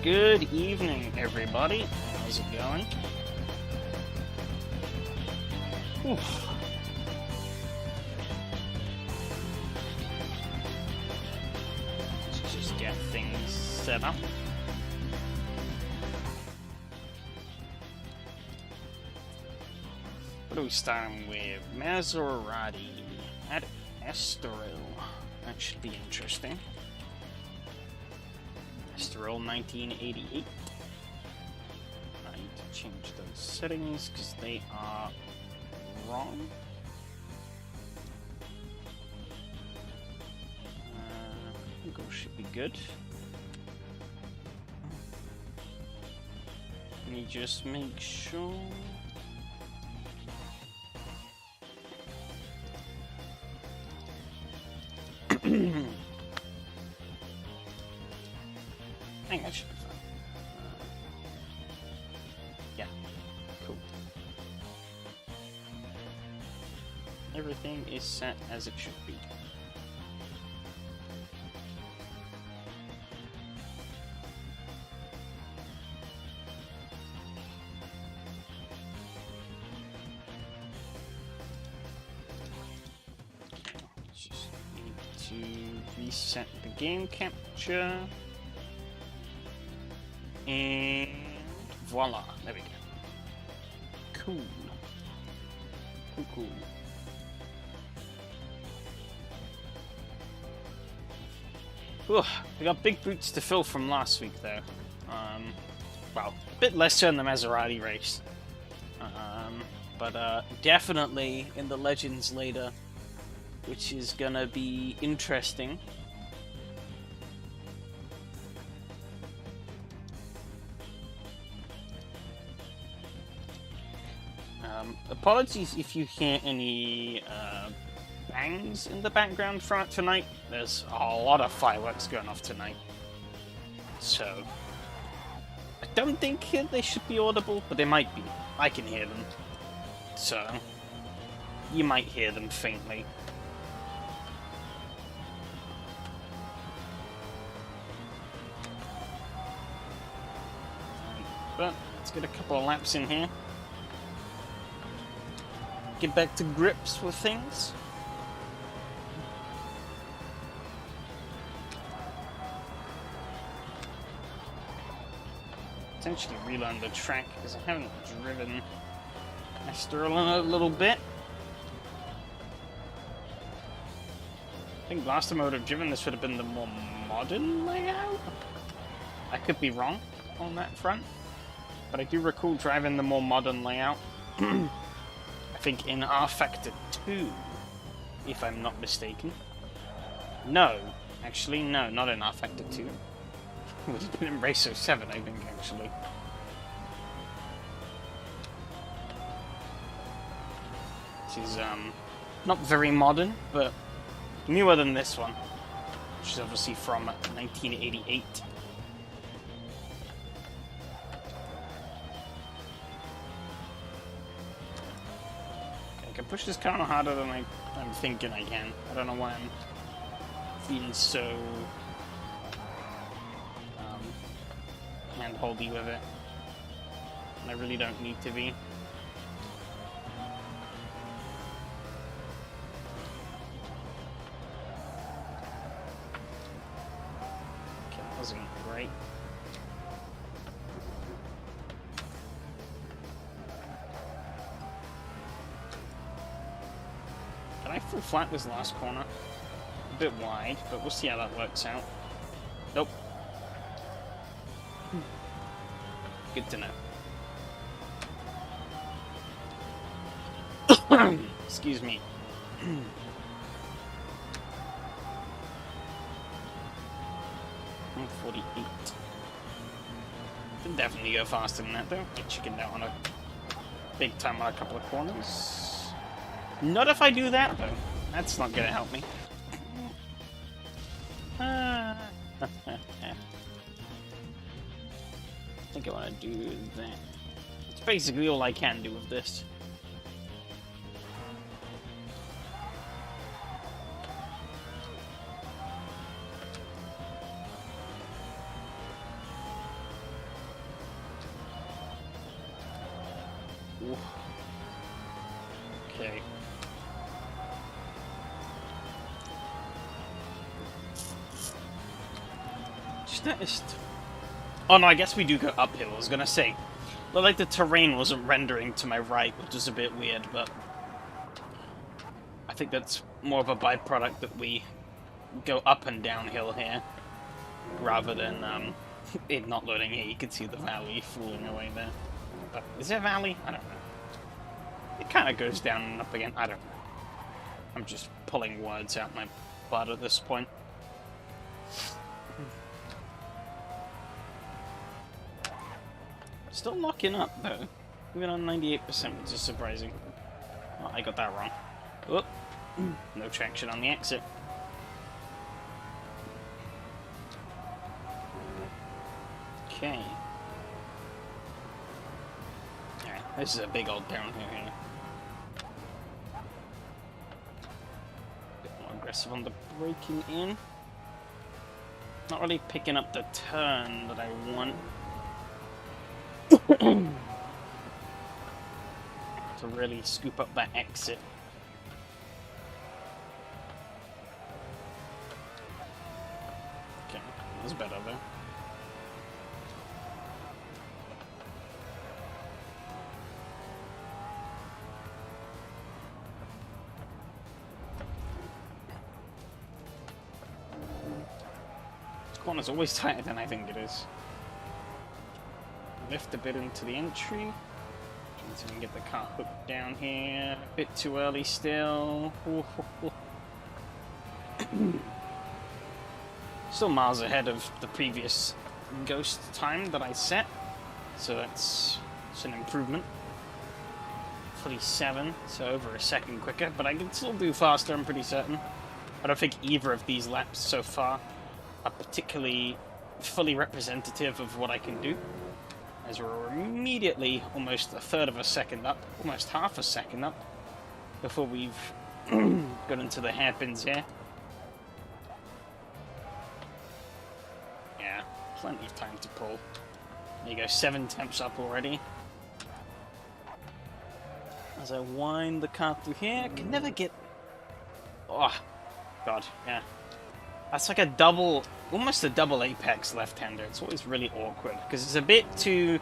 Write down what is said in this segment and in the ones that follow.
Good evening, everybody. How's it going? Oof. Let's just get things set up. What are we starting with? Maserati at Estoril. That should be interesting. Estoril 1988. I need to change those settings because they are wrong. I think all should be good. Let me just make sure. I think that should be fine. Yeah, cool. Everything is set as it should be. Just need to reset the game capture. And voila, there we go. Cool. Cool. Ooh, we got big boots to fill from last week, though. Well, a bit less so in the Maserati race. But definitely in the Legends later, which is gonna be interesting. Apologies if you hear any bangs in the background for tonight. There's a lot of fireworks going off tonight. So, I don't think they should be audible, but they might be. I can hear them. So, you might hear them faintly. But, let's get a couple of laps in here. Get back to grips with things. Potentially relearn the track because I haven't driven Estoril in a little bit. I think last time I would have driven this would have been the more modern layout. I could be wrong on that front, but I do recall driving the more modern layout. I think in R Factor 2, if I'm not mistaken. No, actually, no, not in R Factor 2. It would have been in Race 07, I think, actually. This is, not very modern, but newer than this one, which is obviously from 1988. I can push this kind of harder than I'm thinking I can. I don't know why I'm being so hand-holdy with it. And I really don't need to be. Okay, that wasn't great. Can I full flat this last corner? A bit wide, but we'll see how that works out. Nope. Good to know. Excuse me. 148. Can definitely go faster than that though. Get chickened out on a big time on a couple of corners. Not if I do that though. That's not gonna help me. I think I want to do that. It's basically all I can do with this. Ooh. Okay. Just noticed. Oh no, I guess we do go uphill. I was gonna say, looked like the terrain wasn't rendering to my right, which is a bit weird, but I think that's more of a byproduct that we go up and downhill here, rather than it not loading here. You can see the valley falling away there. But is there a valley? I don't know. It kind of goes down and up again. I don't know. I'm just pulling words out my butt at this point. Still locking up, though. Even on 98%, which is surprising. Oh, I got that wrong. Oop. No traction on the exit. Okay. Alright, this is a big old downhill here. Bit more aggressive on the braking in. Not really picking up the turn that I want. To really scoop up that exit. Okay, that's better though. This corner's always tighter than I think it is. Lift a bit into the entry. So we can get the car hooked down here. A bit too early still. Still miles ahead of the previous ghost time that I set. So that's an improvement. 47, so over a second quicker. But I can still do faster, I'm pretty certain. I don't think either of these laps so far are particularly fully representative of what I can do. As we're immediately almost a third of a second up, almost half a second up, before we've got into the hairpins here. Yeah, plenty of time to pull. There you go, 7 temps up already. As I wind the car through here, I can never get... Oh, God, yeah. That's like a double, almost a double apex left-hander. It's always really awkward, because it's a bit too...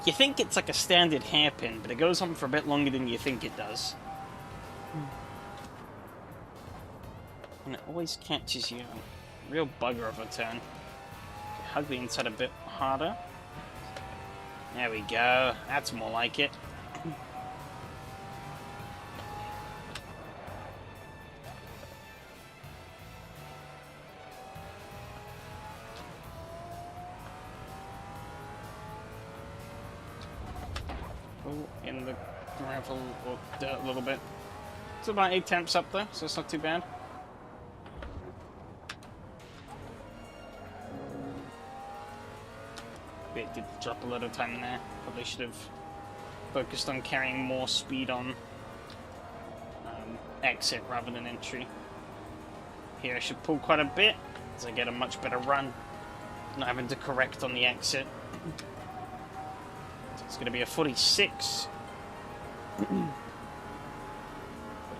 You think it's like a standard hairpin, but it goes on for a bit longer than you think it does. And it always catches you. Real bugger of a turn. Hug the inside a bit harder. There we go. That's more like it. In the gravel or dirt a little bit. It's about 8 temps up there, so it's not too bad. It did drop a lot of time in there. Probably should have focused on carrying more speed on exit rather than entry. Here I should pull quite a bit as I get a much better run. Not having to correct on the exit. It's going to be a 46.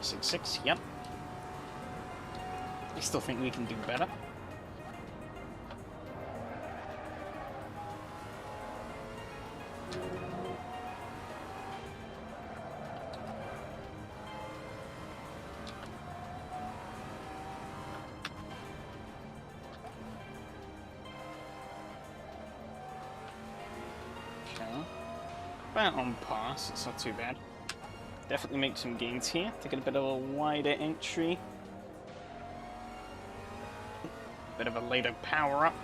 46.6, yep. I still think we can do better. About on par, so it's not too bad. Definitely make some gains here. Take a bit of a wider entry. Bit of a later power up.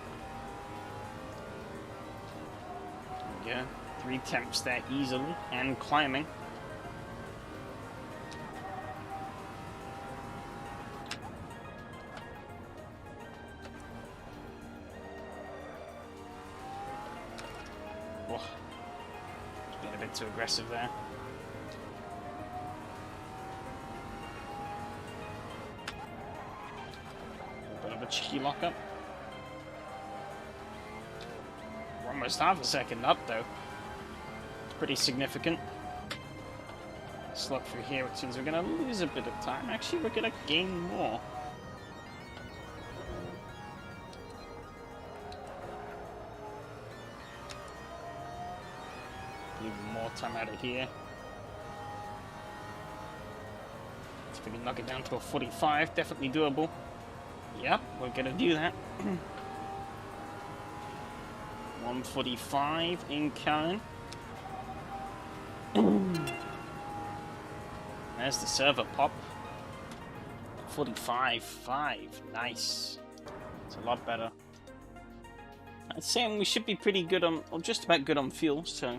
There we go. 3 temps there easily, and climbing. Oh. Being a bit too aggressive there. A bit of a cheeky lockup. We're almost half a second up though. It's pretty significant. slot through here, which means we're going to lose a bit of time. Actually, we're going to gain more. Leave more time out of here. If we can knock it down to a 45, definitely doable. Yep, we're going to do that. 145 incoming. There's the server pop. 45.5. Nice. It's a lot better. I'd say we should be pretty good on, or just about good on fuel, so.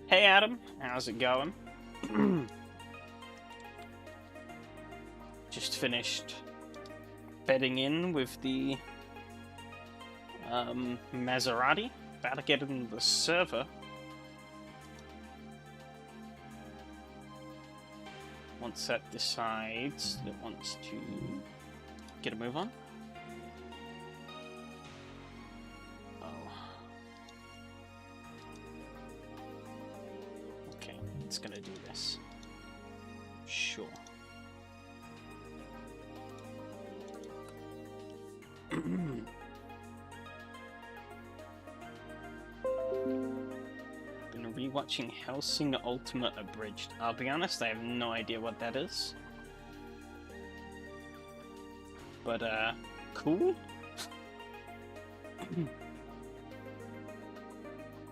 Hey Adam, how's it going? Just finished bedding in with the Maserati. About to get in the server. Once that decides that it wants to get a move on. Oh. Okay, it's gonna do this. Sure. Been rewatching Hellsing Ultimate Abridged. I'll be honest, I have no idea what that is. But, cool.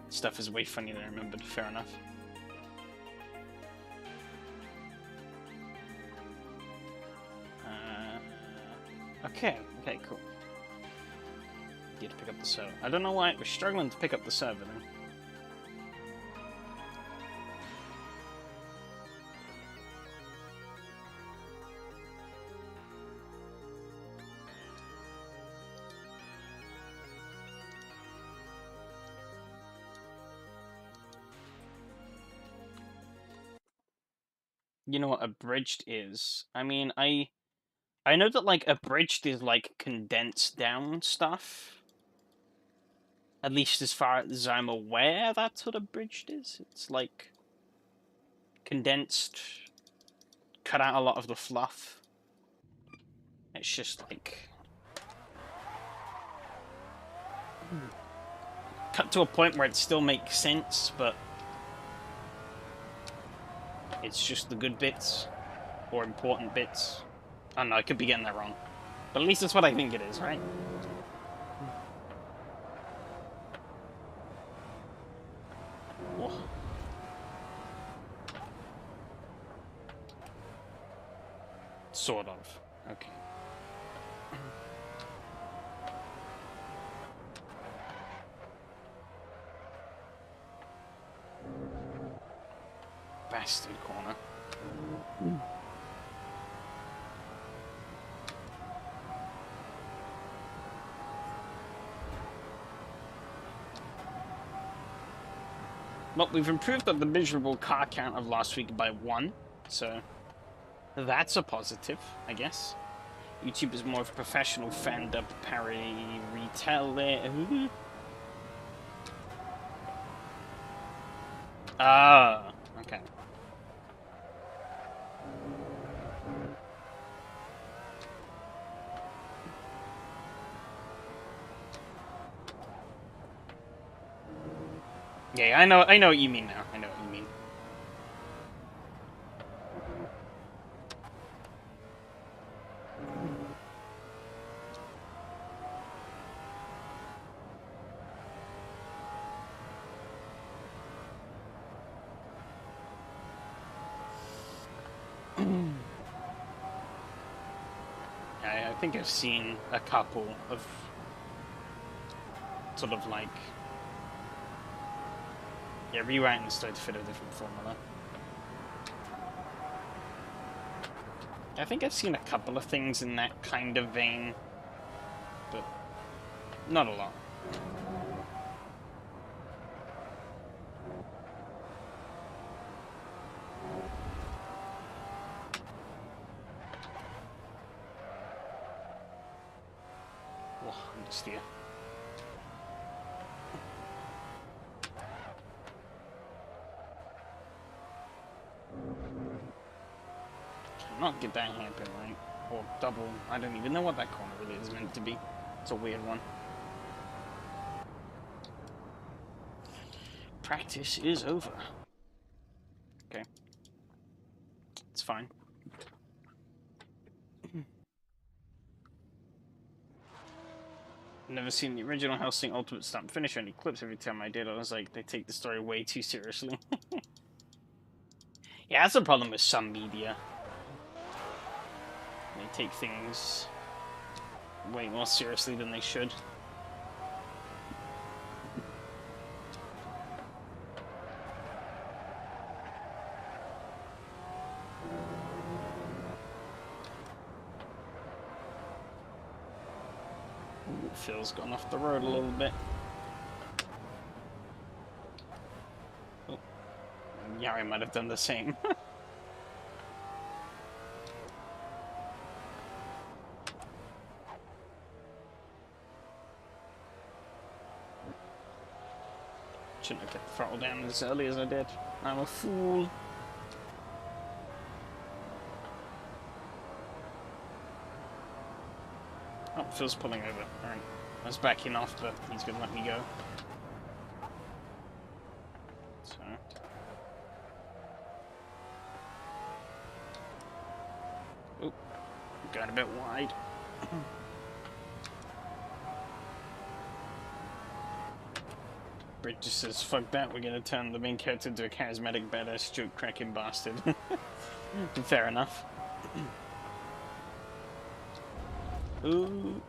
Stuff is way funnier than I remembered, fair enough. Okay, cool. Get to pick up the server. I don't know why we're struggling to pick up the server then. You know what abridged is? I mean, I know that, like, abridged is, like, condensed down stuff. At least as far as I'm aware, that's what abridged is. It's, like, condensed, cut out a lot of the fluff. It's just, like, cut to a point where it still makes sense, but it's just the good bits, or important bits. I don't know, I could be getting that wrong. But at least that's what I think it is, right? Whoa. Sort of. Okay. Bastard corner. Well, we've improved on the miserable car count of last week by 1, so that's a positive, I guess. YouTube is more of a professional fender parody retailer. Ah, okay. Yeah, I know what you mean now. I know what you mean. I think I've seen a couple of sort of like rewriting the story to fit a different formula. I think I've seen a couple of things in that kind of vein, but not a lot. Oh, understeer. not get that hairpin right. Or double. I don't even know what that corner really is meant to be. It's a weird one. Practice is over. Okay. It's fine. Never seen the original Hellsing Ultimate start and finish any clips. Every time I did, I was like, they take the story way too seriously. Yeah, that's the problem with some media. They take things way more seriously than they should. Ooh, Phil's gone off the road a little bit. Oh, Yari might have done the same. Shouldn't have kept the throttle down as early as I did. I'm a fool. Oh, Phil's pulling over. Alright. I was backing off, but he's gonna let me go. So. Oop. Going a bit wide. Bridge just says, fuck that, we're gonna turn the main character into a charismatic, badass, joke-cracking bastard. Fair enough. Ooh.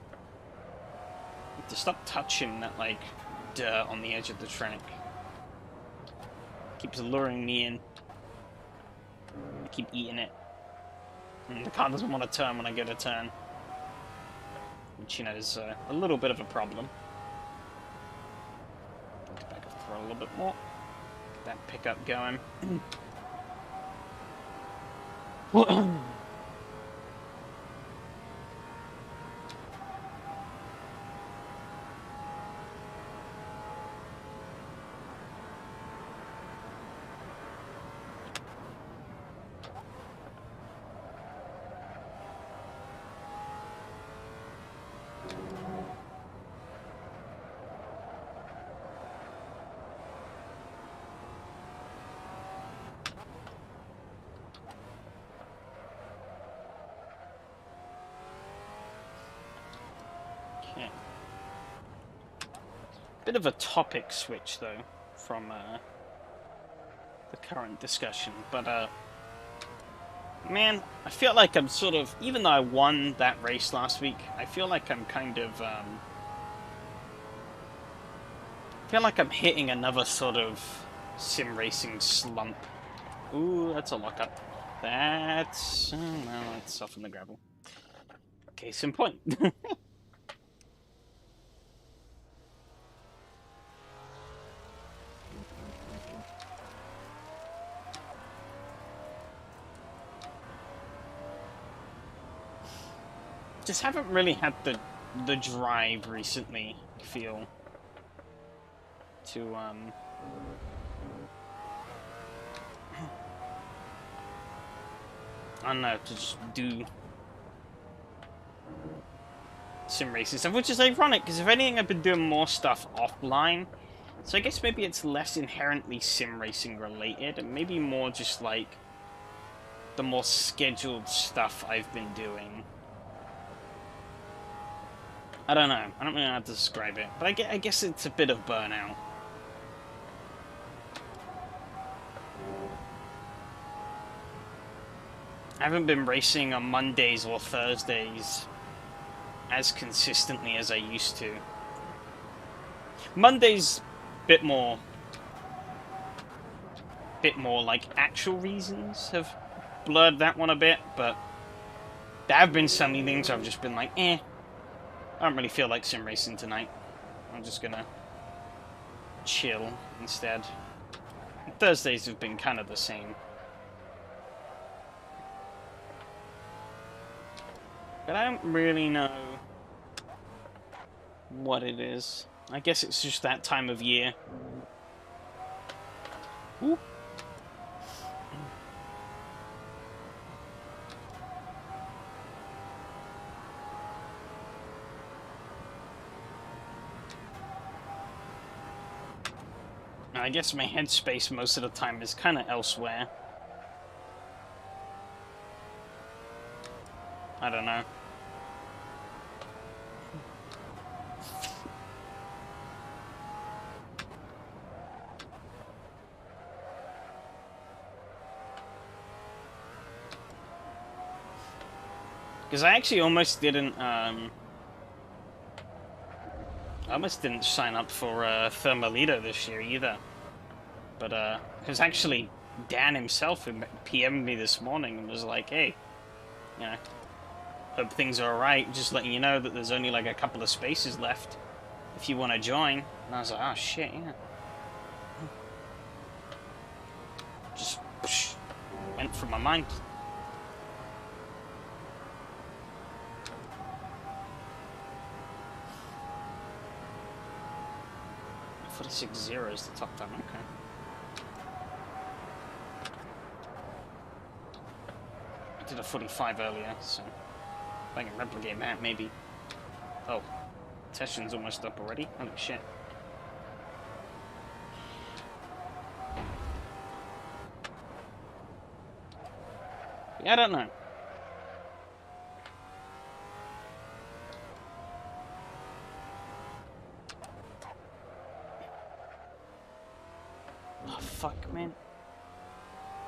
To stop touching that, like, dirt on the edge of the track. Keeps luring me in. I keep eating it. And the car doesn't want to turn when I get a turn. Which, you know, is a little bit of a problem. Get back up the throttle a little bit more. Get that pickup going. Bit of a topic switch, though, from the current discussion. But, man, I feel like I'm sort of... Even though I won that race last week, I feel like I'm kind of... I feel like I'm hitting another sort of sim racing slump. Ooh, that's a lockup. That's... Oh, no, it's off in the gravel. Case in point. Just haven't really had the drive recently, I feel, to I don't know, to just do sim racing stuff, which is ironic because if anything, I've been doing more stuff offline. So I guess maybe it's less inherently sim racing related, and maybe more just like the more scheduled stuff I've been doing. I don't know. I don't really know how to describe it. But I guess it's a bit of burnout. I haven't been racing on Mondays or Thursdays as consistently as I used to. Mondays, bit more like actual reasons have blurred that one a bit, but there have been some evenings where I've just been like, eh. I don't really feel like sim racing tonight. I'm just gonna chill instead. Thursdays have been kind of the same. But I don't really know what it is. I guess it's just that time of year. Ooh. I guess my headspace most of the time is kind of elsewhere. I don't know. Because I actually almost didn't sign up for Thermalito this year either. But it was actually Dan himself who PM'd me this morning and was like, hey, you know, hope things are alright, just letting you know that there's only like a couple of spaces left if you want to join. And I was like, oh shit, yeah. Just went from my mind. 46.0 is the top time, okay. I did a 45 earlier, so if I can replicate that, maybe. Oh, session's almost up already. Holy shit. Yeah, I don't know. Oh, fuck, man.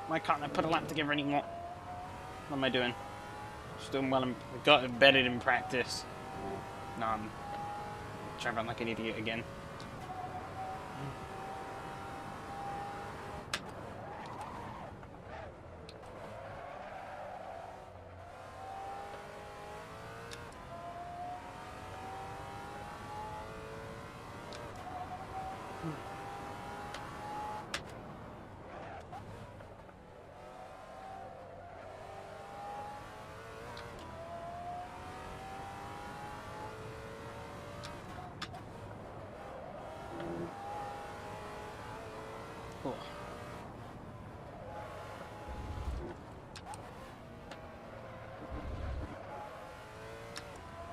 Why can't I put a lap together anymore? What am I doing? Just doing well. I got embedded in practice. No, I'm driving like an idiot again. Cool.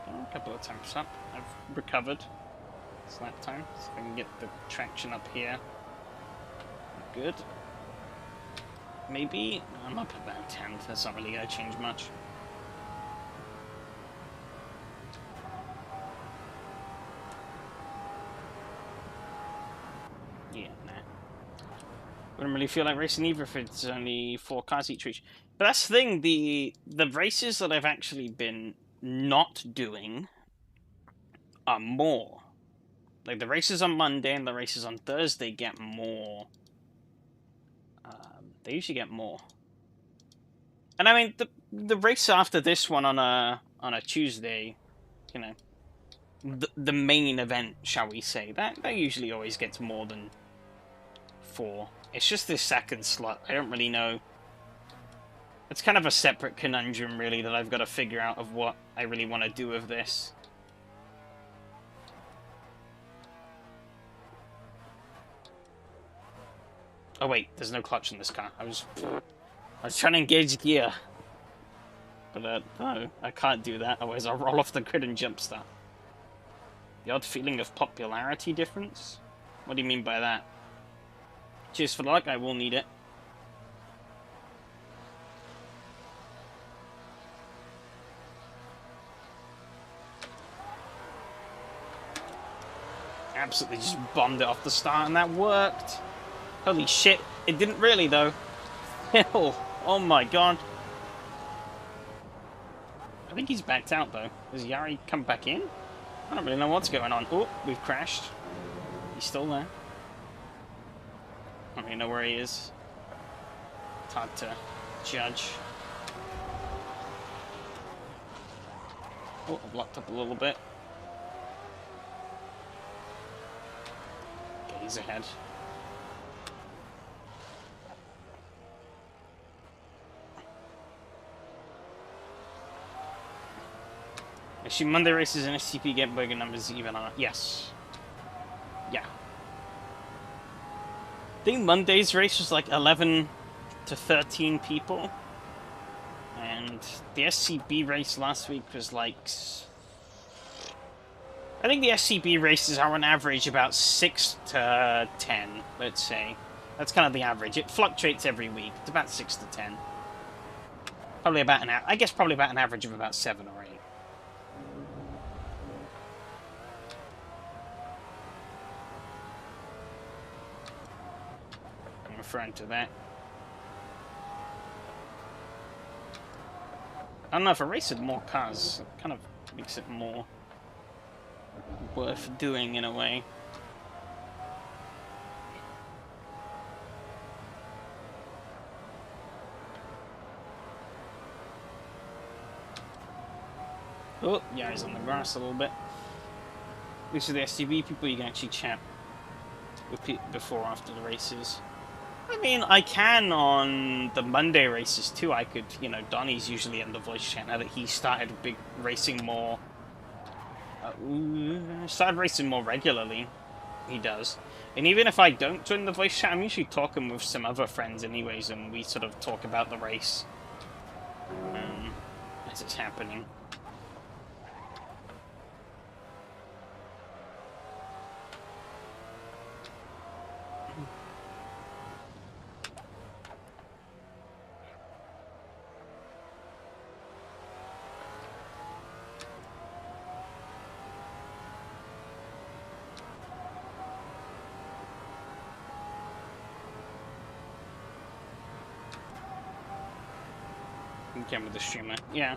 A couple of times up. I've recovered. It's lap time, so I can get the traction up here. Good. Maybe I'm up about 10. That's not really going to change much. Yeah, nah. Wouldn't really feel like racing either if it's only 4 cars each race. But that's the thing, the races that I've actually been not doing are more. Like the races on Monday and the races on Thursday get more. They usually get more. And I mean, the race after this one on a Tuesday, you know, the main event, shall we say, that usually always gets more than 4. It's just this second slot. I don't really know. It's kind of a separate conundrum, really, that I've got to figure out of what I really want to do with this. Oh wait, there's no clutch in this car. I was trying to engage gear. But no, I can't do that, otherwise I'll roll off the grid and jump start. The odd feeling of popularity difference? What do you mean by that? Cheers for the luck, I will need it. Absolutely just bombed it off the start and that worked. Holy shit, it didn't really though. Oh my god. I think he's backed out though. Has Yari come back in? I don't really know what's going on. Oh, we've crashed. He's still there. I don't really know where he is. It's hard to judge. Oh, I've locked up a little bit. Okay, he's ahead. Actually, Monday races and SCP get bigger numbers even on. Yes. Yeah. I think Monday's race was like 11 to 13 people. And the SCB race last week was like I think the SCB races are on average about 6 to 10, let's say. That's kind of the average. It fluctuates every week. It's about 6 to 10. Probably about an I guess probably about an average of about 7 or 8. I'm referring to that. I don't know, if a race had more cars, it kind of makes it more worth doing in a way. Oh, yeah, he's on the grass a little bit. These are the SCB people you can actually chat with before or after the races. I mean, I can on the Monday races too. I could, you know, Donnie's usually in the voice chat now that he started racing more. Started racing more regularly. He does. And even if I don't join the voice chat, I'm usually talking with some other friends anyways, and we sort of talk about the race as it's happening. Came with the streamer, yeah.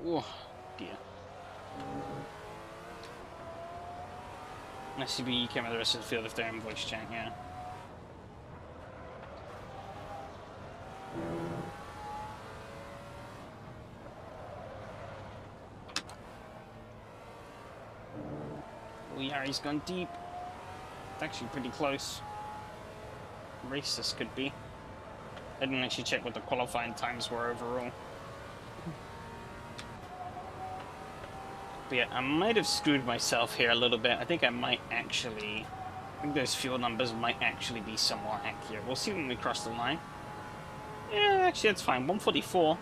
Oh dear. SCB came with the rest of the field if they're in voice chat, yeah. He's gone deep. It's actually pretty close. Race this could be. I didn't actually check what the qualifying times were overall. But yeah, I might have screwed myself here a little bit. I think those fuel numbers might actually be somewhat accurate. We'll see when we cross the line. Yeah, actually that's fine. 144.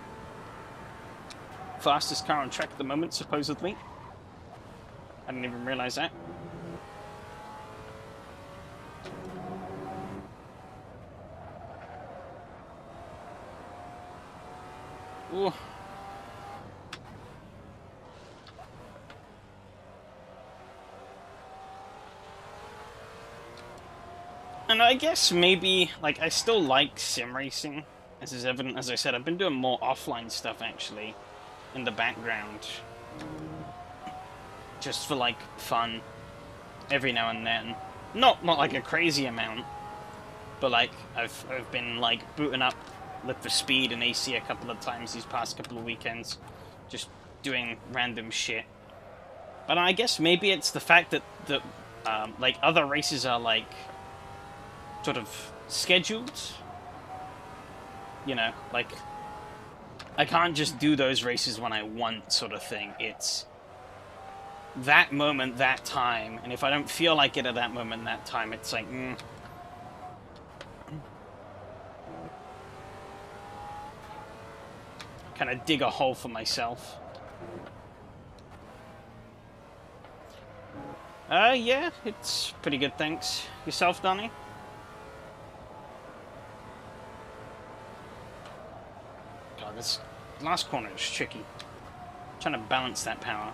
Fastest car on track at the moment, supposedly. I didn't even realize that. Ooh. And I guess maybe, like, I still like sim racing, as is evident. As I said, I've been doing more offline stuff, actually, in the background. Just for, like, fun, every now and then. Not like a crazy amount, but, like, I've been, like, booting up Live for Speed and AC a couple of times these past couple of weekends, just doing random shit. But I guess maybe it's the fact that like, other races are, like, sort of scheduled. You know, like, I can't just do those races when I want, sort of thing. It's that moment, that time, and if I don't feel like it at that moment, that time, it's like, kind of dig a hole for myself. Yeah, it's pretty good, thanks. Yourself, Donnie? God, this last corner is tricky. I'm trying to balance that power.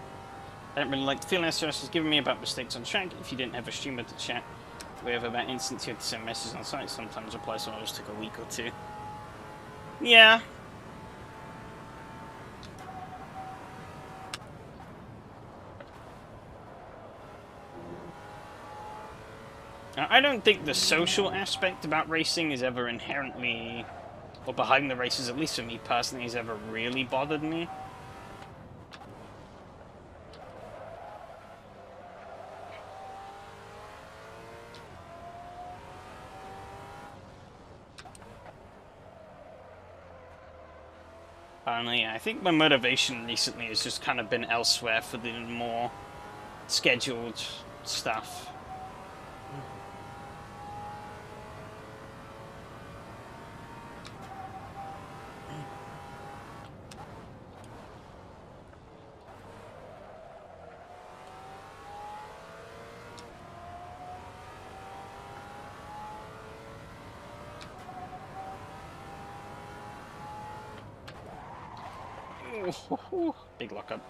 I don't really like the feeling SRS is giving me about mistakes on track. If you didn't have a streamer to chat, we have about instances you had to send messages on site. Sometimes reply, so it always took a week or two. Yeah. I don't think the social aspect about racing is ever inherently, or behind the races, at least for me personally, has ever really bothered me. I don't know, yeah, I think my motivation recently has just kind of been elsewhere for the more scheduled stuff. Big lockup.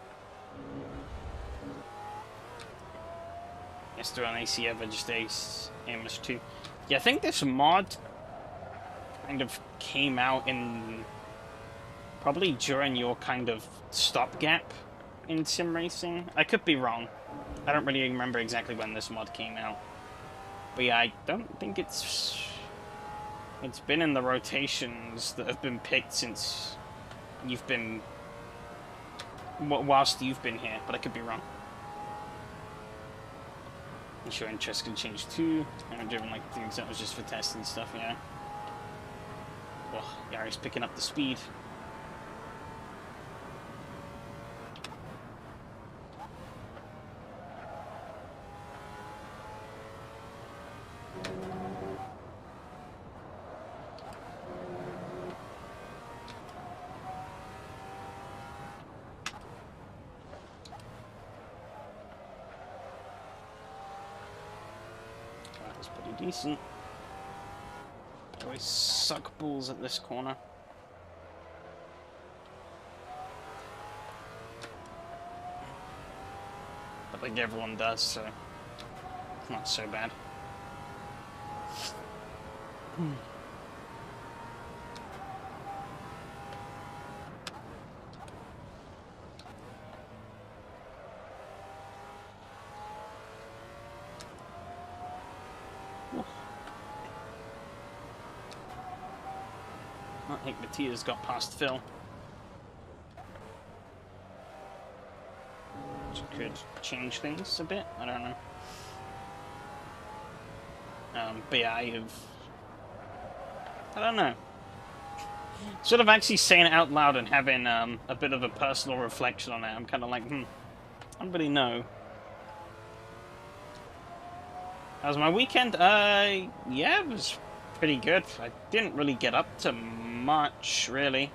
Yes, they're on AC ever, just Amos 2. Yeah, I think this mod kind of came out in probably during your kind of stopgap in sim racing. I could be wrong. I don't really remember exactly when this mod came out. But yeah, I don't think it's been in the rotations that have been picked since you've been whilst you've been here, but I could be wrong. Show interest can change too. I'm doing like things that was just for tests and stuff, yeah. Oh, Yari's picking up the speed. Decent. Always suck balls at this corner. But like everyone does, so it's not so bad. I think Matia's got past Phil. Which could change things a bit, I don't know. But yeah, I don't know. Sort of actually saying it out loud and having a bit of a personal reflection on it, I'm kind of like, I don't really know. How was my weekend? Yeah, it was pretty good. I didn't really get up to much, really.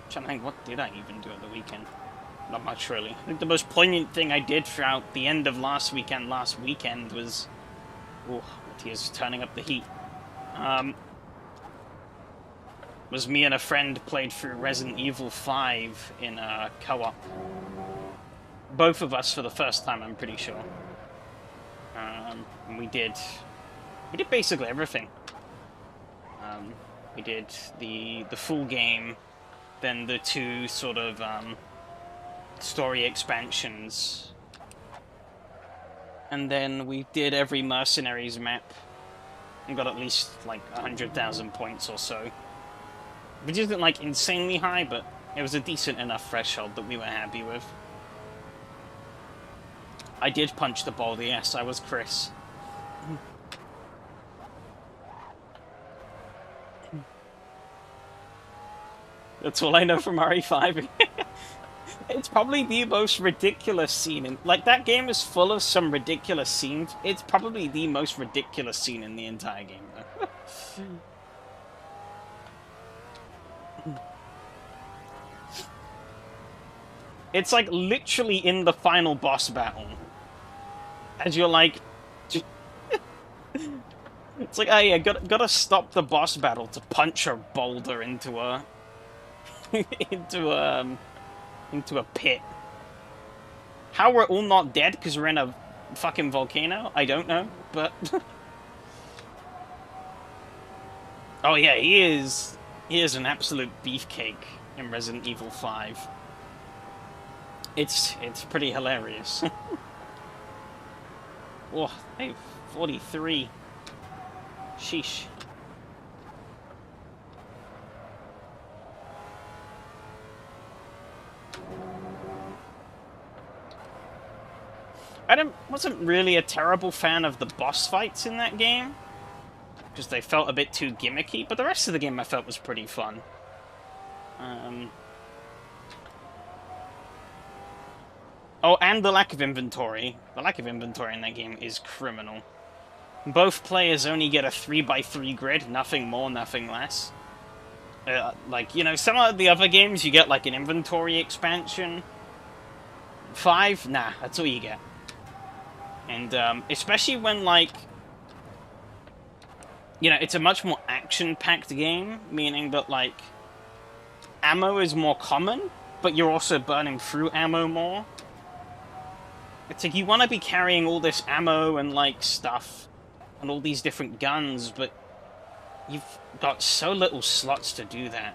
Trying to think, what did I even do at the weekend? Not much, really. I think the most poignant thing I did throughout the end of last weekend was... Oh, Matia's turning up the heat. Was me and a friend played through Resident Evil 5 in a co-op. Both of us for the first time, I'm pretty sure. And we did basically everything. We did the full game, then the two sort of story expansions, and then we did every Mercenaries map and got at least like 100,000 points or so, which isn't like insanely high, but it was a decent enough threshold that we were happy with. I did punch the ball, yes, I was Chris. That's all I know from RE5. It's probably the most ridiculous scene in... Like, that game is full of some ridiculous scenes. It's probably the most ridiculous scene in the entire game, though. It's, like, literally in the final boss battle. As you're like... It's like, oh yeah, gotta stop the boss battle to punch a boulder into a... into a pit. How we're all not dead because we're in a fucking volcano? I don't know, but... Oh yeah, he is an absolute beefcake in Resident Evil 5. It's pretty hilarious. Oh, hey, 43. Sheesh. Wasn't really a terrible fan of the boss fights in that game, because they felt a bit too gimmicky, but the rest of the game I felt was pretty fun. Oh, and the lack of inventory. The lack of inventory in that game is criminal. Both players only get a 3x3 grid, nothing more, nothing less. Like, you know, some of the other games you get like an inventory expansion. 5? Nah, that's all you get. And especially when, like, you know, it's a much more action-packed game, meaning that, like, ammo is more common, but you're also burning through ammo more. It's like you want to be carrying all this ammo and, like, stuff, and all these different guns, but you've got so little slots to do that.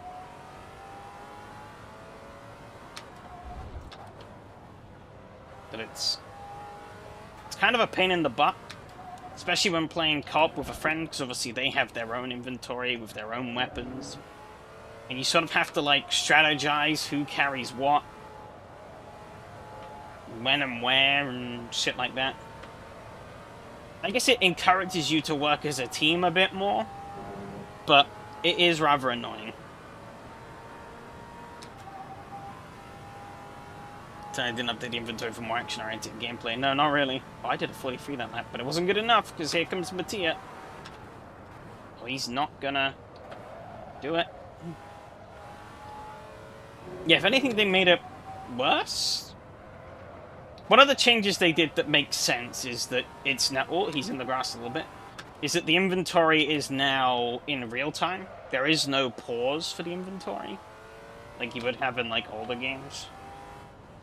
That it's kind of a pain in the butt, especially when playing co-op with a friend, because obviously they have their own inventory with their own weapons. And you sort of have to, like, strategize who carries what, when and where, and shit like that. I guess it encourages you to work as a team a bit more, but it is rather annoying. So I didn't update the inventory for more action-oriented gameplay. No, not really. Oh, I did a 43 that lap, but it wasn't good enough, because here comes Mattia. Oh, he's not gonna do it. Yeah, if anything, they made it worse. One of the changes they did that makes sense is that it's now... Oh, he's in the grass a little bit. Is that the inventory is now in real time. There is no pause for the inventory, like you would have in, like, older games.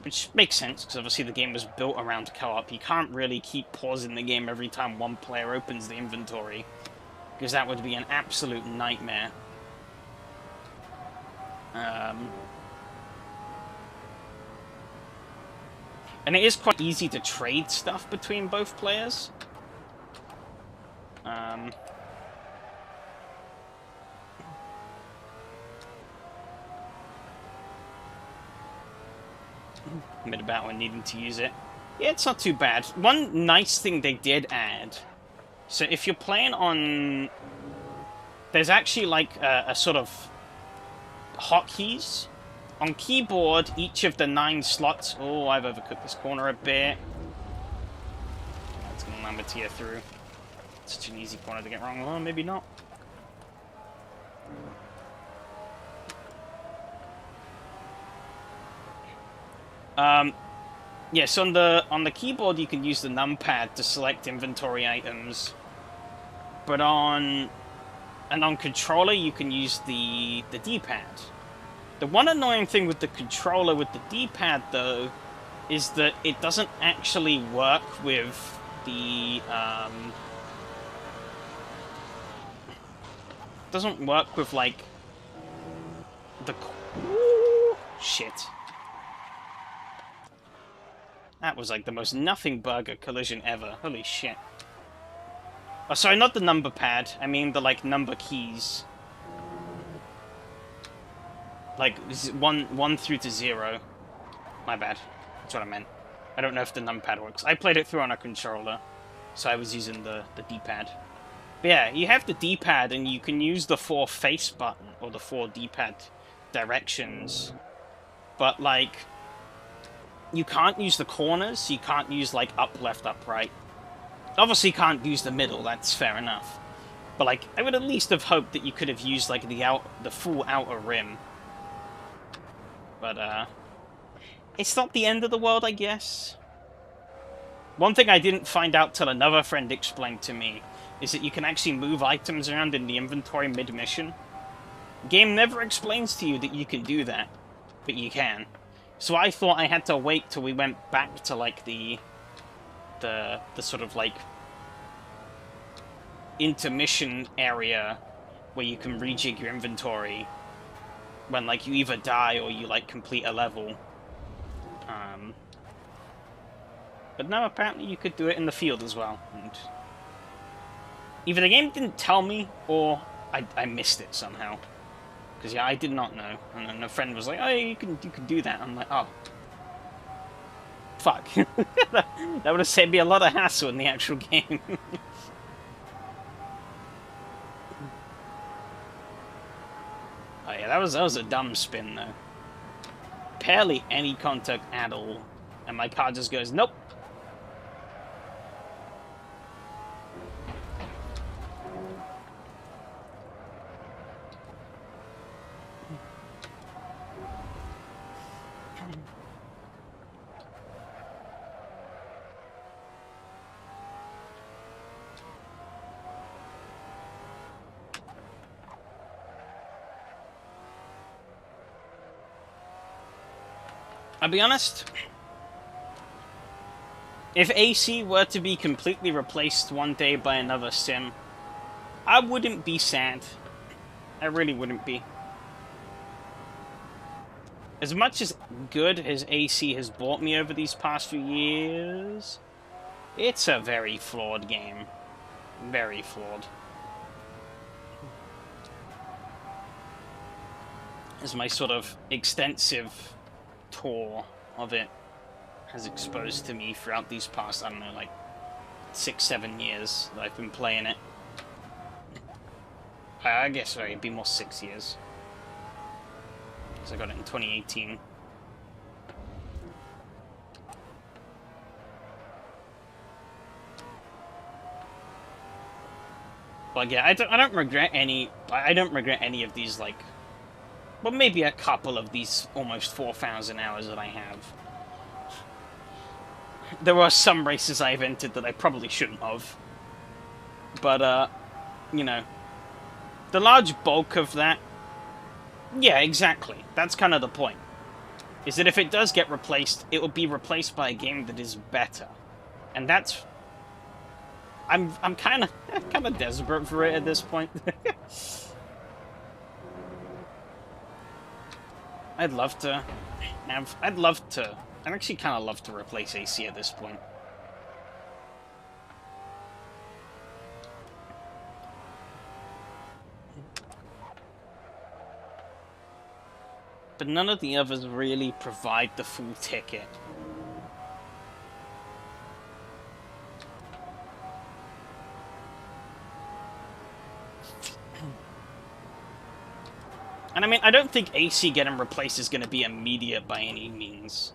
Which makes sense, because obviously the game was built around co-op. You can't really keep pausing the game every time one player opens the inventory, because that would be an absolute nightmare. And it is quite easy to trade stuff between both players. Mid about when needing to use it. Yeah, it's not too bad. One nice thing they did add, so if you're playing on... There's actually like a sort of hotkeys. On keyboard, each of the 9 slots... Oh, I've overcooked this corner a bit. That's going to lumber tear through. It's such an easy corner to get wrong. Oh, maybe not. Yes, on the keyboard you can use the numpad to select inventory items, but on controller you can use the D-pad. The one annoying thing with the controller with the D-pad though is that it doesn't actually work with the doesn't work with like the shit. That was like the most nothing burger collision ever. Holy shit. Oh, sorry, not the number pad. I mean the, like, number keys. Like, 1 through to 0. My bad. That's what I meant. I don't know if the numpad works. I played it through on a controller, so I was using the D-pad. But yeah, you have the D-pad, and you can use the 4 face button, or the 4 D-pad directions. But, like... You can't use the corners, you can't use, like, up, left, up, right. Obviously you can't use the middle, that's fair enough. But, like, I would at least have hoped that you could have used, like, the full outer rim. But, it's not the end of the world, I guess. One thing I didn't find out till another friend explained to me is that you can actually move items around in the inventory mid-mission. The game never explains to you that you can do that, but you can. So I thought I had to wait till we went back to, like, the sort of, like, intermission area where you can rejig your inventory when, like, you either die or you, like, complete a level. But no, apparently you could do it in the field as well. And either the game didn't tell me, or I missed it somehow. Because, yeah, I did not know. And then a friend was like, oh, you can do that. I'm like, oh. Fuck. That would have saved me a lot of hassle in the actual game. Oh yeah, that was a dumb spin though. Barely any contact at all, and my car just goes nope. I'll be honest, if AC were to be completely replaced one day by another sim, I wouldn't be sad. I really wouldn't be. As much as good as AC has brought me over these past few years, it's a very flawed game. Very flawed. As my sort of extensive tour of it has exposed to me throughout these past, I don't know, like 6-7 years that I've been playing it. I guess sorry, it'd be more 6 years. Because I got it in 2018. But yeah, I don't regret any. I don't regret any of these, like, well, maybe a couple of these almost 4,000 hours that I have. There were some races I've entered that I probably shouldn't have. But, you know, the large bulk of that, yeah, exactly. That's kind of the point. Is that if it does get replaced, it will be replaced by a game that is better. And that's... I'm kind of desperate for it at this point. I'd actually kind of love to replace AC at this point. But none of the others really provide the full ticket. And I mean, I don't think AC getting replaced is going to be immediate by any means.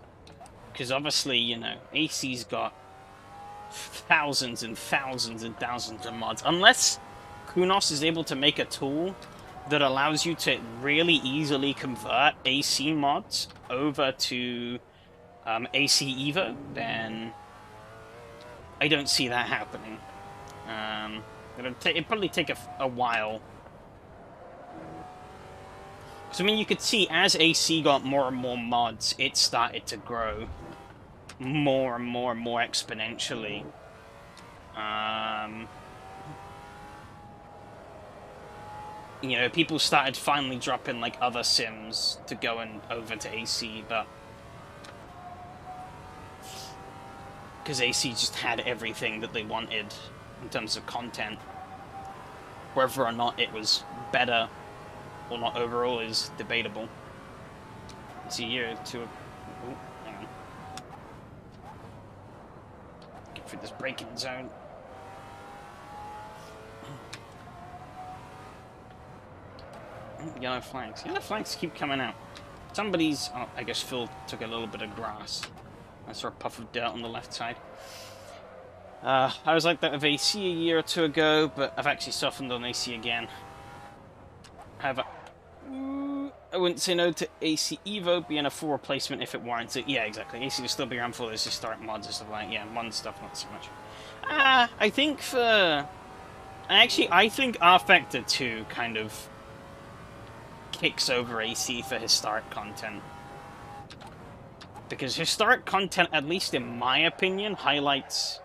Because obviously, you know, AC's got thousands and thousands and thousands of mods. Unless Kunos is able to make a tool that allows you to really easily convert AC mods over to AC Evo, then I don't see that happening. It'd probably take a while. So, I mean, you could see as AC got more and more mods, it started to grow more and more and more exponentially. You know, people started finally dropping, like, other sims to go over to AC, but... because AC just had everything that they wanted in terms of content. Whether or not it was better or not overall is debatable. It's a year to... Ooh, hang on. Get through this braking zone. Yellow flags. Yellow flags keep coming out. Somebody's... Oh, I guess Phil took a little bit of grass. I saw a puff of dirt on the left side. I was like that with AC a year or two ago, but I've actually softened on AC again. However, I wouldn't say no to AC Evo being a full replacement if it warrants it. Yeah, exactly. AC will still be around for those historic mods and stuff like that. Yeah, mod stuff, not so much. I think for... Actually, I think R-Factor 2 kind of kicks over AC for historic content. Because historic content, at least in my opinion, highlights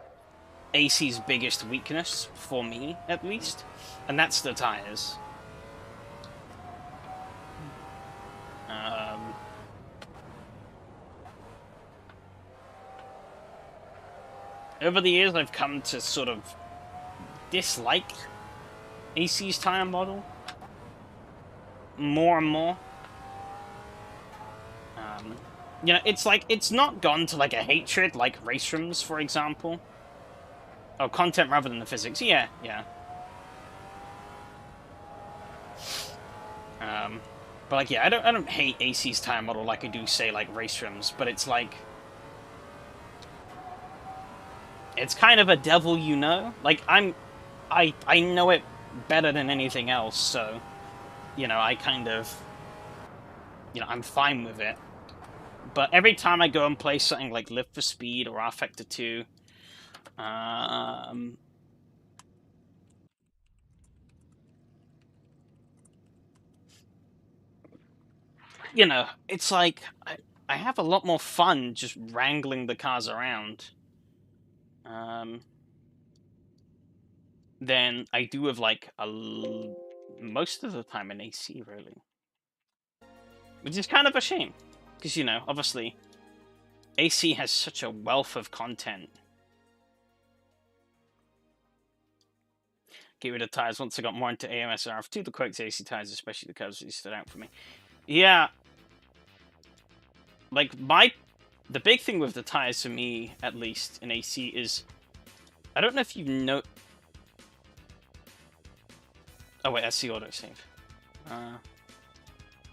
AC's biggest weakness, for me, at least. And that's the tires. Over the years, I've come to sort of dislike AC's tire model more and more. You know, it's like, it's not gone to like a hatred like race rooms, for example. Oh, content rather than the physics. Yeah, yeah. But like, yeah, I don't hate AC's tire model like I do say like race rims, but it's like, it's kind of a devil, you know. Like I know it better than anything else, so you know I kind of, you know, I'm fine with it. But every time I go and play something like Live for Speed or R Factor 2, you know, it's like I have a lot more fun just wrangling the cars around than I do with like most of the time in AC, really. Which is kind of a shame, because, you know, obviously AC has such a wealth of content. Get rid of tires once I got more into AMS and RF2. The quirks AC tires, especially the curves, really stood out for me. Yeah. Like, the big thing with the tires for me, at least, in AC is... I don't know if you know... Oh, wait, that's the autosave. I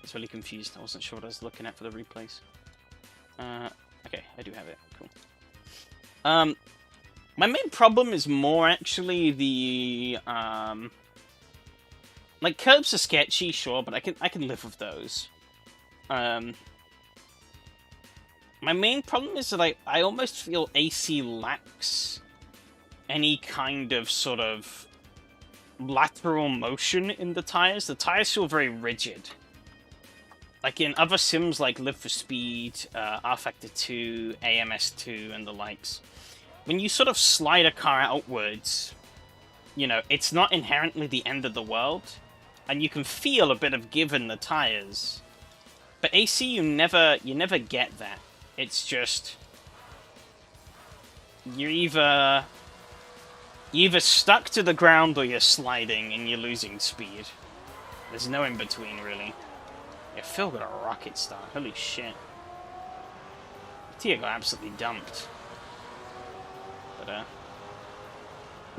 was really confused. I wasn't sure what I was looking at for the replays. Okay, I do have it. Cool. My main problem is more actually the like curbs are sketchy, sure, but I can live with those. My main problem is that I almost feel AC lacks any kind of sort of lateral motion in the tires. The tires feel very rigid. Like in other sims like Live for Speed, R Factor 2, AMS 2, and the likes, when you sort of slide a car outwards, you know, it's not inherently the end of the world, and you can feel a bit of give in the tires. But AC, you never get that. It's just you're either stuck to the ground or you're sliding and you're losing speed. There's no in between, really. Yeah, Phil got a rocket start. Holy shit. Tia got absolutely dumped. But,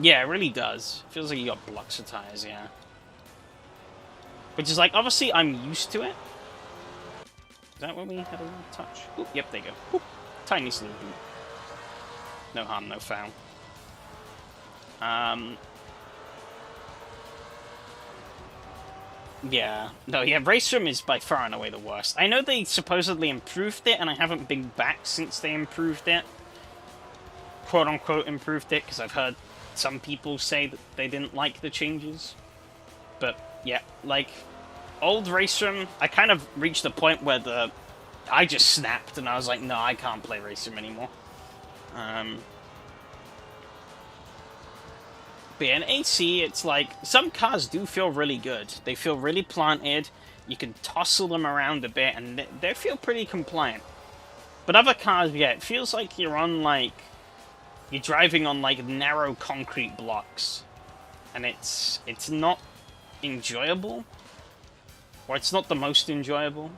yeah, it really does. Feels like you got blocks of tires, yeah. Which is like, obviously, I'm used to it. Is that when we had a little touch? Ooh, yep, there you go. Ooh, tiny little boot. No harm, no foul. Yeah. No, yeah, Race Room is by far and away the worst. I know they supposedly improved it, and I haven't been back since they improved it. Quote-unquote improved it, because I've heard some people say that they didn't like the changes. But, yeah, like, old Race Room, I kind of reached the point where I just snapped, and I was like, no, I can't play Race Room anymore. But yeah, in AC, it's like, some cars do feel really good. They feel really planted, you can tussle them around a bit, and they feel pretty compliant. But other cars, yeah, it feels like you're on, like, you're driving on, like, narrow concrete blocks. And it's not enjoyable. Or it's not the most enjoyable.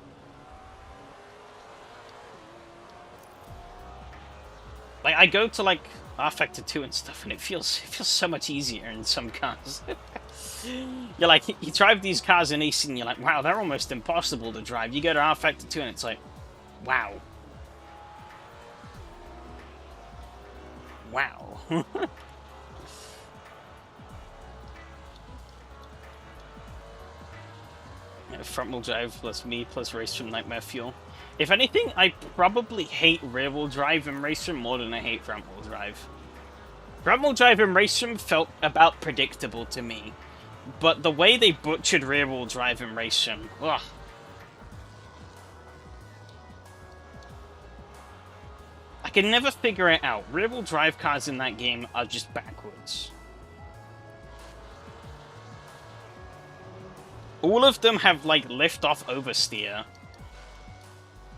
Like, I go to, like, R Factor 2 and stuff, and it feels so much easier in some cars. You're like, you drive these cars in AC, and you're like, wow, they're almost impossible to drive. You go to R Factor 2, and it's like, wow. Wow. Yeah, front-wheel drive plus me plus Race Room Nightmare Fuel. If anything, I probably hate rear-wheel drive in Race Room more than I hate front-wheel drive. Front-wheel drive in Race Room felt about predictable to me, but the way they butchered rear-wheel drive in Race Room, ugh. I can never figure it out. Rear-wheel drive cars in that game are just backwards. All of them have, like, lift-off oversteer.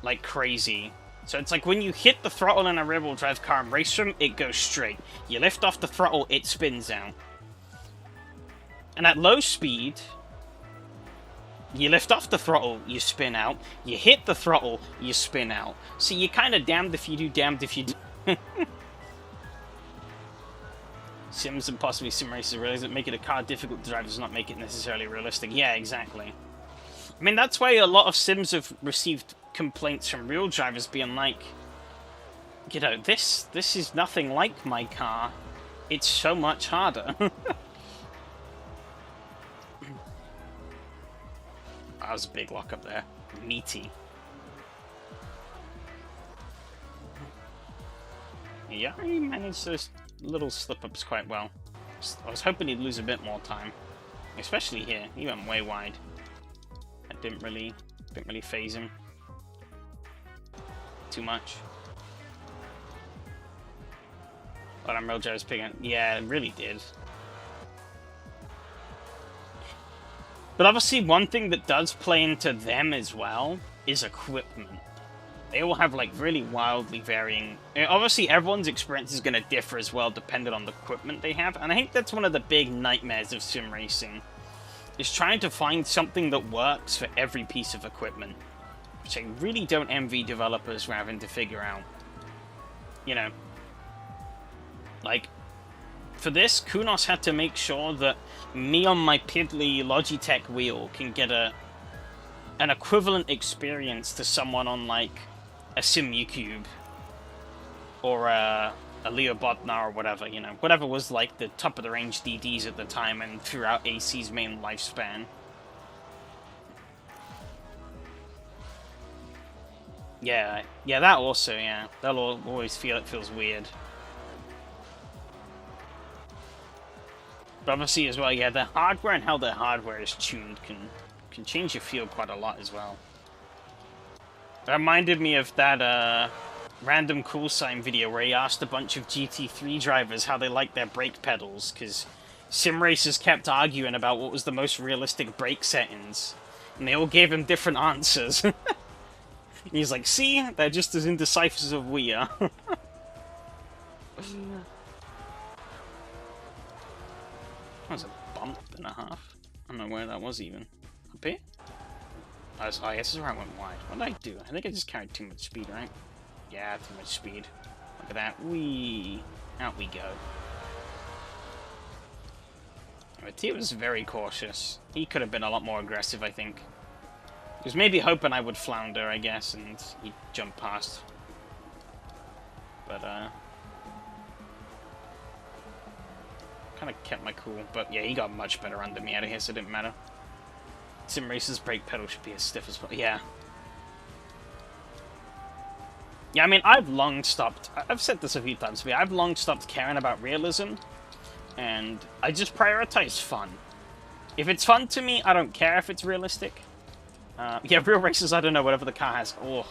Like crazy. So it's like when you hit the throttle in a rear-wheel drive car in Race Room, it goes straight. You lift off the throttle, it spins out. And at low speed, you lift off the throttle, you spin out. You hit the throttle, you spin out. So you're kind of damned if you do, damned if you do. Sims and possibly sim races realize that making a car difficult to drive does not make it necessarily realistic. Yeah, exactly. I mean, that's why a lot of sims have received complaints from real drivers being like, you know, this is nothing like my car. It's so much harder. That was a big lock up there. Meaty. Yeah, he managed those little slip-ups quite well. I was hoping he'd lose a bit more time. Especially here. He went way wide. That didn't really phase him too much. But I'm real jealous picking. Yeah, it really did. But obviously, one thing that does play into them as well is equipment. They all have, like, really wildly varying... Obviously, everyone's experience is going to differ as well, depending on the equipment they have. And I think that's one of the big nightmares of sim racing, is trying to find something that works for every piece of equipment. Which I really don't envy developers for having to figure out. You know. Like, for this, Kunos had to make sure that me on my piddly Logitech wheel can get an equivalent experience to someone on, like, a SimUcube or a Leo Botnar or whatever, you know. Whatever was, like, the top-of-the-range DDs at the time and throughout AC's main lifespan. Yeah, that also, yeah. They'll always feel it feels weird. But obviously as well, yeah, the hardware and how the hardware is tuned can change your feel quite a lot as well. That reminded me of that random cool sign video where he asked a bunch of GT3 drivers how they liked their brake pedals, because sim racers kept arguing about what was the most realistic brake settings, and they all gave him different answers. And he's like, see, they're just as indecisive as we are. That was a bump and a half. I don't know where that was even. Up here? Oh, I guess this is where I went wide. What did I do? I think I just carried too much speed, right? Yeah, too much speed. Look at that. Whee! Out we go. But he was very cautious. He could have been a lot more aggressive, I think. He was maybe hoping I would flounder, I guess, and he'd jump past. But, kind of kept my cool. But, yeah, he got much better under me out of here, so it didn't matter. Sim Racer's brake pedal should be as stiff as possible. Yeah. Yeah, I mean, I've long stopped... I've said this a few times, but I've long stopped caring about realism, and I just prioritize fun. If it's fun to me, I don't care if it's realistic. Yeah, real races, I don't know, whatever the car has. Oh.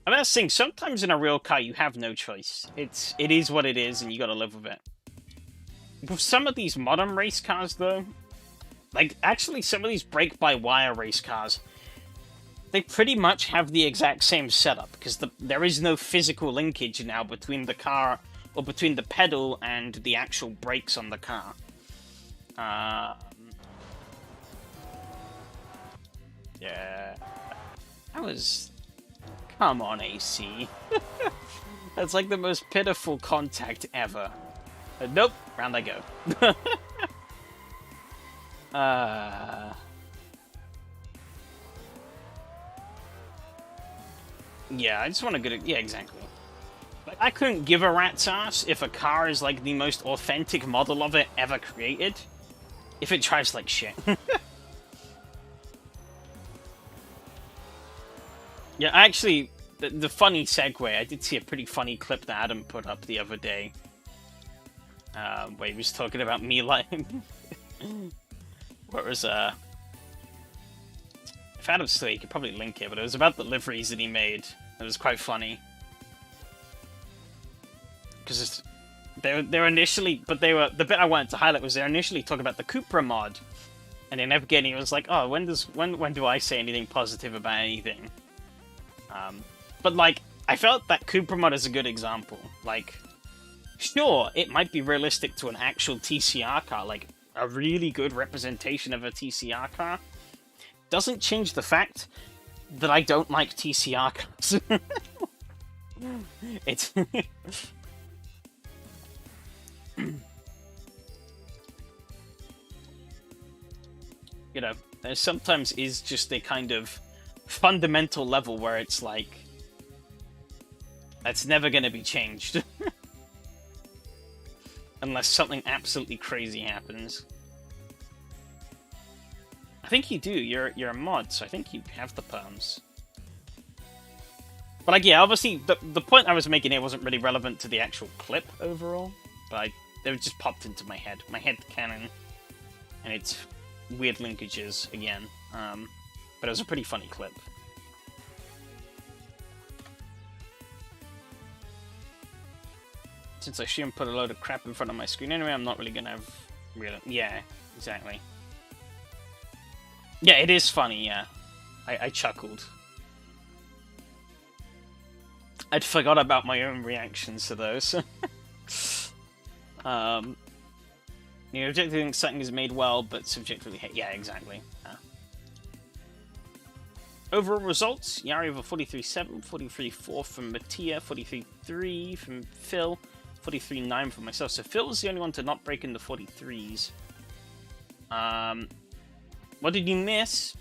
I mean, that's the thing, sometimes in a real car, you have no choice. It is what it is, and you gotta live with it. With some of these modern race cars, though, like, actually, some of these brake-by-wire race cars, they pretty much have the exact same setup, because there is no physical linkage now between the car, or between the pedal and the actual brakes on the car. Yeah. That was... Come on, AC. That's like the most pitiful contact ever. Nope, round I go. Yeah, I just want to get it. Yeah, exactly. Like, I couldn't give a rat's ass if a car is like the most authentic model of it ever created, if it drives like shit. Yeah, actually, the funny segue, I did see a pretty funny clip that Adam put up the other day. Where he was talking about me like... Where it was, if Adam's still, you could probably link it, but it was about the liveries that he made. It was quite funny. Because they were initially... But they were... The bit I wanted to highlight was they were initially talking about the Cupra mod. And then Evgeny was like, oh, when do I say anything positive about anything? But, like, I felt that Cupra mod is a good example. Like, sure, it might be realistic to an actual TCR car, like, a really good representation of a TCR car. Doesn't change the fact that I don't like TCR cars. It's... you know, there sometimes is just a kind of fundamental level where it's like, that's never going to be changed. Unless something absolutely crazy happens. I think you do. You're a mod, so I think you have the perms. But like, yeah, obviously, the point I was making here wasn't really relevant to the actual clip overall. But they just popped into my head canon, and its weird linkages again. But it was a pretty funny clip. Since I shouldn't put a load of crap in front of my screen anyway, I'm not really gonna have real. Yeah, exactly. Yeah, it is funny. Yeah, I chuckled. I'd forgot about my own reactions to those. You objectively think something is made well, but subjectively hate. Yeah, exactly. Overall results: Yari with a 43.7, 43.4 from Mattia, 43.3 from Phil, 43.9 from myself. So Phil was the only one to not break into 43s. What did you miss?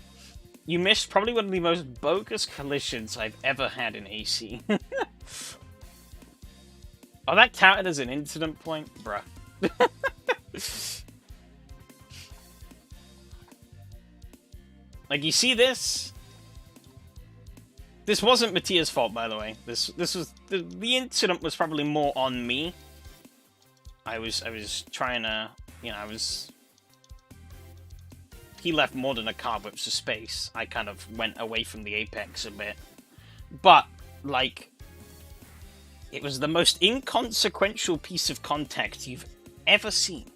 You missed probably one of the most bogus collisions I've ever had in AC. Oh, that counted as an incident point? Bruh. Like, you see this? This wasn't Mattia's fault, by the way. This was... The incident was probably more on me. I was trying to... You know, He left more than a car whips of space. I kind of went away from the apex a bit. But, like... It was the most inconsequential piece of contact you've ever seen.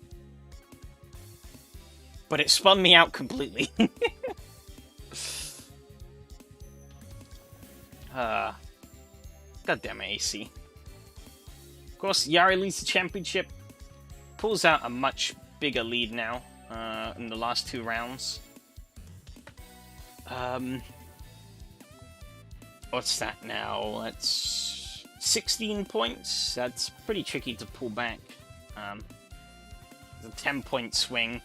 But it spun me out completely. Goddamn AC. Of course, Yari leads the championship. Pulls out a much bigger lead now in the last 2 rounds. What's that now? That's 16 points. That's pretty tricky to pull back. The 10-point swing.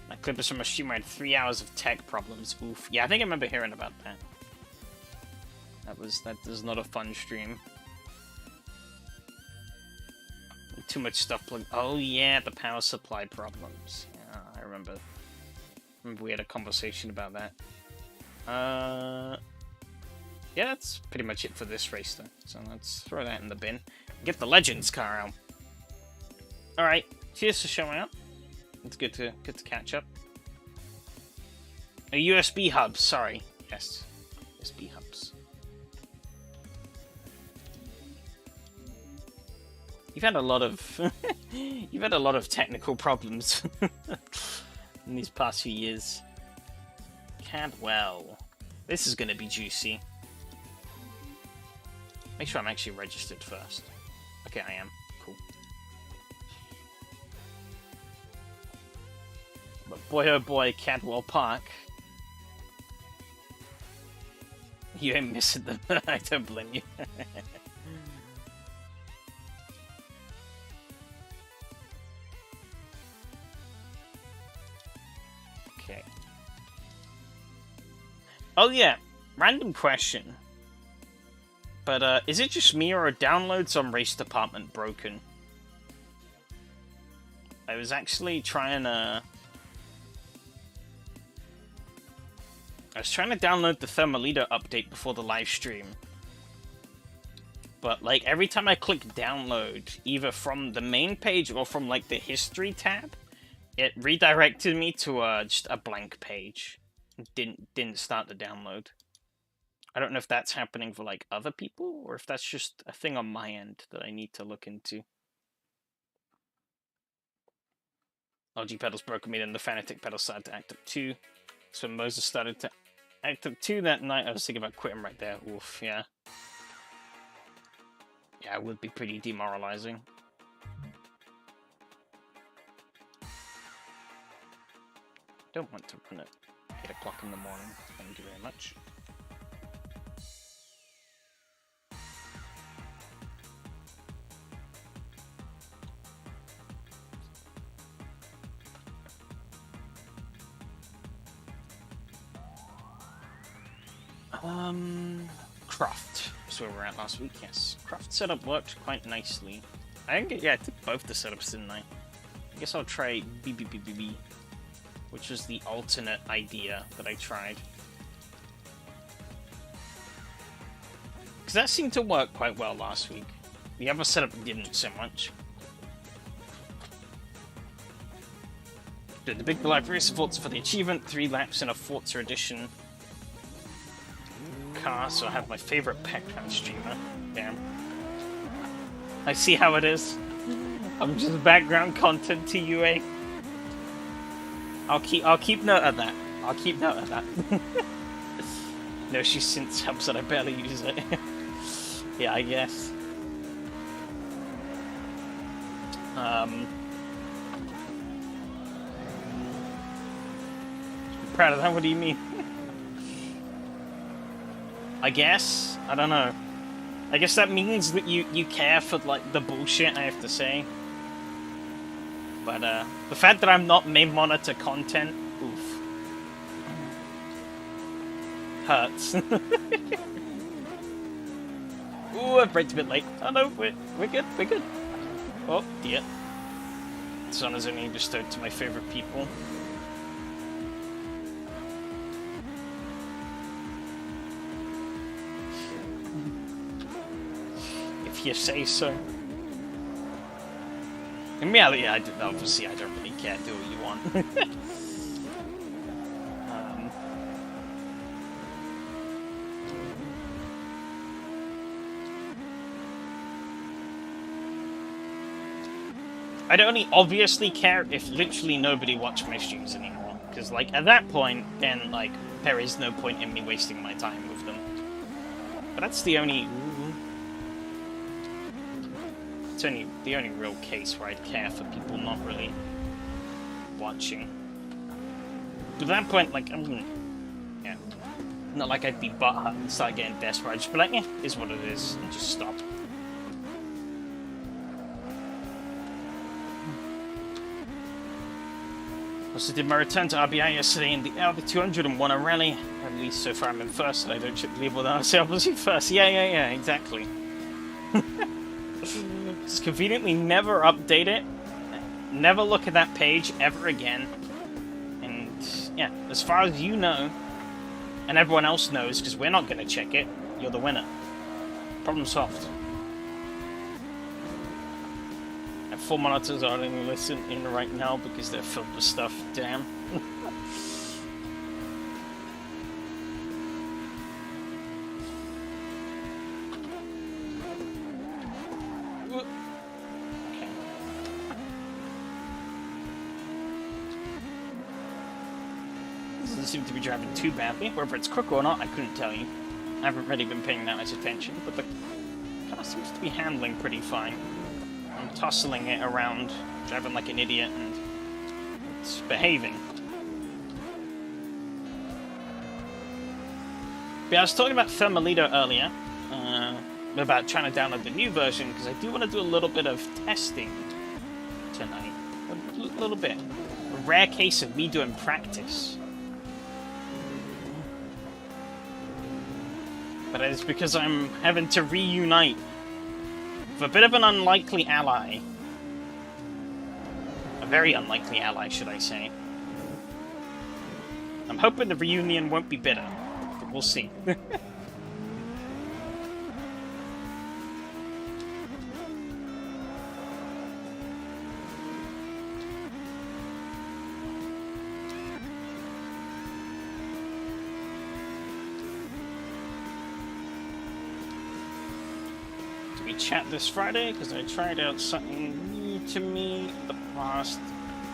That clip is from a streamer had 3 hours of tech problems. Oof. Yeah, I think I remember hearing about that. That was not a fun stream. Too much stuff plugged. Oh yeah, the power supply problems. Yeah, I remember. We had a conversation about that. Yeah, that's pretty much it for this race though. So let's throw that in the bin. Get the Legends car out. Alright, cheers for showing up. It's good to catch up. A USB hub, sorry. Yes. USB hubs. You've had a lot of you've had a lot of technical problems in these past few years. Cadwell. This is gonna be juicy. Make sure I'm actually registered first. Okay, I am. Cool. But boy oh boy, Cadwell Park. You ain't missing them. I don't blame you. Okay. Oh yeah, random question. But is it just me or are downloads on Race Department broken? I was actually trying to... I was trying to download the Thermalita update before the live stream. But, like, every time I click download, either from the main page or from, like, the history tab, it redirected me to just a blank page. It didn't start the download. I don't know if that's happening for, like, other people, or if that's just a thing on my end that I need to look into. LG pedals broken me, then the Fanatic pedals started to act up too. So Moses started to act up too that night. I was thinking about quitting right there. Oof, yeah. Yeah, it would be pretty demoralizing. Don't want to run at 8 o'clock in the morning. Thank you very much. Craft. That's where we were at last week, yes. Craft setup worked quite nicely. I think, yeah, I took both the setups, didn't I? I guess I'll try BBBBB, which was the alternate idea that I tried. Because that seemed to work quite well last week. The other setup didn't so much. Did the Big Life Racer Forza for the achievement, 3 laps in a Forza Edition car, so I have my favorite Pac-Man streamer. Damn. I see how it is. I'm just background content to you, eh? I'll keep note of that. I'll keep note of that. No, she's since helps that I barely use it. Yeah, I guess. Proud of that? What do you mean? I guess? I don't know. I guess that means that you care for, like, the bullshit I have to say. But, the fact that I'm not main monitor content, oof. Hurts. Ooh, I braked a bit late. Oh no, we're good, we're good. Oh, dear. Sun is only bestowed to my favorite people. If you say so. In reality, obviously I don't really care. Do what you want. I'd only obviously care if literally nobody watched my streams anymore. Because, like, at that point, then, like, there is no point in me wasting my time with them. But that's the only... It's only the only real case where I'd care for people not really watching. But at that point, like, yeah. Not like I'd be butthurt and start getting desperate. I'd just be like, eh, is what it is, and just stop. Also did my return to RBI yesterday in the Audi 201 a rally. At least so far I'm in first, and I don't chip the label that I say I was in first. Yeah, exactly. Just conveniently never update it. Never look at that page ever again. And yeah, as far as you know, and everyone else knows, because we're not going to check it, you're the winner. Problem solved. And 4 monitors are only listening right now because they're filled with stuff. Damn. Doesn't seem to be driving too badly. Whether it's crook or not, I couldn't tell you. I haven't really been paying that much attention, but the car seems to be handling pretty fine. I'm tussling it around, driving like an idiot, and it's behaving. But yeah, I was talking about Thermalito earlier, about trying to download the new version, because I do want to do a little bit of testing tonight. A little bit. A rare case of me doing practice. But it's because I'm having to reunite with a bit of an unlikely ally. A very unlikely ally, should I say. I'm hoping the reunion won't be bitter, but we'll see. Chat this Friday because I tried out something new to me in the past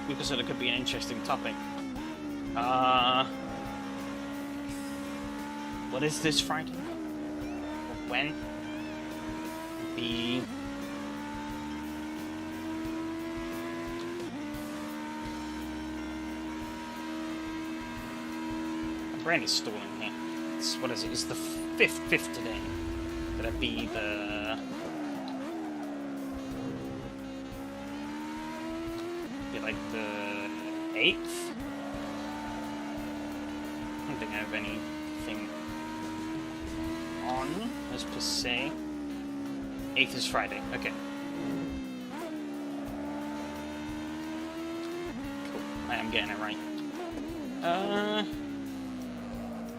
because it could be an interesting topic. What is this Friday? When? My brain is stalling here. What is it? It's the 5th today. Could it be the... like the 8th? I don't think I have anything on, as per se. 8th is Friday, okay. Cool, I am getting it right.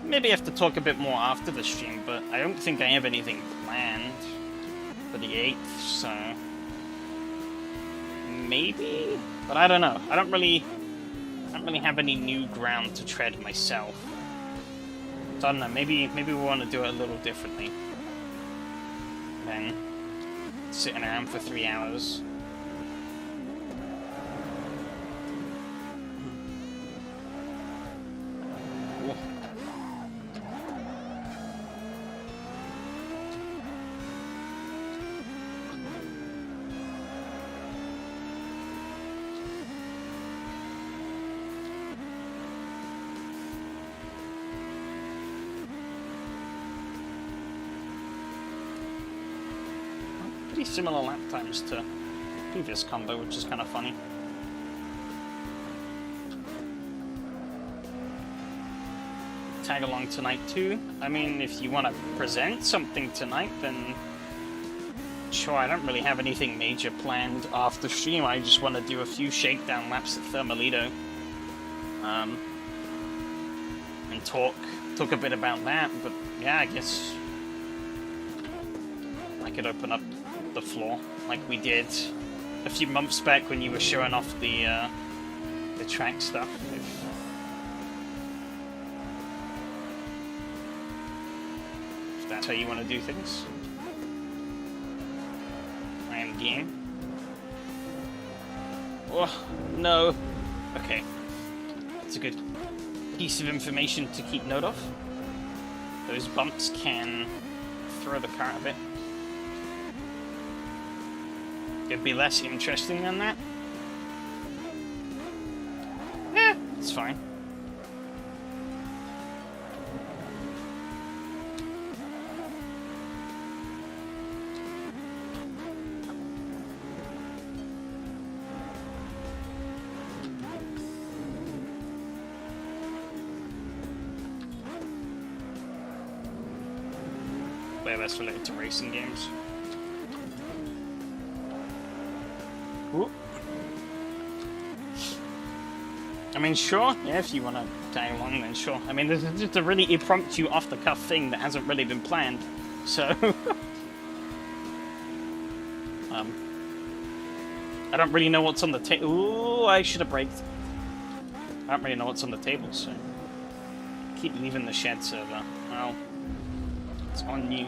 Maybe I have to talk a bit more after the stream, but I don't think I have anything planned for the 8th, so... maybe? But I don't know. I don't really have any new ground to tread myself. So I don't know, maybe we want to do it a little differently than sitting around for 3 hours. Pretty similar lap times to previous combo, which is kind of funny. Tag along tonight too. I mean, if you want to present something tonight, then sure. I don't really have anything major planned after stream. I just want to do a few shakedown laps at Thermalito, and talk a bit about that. But yeah, I guess I could open up the floor like we did a few months back when you were showing off the track stuff. If that's how you want to do things, I am game. Oh no. Okay, it's a good piece of information to keep note of. Those bumps can throw the car a bit. Could be less interesting than that. Yeah, it's fine. Where that's related to racing games. Ooh. I mean, sure, yeah, if you want to tag along, then sure. I mean, this is just a really impromptu, off-the-cuff thing that hasn't really been planned, so... I don't really know what's on the table. Ooh, I should have braked. I don't really know what's on the table, so... keep leaving the shed server. Well, it's on you.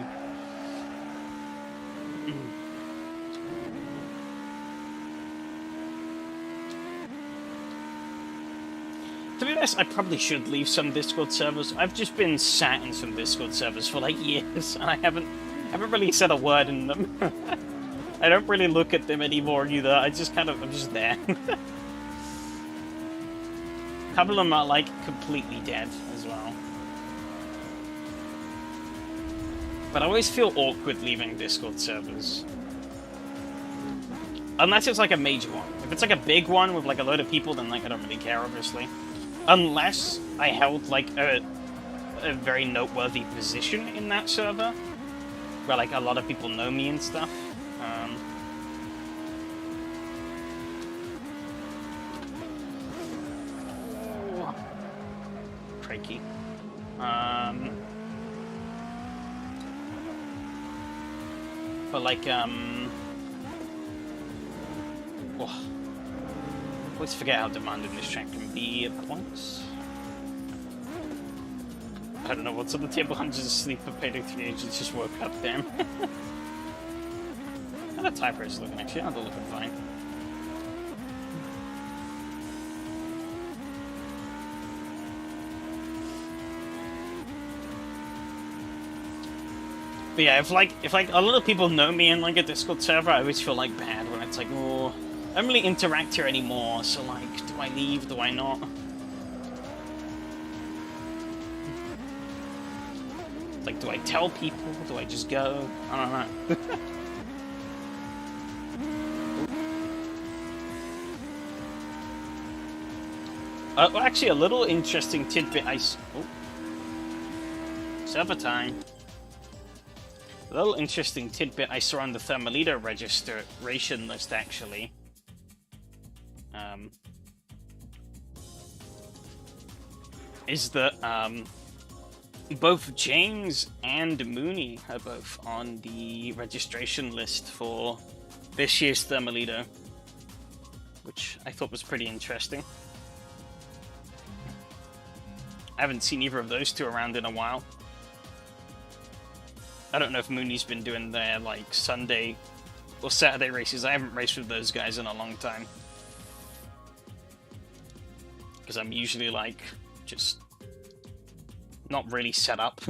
To be honest, I probably should leave some Discord servers. I've just been sat in some Discord servers for like years, and I haven't really said a word in them. I don't really look at them anymore either. I'm just there. A couple of them are like completely dead as well. But I always feel awkward leaving Discord servers. Unless it's like a major one. If it's like a big one with like a load of people, then like I don't really care, obviously. Unless I held like a very noteworthy position in that server, where like a lot of people know me and stuff. Crikey. But like oh. Always forget how demanding this track can be at points. I don't know what's on the table. I'm just asleep, but Payday 3 agents just woke up, damn. How the type race is looking actually? Oh, they're looking fine. But yeah, if like a lot of people know me in like a Discord server, I always feel like bad when it's like, oh, I don't really interact here anymore, so like, do I leave, do I not? Like, do I tell people, do I just go? I don't know. Well, actually, a little interesting tidbit oh. Server time. A little interesting tidbit I saw on the Thermalito registration list, actually. Is that both James and Mooney are both on the registration list for this year's Thermalito, which I thought was pretty interesting. I haven't seen either of those two around in a while. I don't know if Mooney's been doing their, like, Sunday or Saturday races. I haven't raced with those guys in a long time. Because I'm usually, like, just not really set up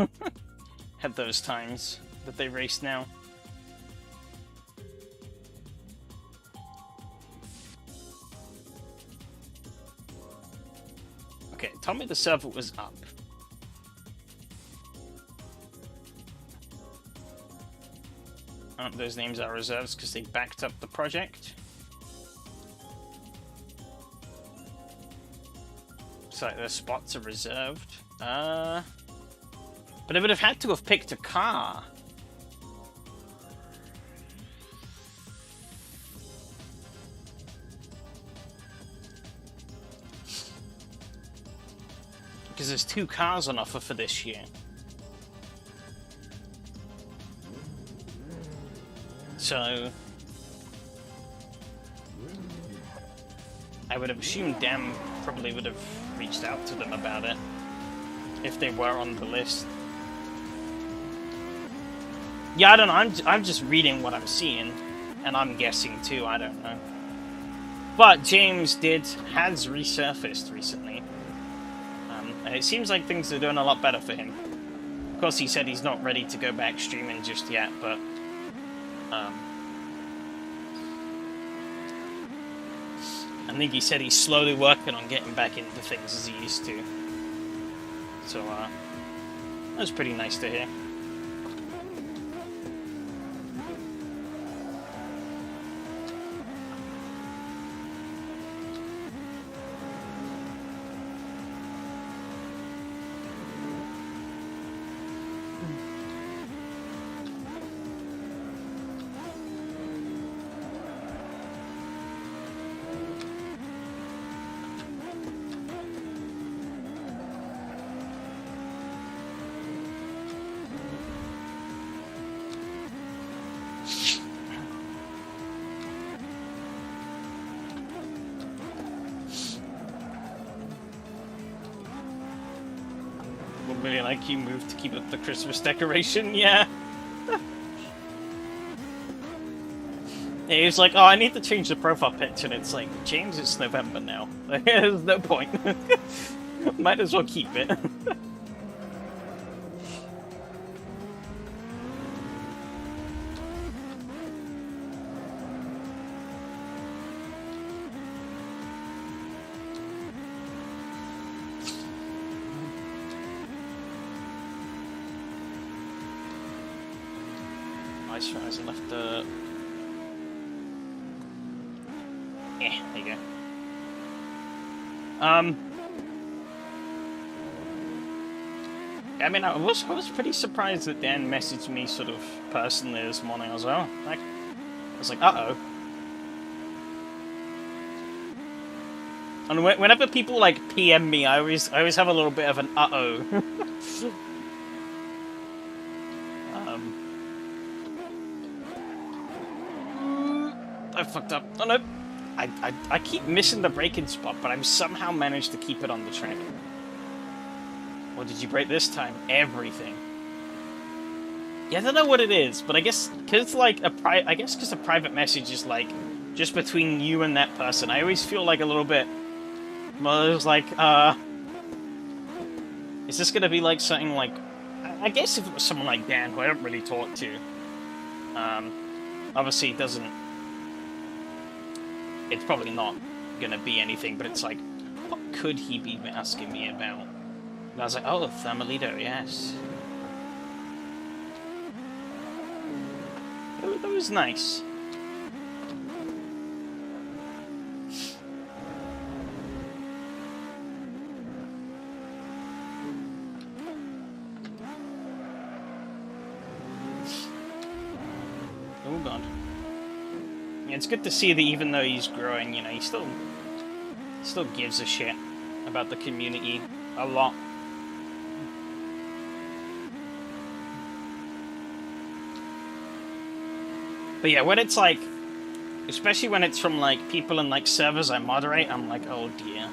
at those times that they race now. Okay, tell me the server was up. Those names are reserves because they backed up the project. So their spots are reserved. But I would have had to have picked a car. Because there's 2 cars on offer for this year. So I would have assumed Dan probably would have reached out to them about it if they were on the list. Yeah, I don't know. I'm just reading what I'm seeing, and I'm guessing too. I don't know. But James has resurfaced recently, and it seems like things are doing a lot better for him. Of course, he said he's not ready to go back streaming just yet, but I think he said he's slowly working on getting back into things as he used to. So, that was pretty nice to hear. Really like you moved to keep up the Christmas decoration, yeah. He was like, oh, I need to change the profile picture, and it's like, James, it's November now. There's no point. Might as well keep it. Nice tries, and left the... Yeah, there you go. I mean, I was pretty surprised that Dan messaged me sort of personally this morning. I was like, oh, I was like, uh-oh. And whenever people like PM me, I always have a little bit of an uh-oh. I fucked up. Oh no. I keep missing the braking spot, but I've somehow managed to keep it on the track. What did you break this time? Everything. Yeah, I don't know what it is, but I guess because like because a private message is like just between you and that person, I always feel like a little bit. Well, it was like, is this gonna be like something like? I guess if it was someone like Dan, who I don't really talk to, obviously it doesn't. It's probably not gonna be anything, but it's like, what could he be asking me about? And I was like, oh, Thermalito, yes. That was nice. Oh god. Yeah, it's good to see that even though he's growing, you know, he still gives a shit about the community a lot. But yeah, when it's like, especially when it's from like people in like servers I moderate, I'm like, oh dear.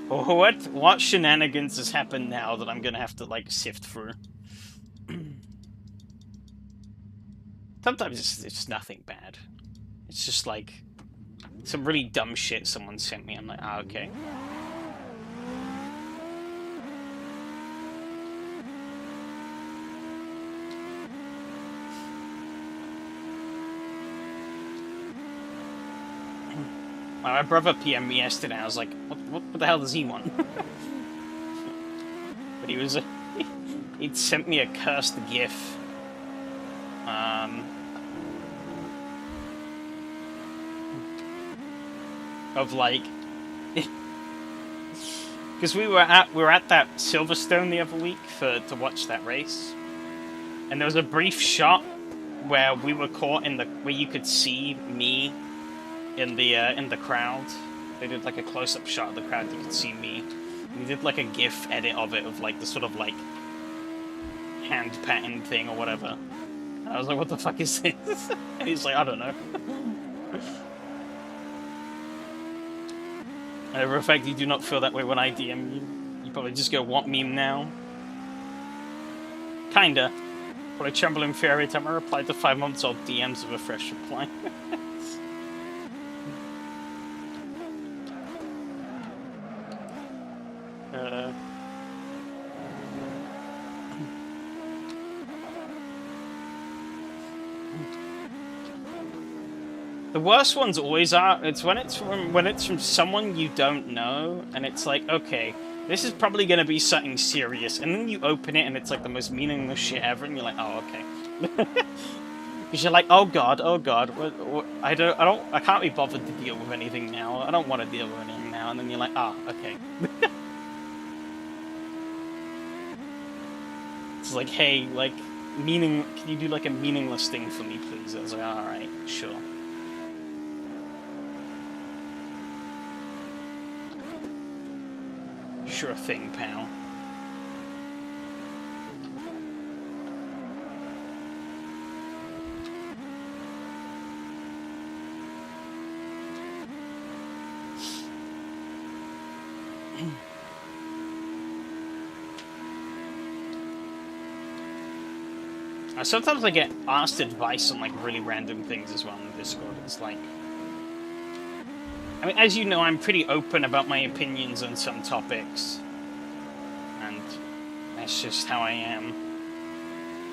What shenanigans has happened now that I'm gonna have to like sift through? Sometimes it's nothing bad. It's just like some really dumb shit someone sent me. I'm like, ah, okay. My brother PM'd me yesterday. I was like, what the hell does he want? But he was, he'd sent me a cursed GIF. Of like, because we were at that Silverstone the other week to watch that race, and there was a brief shot where we were caught in where you could see me in the crowd. They did like a close-up shot of the crowd. You could see me. And he did like a GIF edit of it of like the sort of like hand patting thing or whatever. And I was like, what the fuck is this? And he's like, I don't know. Over the fact you do not feel that way when I DM you. You probably just go, what meme now? Kinda. But I tremble in fear every time I reply to 5-month-old DMs of a fresh reply. The worst ones always are. It's when it's from someone you don't know, and it's like, okay, this is probably gonna be something serious, and then you open it and it's like the most meaningless shit ever, and you're like, oh, okay. Because you're like, oh god, I can't be bothered to deal with anything now. I don't want to deal with anything now, and then you're like, ah, okay. It's like, hey, like, can you do like a meaningless thing for me, please? I was like, all right, sure. Sure thing, pal. Sometimes I get asked advice on like really random things as well on Discord. It's like, I mean, as you know, I'm pretty open about my opinions on some topics, and that's just how I am.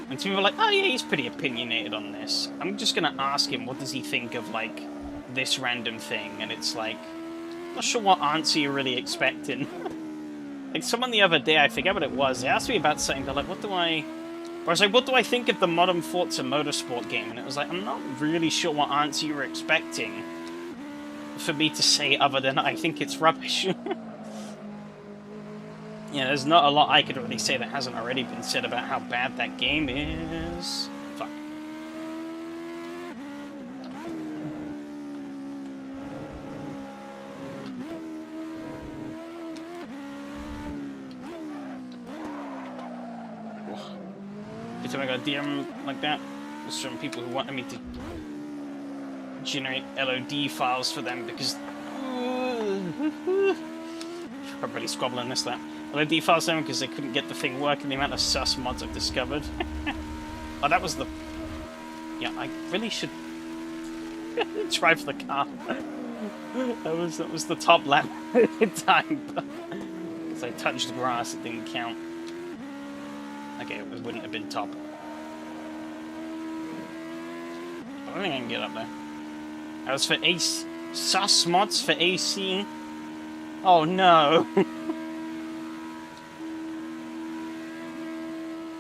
And some people are like, oh yeah, he's pretty opinionated on this. I'm just gonna ask him, what does he think of, like, this random thing? And it's like, I'm not sure what answer you're really expecting. Like, someone the other day, I forget what it was, they asked me about something, they're like, I was like, what do I think of the modern Forza Motorsport game? And it was like, I'm not really sure what answer you were expecting for me to say other than I think it's rubbish. Yeah, there's not a lot I could really say that hasn't already been said about how bad that game is. Fuck. Every time I got a DM like that, it was from people who wanted me to generate LOD files for them because I'm really squabbling this that. LOD files for them because they couldn't get the thing working. The amount of sus mods I've discovered. Oh, that was the. Yeah, I really should try for the car. That was the top lap time. Because I touched the grass, it didn't count. Okay, it wouldn't have been top. I don't think I can get up there. That was for AC. Sus mods for AC. Oh no.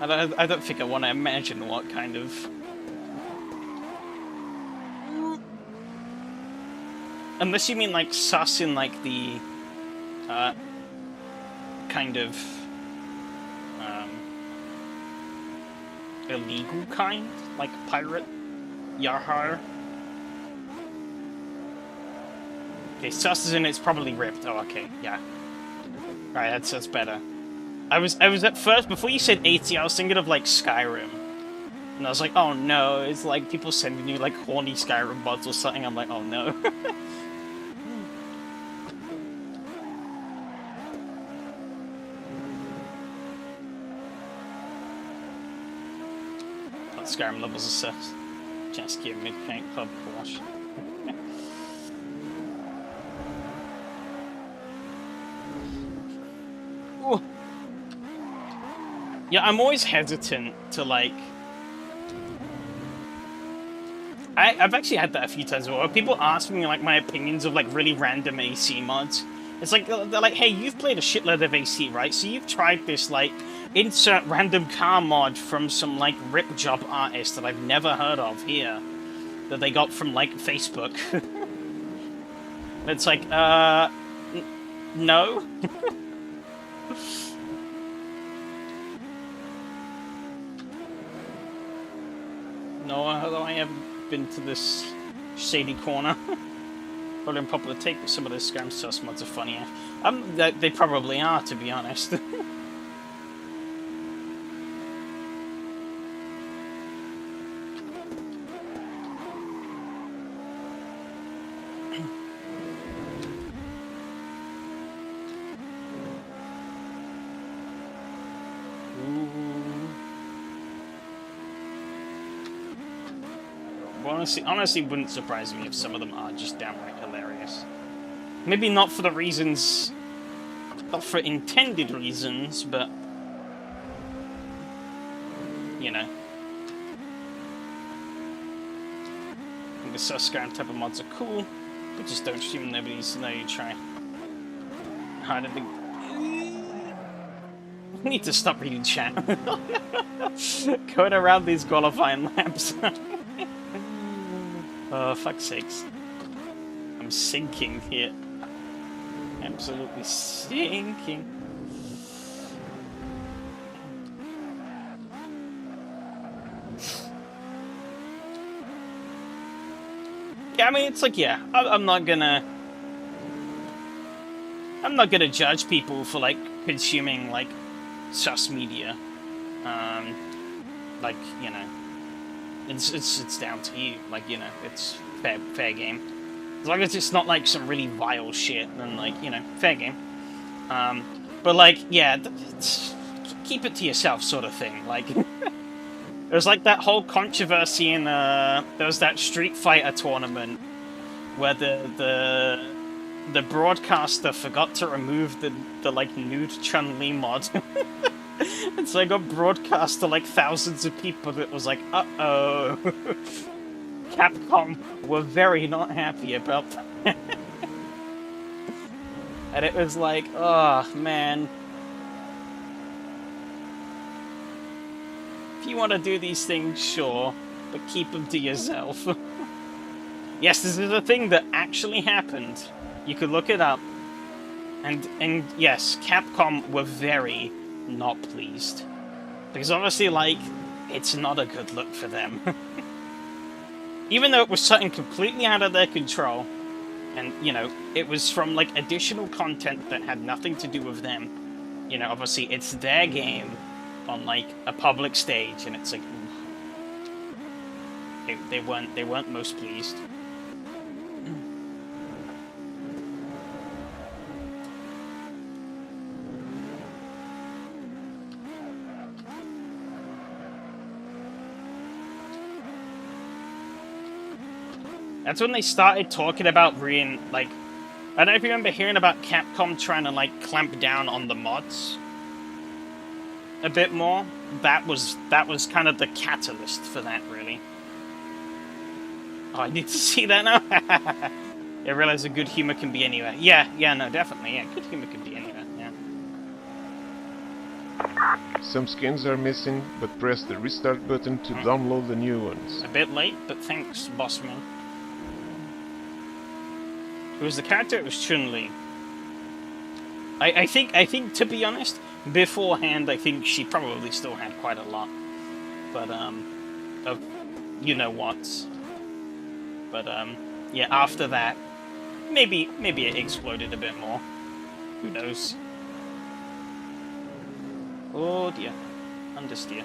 I don't think I want to imagine what kind of. Unless you mean like sus in like the kind of illegal kind, like pirate Yarhar. Okay, sus is in it's probably ripped. Oh, okay, yeah. Alright, that's better. I was at first, before you said 80, I was thinking of, like, Skyrim. And I was like, oh no, it's like people sending you, like, horny Skyrim mods or something. I'm like, oh no. Skyrim levels of sus. Just give me paint club wash. Ooh. Yeah, I'm always hesitant to, like... I've actually had that a few times where people ask me, like, my opinions of, like, really random AC mods. It's like, they're like, hey, you've played a shitload of AC, right? So you've tried this, like, insert random car mod from some, like, rip job artist that I've never heard of here. That they got from, like, Facebook. It's like, no? No, although I haven't been to this shady corner. Probably in popular take, but some of those Skyrim sus mods are funny. They probably are, to be honest. Honestly, wouldn't surprise me if some of them are just downright hilarious. Maybe not for the reasons... not for intended reasons, but... you know. I think the sus Skyrim type of mods are cool, but just don't assume nobody needs to know you try. I don't think... I need to stop reading chat. Going around these qualifying laps. Oh, fuck's sakes. I'm sinking here. Absolutely sinking. Yeah, I mean, it's like, yeah, I'm not gonna judge people for, like, consuming, like, sus media. Like, you know. It's down to you, like, you know, it's fair game. As long as it's not, like, some really vile shit, then, like, you know, fair game. But, like, yeah, keep it to yourself sort of thing, like... There was, like, that whole controversy in, there was that Street Fighter tournament where the broadcaster forgot to remove the like, nude Chun-Li mod. And so I got broadcast to, like, thousands of people that was like, uh-oh. Capcom were very not happy about that. And it was like, oh, man. If you want to do these things, sure, but keep them to yourself. Yes, this is a thing that actually happened. You could look it up. And yes, Capcom were very not pleased. Because obviously, like, it's not a good look for them. Even though it was something completely out of their control, and, you know, it was from, like, additional content that had nothing to do with them. You know, obviously, it's their game on, like, a public stage, and it's like... They weren't most pleased. That's when they started talking about like... I don't know if you remember hearing about Capcom trying to, like, clamp down on the mods a bit more. That was kind of the catalyst for that, really. Oh, I need to see that now? I realize that good humor can be anywhere. Yeah, no, definitely, yeah, good humor can be anywhere, yeah. Some skins are missing, but press the restart button to download the new ones. A bit late, but thanks, bossman. It was the character, it was Chun-Li. I think, to be honest, beforehand, I think she probably still had quite a lot. But, of you-know-whats. But yeah, after that, maybe it exploded a bit more. Who knows? Oh dear, understeer.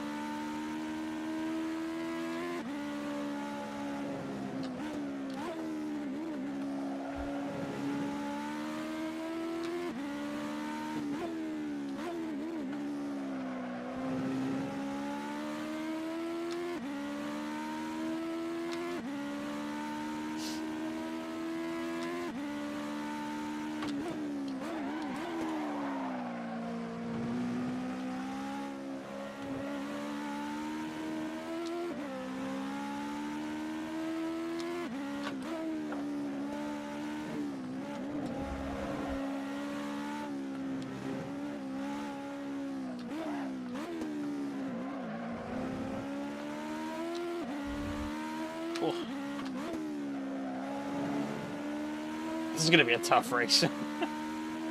Oh. This is going to be a tough race. I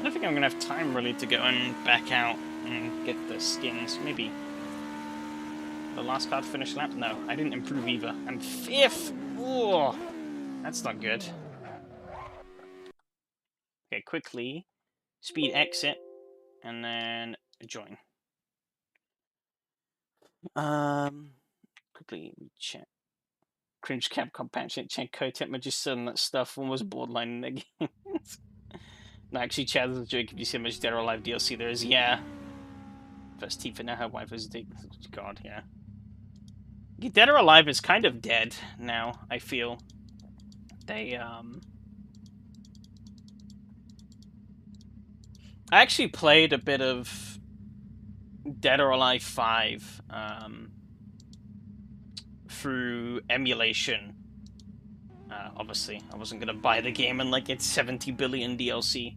don't think I'm going to have time really to go and back out and get the skins. Maybe the last car to finish lap? No, I didn't improve either. I'm 5th! Oh, that's not good. Okay, quickly. Speed exit. And then join. Quickly check. Cringe Capcom patch it, check Kotek Magista and that stuff almost borderline in the game. No, actually, Chad is a joke if you see how much Dead or Alive DLC there is. Yeah. First Tifa now have wife's dig. God, yeah. Dead or Alive is kind of dead now, I feel. They, I actually played a bit of Dead or Alive 5, through emulation. Obviously, I wasn't going to buy the game and like it's 70 billion DLC.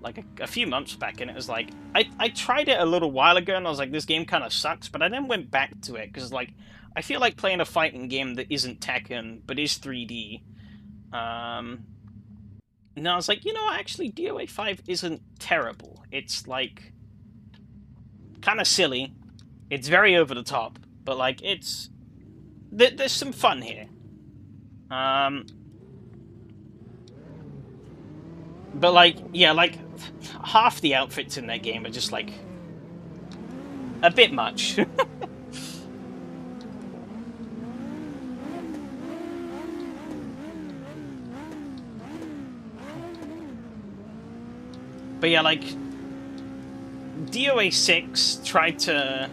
Like a few months back, and it was like I tried it a little while ago, and I was like, this game kind of sucks. But I then went back to it because like I feel like playing a fighting game that isn't Tekken but is 3D. And I was like, you know, actually, DOA 5 isn't terrible. It's like kind of silly. It's very over the top, but like it's there's some fun here. But like, yeah, like half the outfits in that game are just like a bit much. But yeah, like DOA 6 tried to...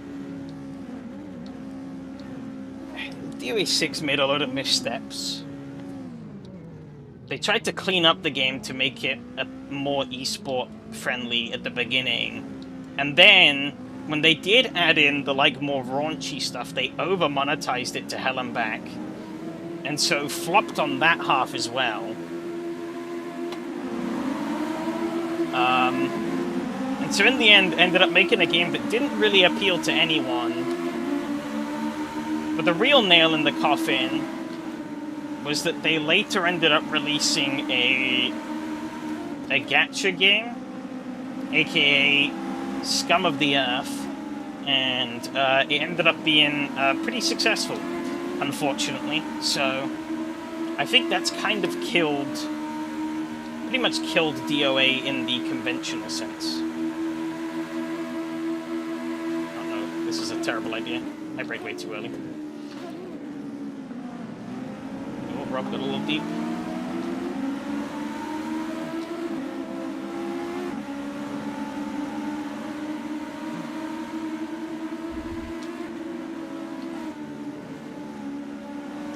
DOA 6 made a lot of missteps. They tried to clean up the game to make it a more esport friendly at the beginning. And then, when they did add in the like more raunchy stuff, they over monetized it to hell and back. And so flopped on that half as well. And so in the end, ended up making a game that didn't really appeal to anyone. But the real nail in the coffin was that they later ended up releasing a gacha game, aka Scum of the Earth, and it ended up being pretty successful, unfortunately. So I think that's kind of killed, pretty much killed DOA in the conventional sense. Oh no, this is a terrible idea. I brake way too early. Rob got a little deep.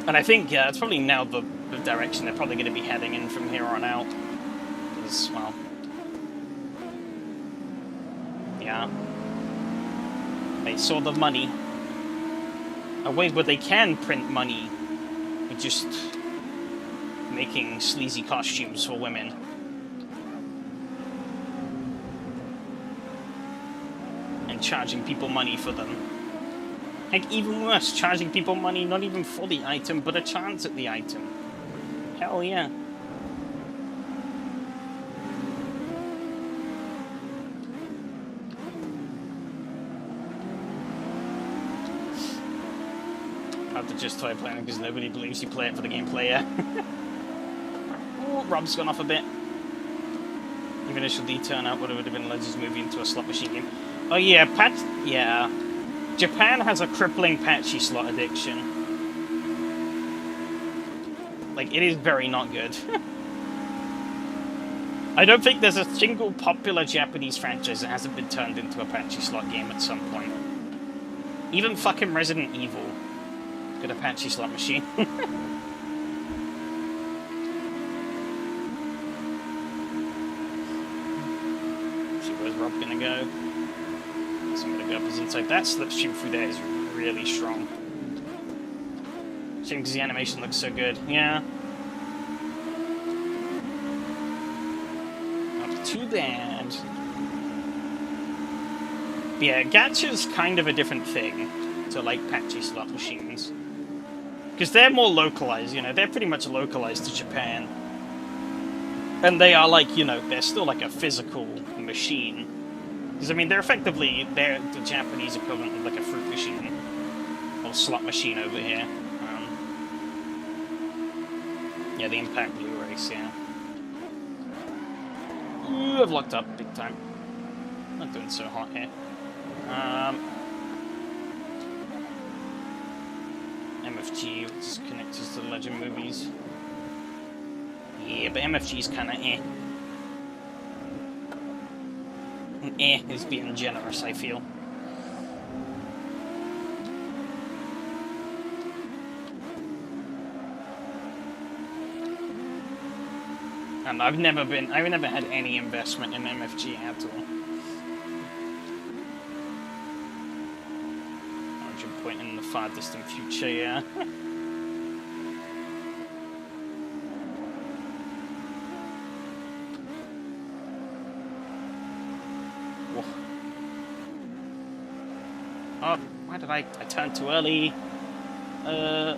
And I think, yeah, it's probably now the direction they're probably going to be heading in from here on out. Because, well... yeah. They saw the money. A way where they can print money with just making sleazy costumes for women. And charging people money for them. Heck, even worse, charging people money not even for the item, but a chance at the item. Hell yeah. Hard to justify playing because nobody believes you play it for the gameplay, yeah. Ooh, Rob's gone off a bit. Even initial D turn out would have been Legends movie into a slot machine game. Oh yeah, yeah. Japan has a crippling patchy slot addiction. Like, it is very not good. I don't think there's a single popular Japanese franchise that hasn't been turned into a patchy slot game at some point. Even fucking Resident Evil got a patchy slot machine. See, where's Rob gonna go? So I'm gonna go up his inside. That slipstream through there is really strong. Shame because the animation looks so good. Yeah. Not too bad. But yeah, gacha's kind of a different thing to, like, patchy slot machines. Because they're more localized, you know, they're pretty much localized to Japan. And they are, like, you know, they're still like a physical machine. Because, I mean, they're the Japanese equivalent of, like, a fruit machine. Or slot machine over here. Yeah, the Impact Blue Race, yeah. Ooh, I've locked up big time. Not doing so hot here. MFG, which is connected to the Legend movies. Yeah, but MFG's kind of eh. Eh is being generous, I feel. And I've never had any investment in MFG at all. Origin point in the far distant future, yeah. Oh, why did I turned too early? A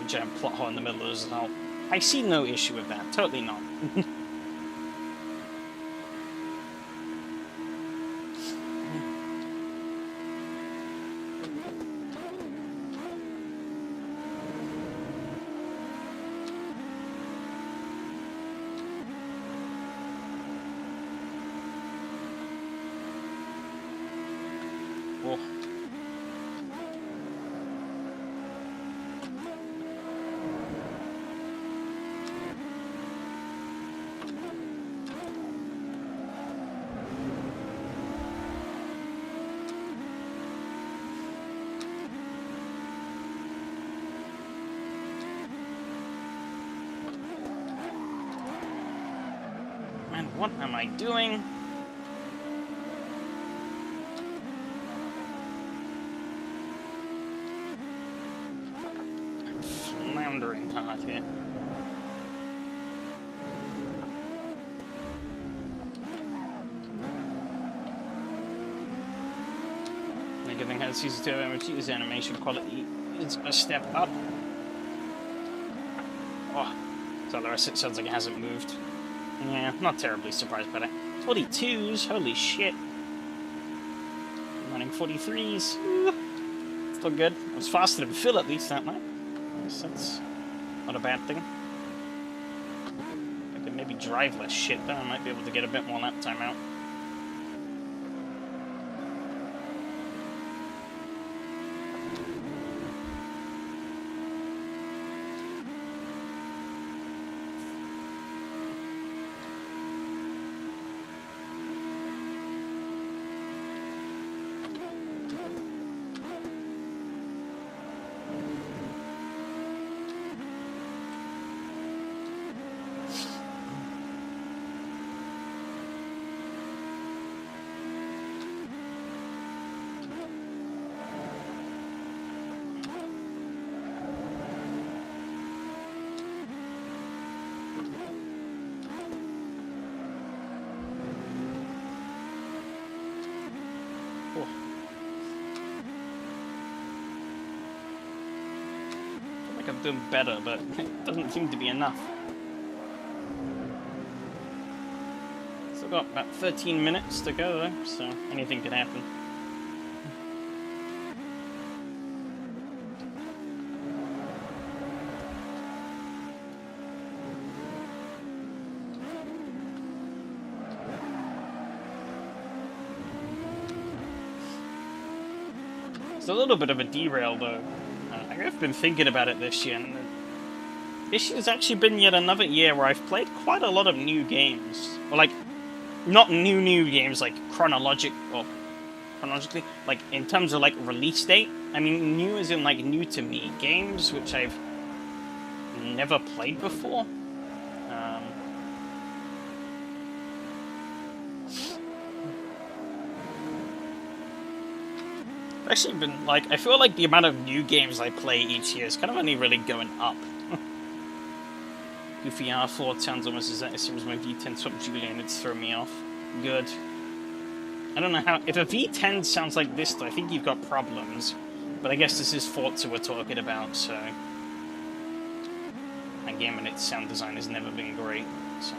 giant plot hole in the middle of this now. I see no issue with that. Totally not. Oh. Man, what am I doing? I'm floundering hard here. Everything has season 2 of MFG's animation quality is a step up. Oh, so the rest it sounds like it hasn't moved. Yeah, not terribly surprised by that. 42s, holy shit. I'm running 43s. Still good. It was faster than Phil at least that night. So that's not a bad thing. I could maybe drive less shit, then I might be able to get a bit more lap time out. I'm doing better, but it doesn't seem to be enough. Still got about 13 minutes to go though, so anything could happen. It's a little bit of a derail, though. I've been thinking about it this year, and this year's actually been yet another year where I've played quite a lot of new games. Or, like, not new games, like, chronologically, like, in terms of, like, release date. I mean, new as in, like, new to me. Games which I've never played before. Actually been, like, I feel like the amount of new games I play each year is kind of only really going up. Goofy R4 sounds almost as it seems my V10 swapped Julian, it's thrown me off. Good. I don't know how, if a V10 sounds like this, I think you've got problems. But I guess this is Forza we're talking about, so... That game and its sound design has never been great, so...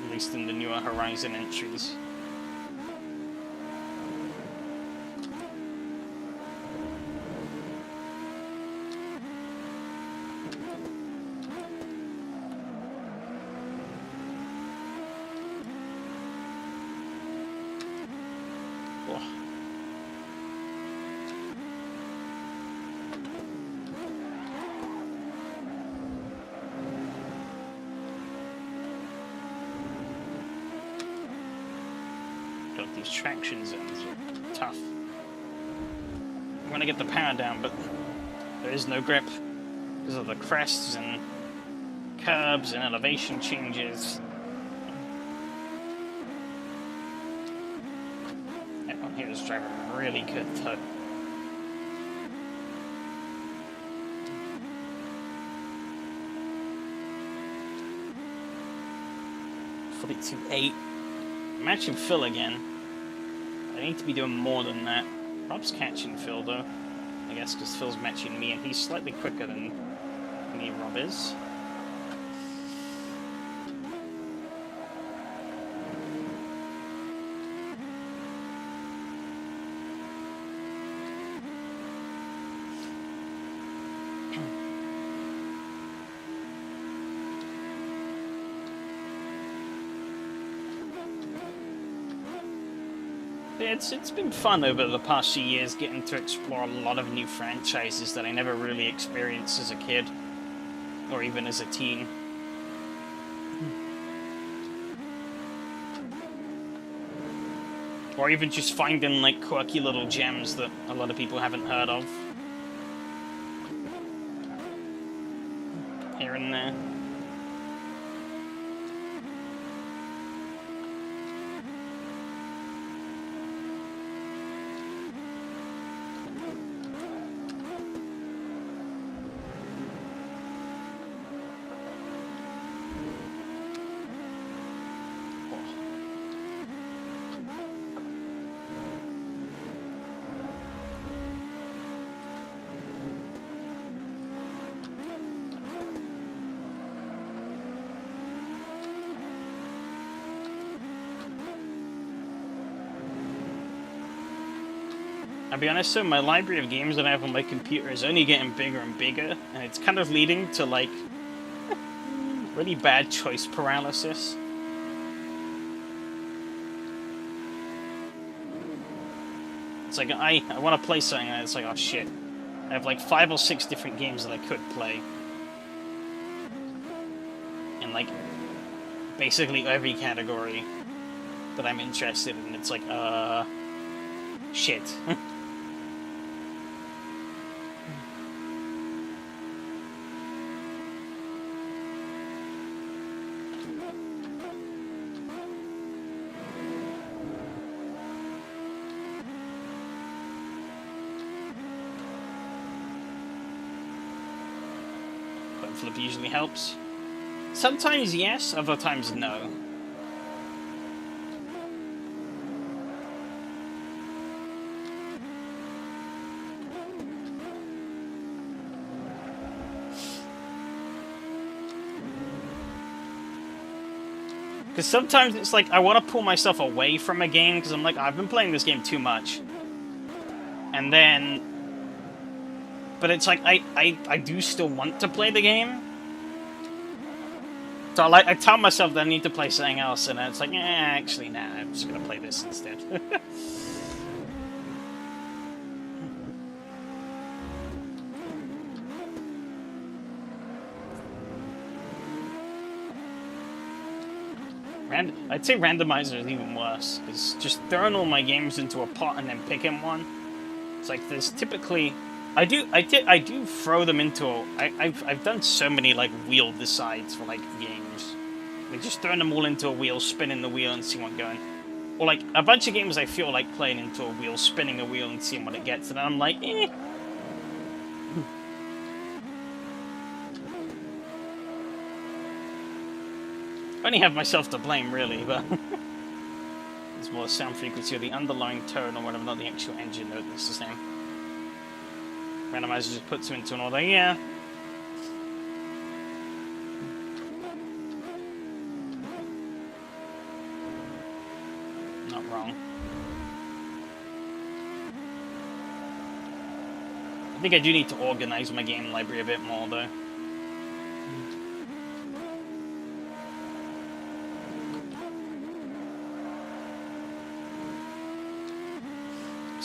At least in the newer Horizon entries. These traction zones are tough. I want to get the power down, but there is no grip because of the crests and curbs and elevation changes. Everyone here is driving really good though. .42.8. I'm matching Phil again. I need to be doing more than that. Rob's catching Phil though. I guess because Phil's matching me and he's slightly quicker than me, Rob is. It's been fun over the past few years getting to explore a lot of new franchises that I never really experienced as a kid, or even as a teen. Or even just finding like quirky little gems that a lot of people haven't heard of. Here and there. I'll be honest, so my library of games that I have on my computer is only getting bigger and bigger, and it's kind of leading to, like, really bad choice paralysis. It's like, I want to play something, and it's like, oh shit. I have like 5 or 6 different games that I could play. In, like, basically every category that I'm interested in. It's like, shit. Flip usually helps. Sometimes yes, other times no. Because sometimes it's like I want to pull myself away from a game because I'm like, I've been playing this game too much. And then... But it's like, I do still want to play the game. So I tell myself that I need to play something else, and it's like, actually, nah, I'm just going to play this instead. I'd say randomizer is even worse, because just throwing all my games into a pot and then picking one, it's like there's typically... I do throw them into a... I've done so many, like, wheel decides for, like, games. Like, just throwing them all into a wheel, spinning the wheel and seeing what going. Or, like, a bunch of games I feel like playing into a wheel, spinning a wheel and seeing what it gets, and I'm like, eh. I only have myself to blame, really, but... it's more the sound frequency or the underlying tone or whatever, not the actual engine note that's the same. Randomizer just puts them into an order, yeah. Not wrong. I think I do need to organize my game library a bit more, though.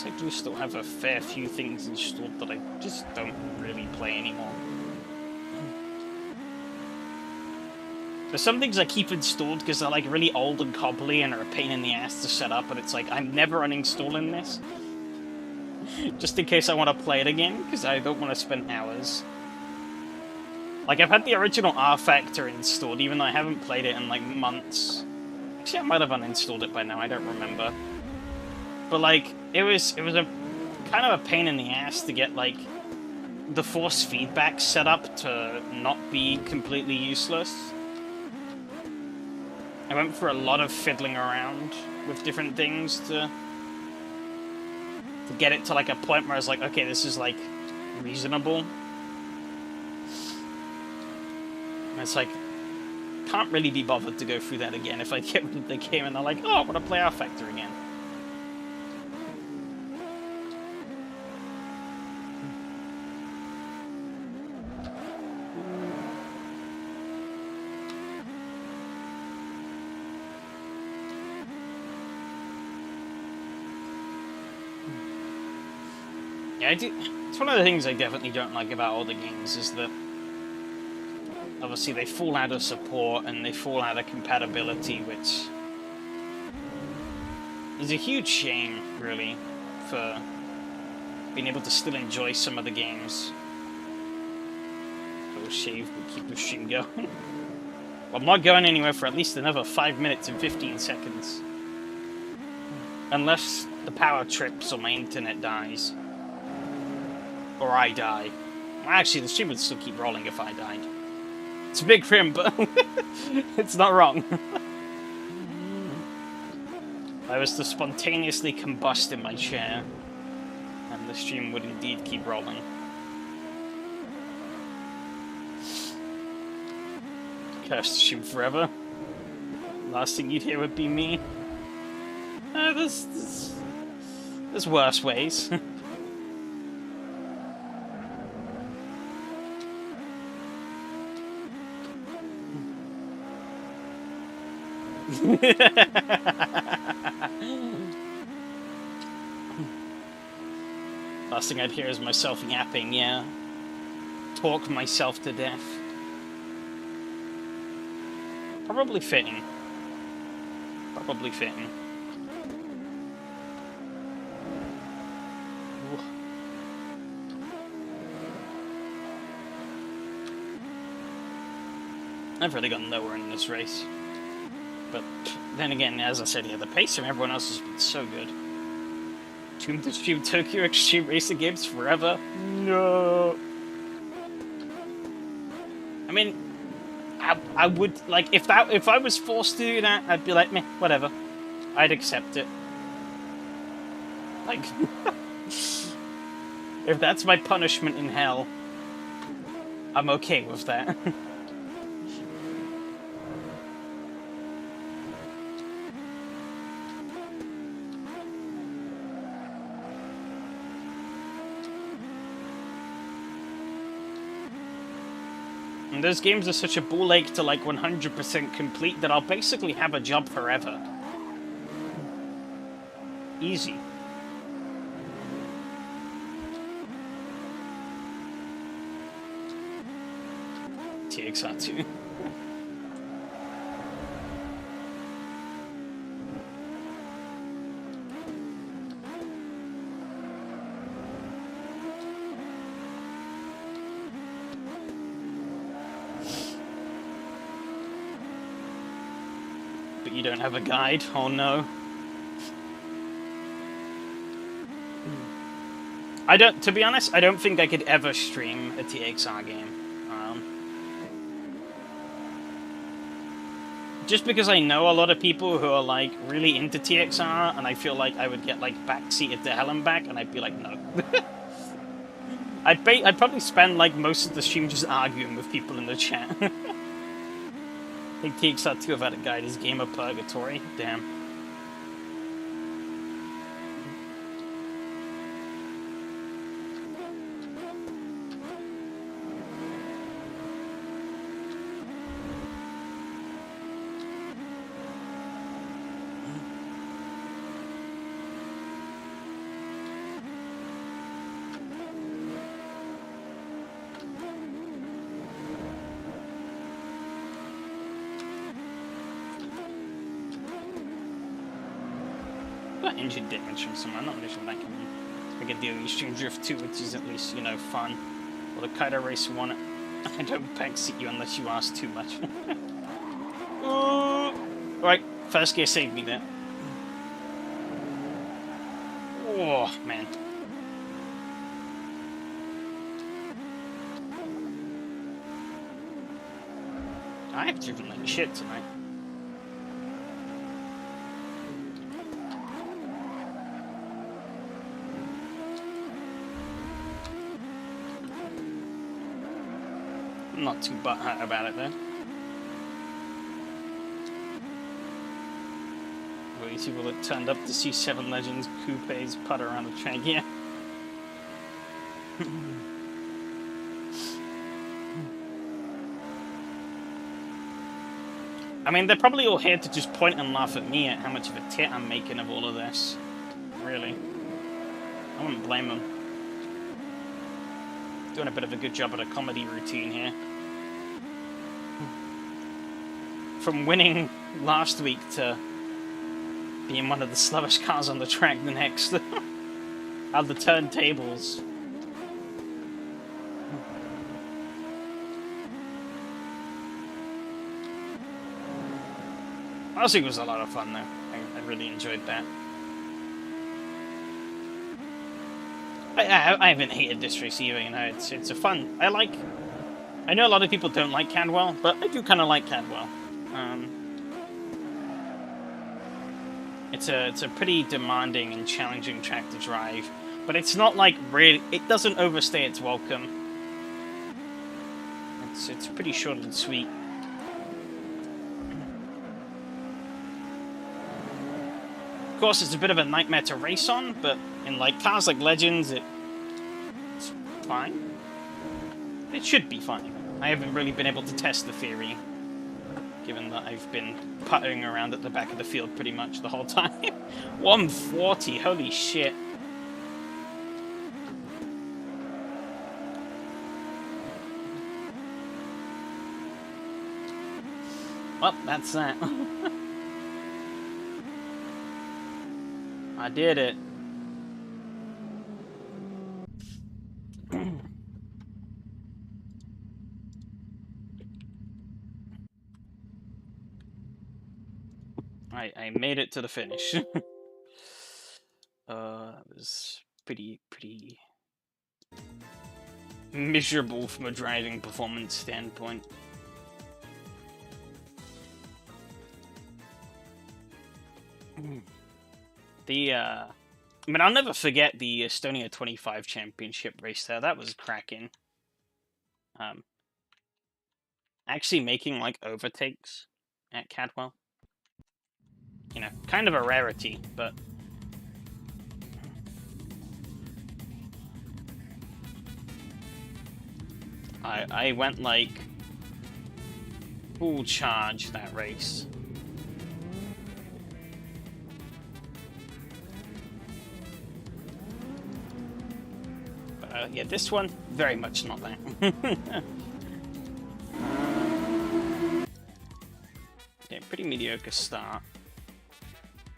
I do still have a fair few things installed that I just don't really play anymore. There's some things I keep installed because they're like really old and cobbly and are a pain in the ass to set up, and it's like, I'm never uninstalling this. Just in case I want to play it again, because I don't want to spend hours. Like, I've had the original R Factor installed, even though I haven't played it in like months. Actually, I might have uninstalled it by now, I don't remember. But, like, it was a kind of a pain in the ass to get, like, the force feedback set up to not be completely useless. I went for a lot of fiddling around with different things to get it to, like, a point where I was like, okay, this is, like, reasonable. And it's like, can't really be bothered to go through that again if I get rid of the game and they're like, oh, I want to play R Factor again. Yeah, it's one of the things I definitely don't like about all the games is that obviously they fall out of support and they fall out of compatibility, which is a huge shame, really, for being able to still enjoy some of the games. Little shave will keep the stream going. Well, I'm not going anywhere for at least another 5 minutes and 15 seconds. Unless the power trips or my internet dies. Or I die. Well, actually, the stream would still keep rolling if I died. It's a big crim, but it's not wrong. I was to spontaneously combust in my chair, and the stream would indeed keep rolling. Curse the stream forever. Last thing you'd hear would be me. There's worse ways. Last thing I'd hear is myself yapping, yeah. Talk myself to death. Probably fitting. Probably fitting. Ooh. I've really got nowhere in this race. But then again, as I said here, the pace from everyone else has been so good. Tomb to stream Tokyo Extreme Racing games forever? No. I mean, I would like if I was forced to do that, I'd be like, meh, whatever. I'd accept it. Like, if that's my punishment in hell, I'm okay with that. And those games are such a ball ache to like 100% complete that I'll basically have a job forever. Easy. TXR2. but you don't have a guide. Oh no. To be honest, I don't think I could ever stream a TXR game. Just because I know a lot of people who are, like, really into TXR, and I feel like I would get, like, backseated to hell and back, and I'd be like, no. I'd probably spend, like, most of the stream just arguing with people in the chat. I think TXR 2 without a guide is game of purgatory. Damn. Engine damage from someone. I'm not really sure that can make a deal. Extreme Drift 2, which is at least, you know, fun. Or the Kaido Racer 1. I don't backseat you unless you ask too much. Right, first gear saved me there. Oh, man. I've driven like shit tonight. I'm not too butthurt about it though. Well, these people that turned up to see 7 Legends coupes putter around the track, yeah. I mean, they're probably all here to just point and laugh at me at how much of a tit I'm making of all of this. Really. I wouldn't blame them. Doing a bit of a good job at a comedy routine here. From winning last week to being one of the slowest cars on the track the next. Out the turntables. Last week was a lot of fun though. I really enjoyed that. I haven't hated this race either, you know, it's a fun. I know a lot of people don't like Cadwell, but I do kind of like Cadwell. It's a pretty demanding and challenging track to drive, but it's not like really. It doesn't overstay its welcome. It's pretty short and sweet. Of course, it's a bit of a nightmare to race on, but in like cars like Legends, it's fine. It should be fine. I haven't really been able to test the theory, given that I've been puttering around at the back of the field pretty much the whole time. 140, holy shit. Well, that's that. I did it. I made it to the finish. It was pretty miserable from a driving performance standpoint. I mean, I'll never forget the Estonia 25 championship race there. That was cracking. Actually making, like, overtakes at Cadwell. You know, kind of a rarity, but... I went, like, full charge that race. Yeah, this one, very much not that. Yeah, pretty mediocre start.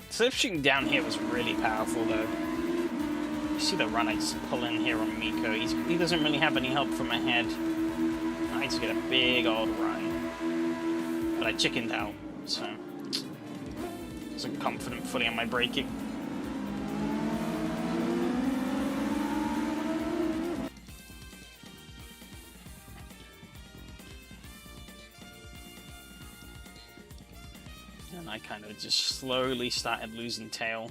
Slipstream down here was really powerful, though. You see the run I pull in here on Miko. He doesn't really have any help from ahead. I just get a big old run. But I chickened out, so... wasn't confident fully on my braking. And I kind of just slowly started losing tail.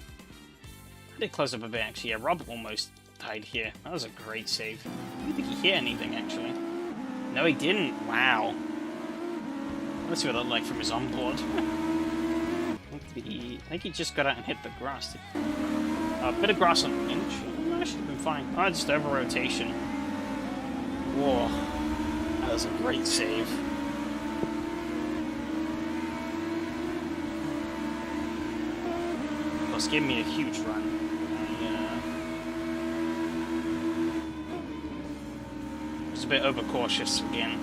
I did close up a bit, actually. Yeah, Rob almost died here. That was a great save. I don't think he hit anything, actually. No, he didn't. Wow. Let's see what that looked like from his onboard. I think he just got out and hit the grass. A bit of grass on the inch. That should have been fine. Oh, just over rotation. Whoa. That was a great save. Plus, gave me a huge run. A bit overcautious again.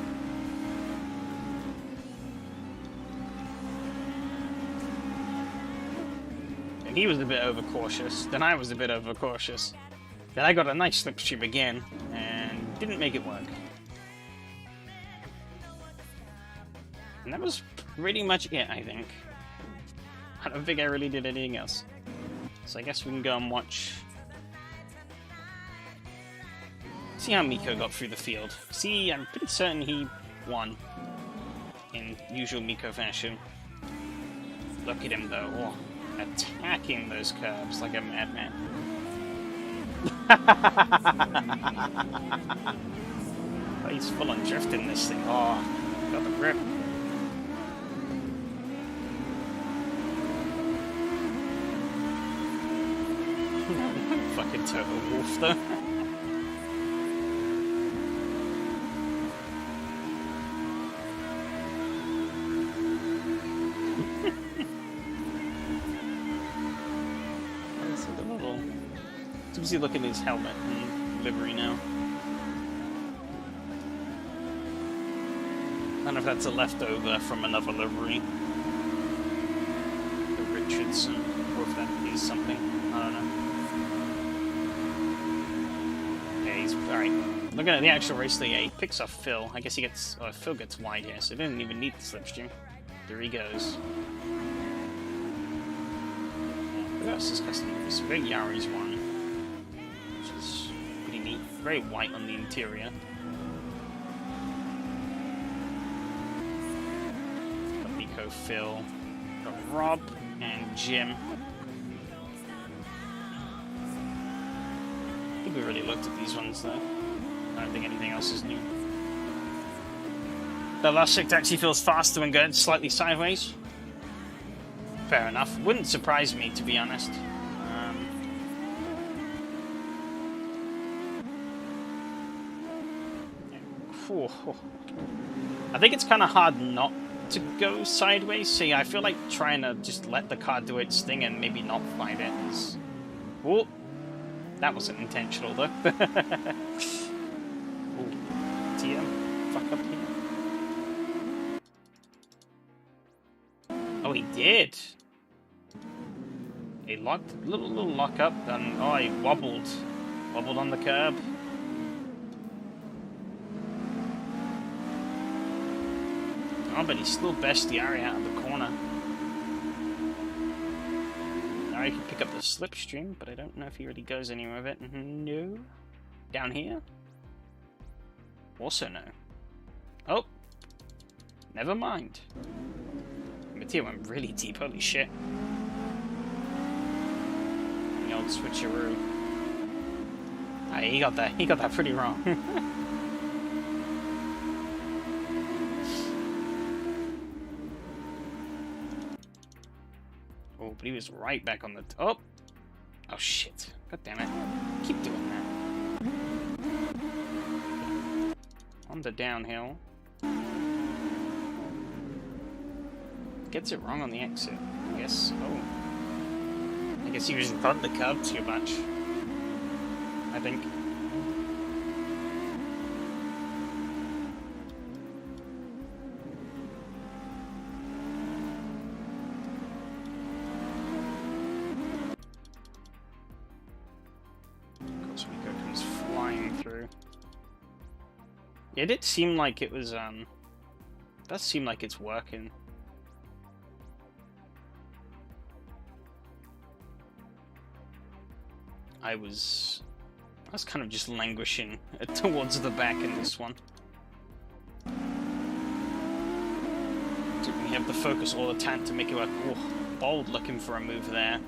And he was a bit overcautious, then I was a bit overcautious. Then I got a nice slipstream again, and didn't make it work. And that was pretty much it, I think. I don't think I really did anything else. So I guess we can go and watch... See how Miko got through the field. See, I'm pretty certain he won. In usual Miko fashion. Look at him though. Oh, attacking those curbs like a madman. Oh, he's full on drifting this thing. Oh, got the grip. Fucking total wolf though. You look at his helmet and livery now. I don't know if that's a leftover from another livery. The Richardson, or if that is something. I don't know. Yeah, he's alright. Looking at the actual race, yeah, he picks off Phil. I guess he gets. Oh, Phil gets wide here, so he didn't even need the slipstream. There he goes. Who else is custom? This big Yari's one. Very white on the interior. Got Nico, Phil, got Rob, and Jim. I think we already looked at these ones though. I don't think anything else is new. The last six actually feels faster when going slightly sideways. Fair enough. Wouldn't surprise me, to be honest. I think it's kind of hard not to go sideways. See, I feel like trying to just let the car do its thing and maybe not fight it is... Oh, that wasn't intentional though. Ooh, TM, fuck up here. Oh, he did. He locked, little lock up, and oh, he wobbled on the curb. Oh, but he's still bestiary out of the corner. Now he can pick up the slipstream, but I don't know if he really goes anywhere with it. No. Down here? Also no. Oh. Never mind. Mattia went really deep, holy shit. The old switcheroo. Ah, he got that pretty wrong. Oh, but he was right back on the... Oh! Oh, shit. God damn it. Keep doing that. On the downhill. Gets it wrong on the exit. I guess... Oh. I guess he was in front of the curb too much. I think. Comes flying through. Yeah, it did seem like it was, it does seem like it's working. I was kind of just languishing towards the back in this one. We have the focus all the time to make it like, bold looking for a move there.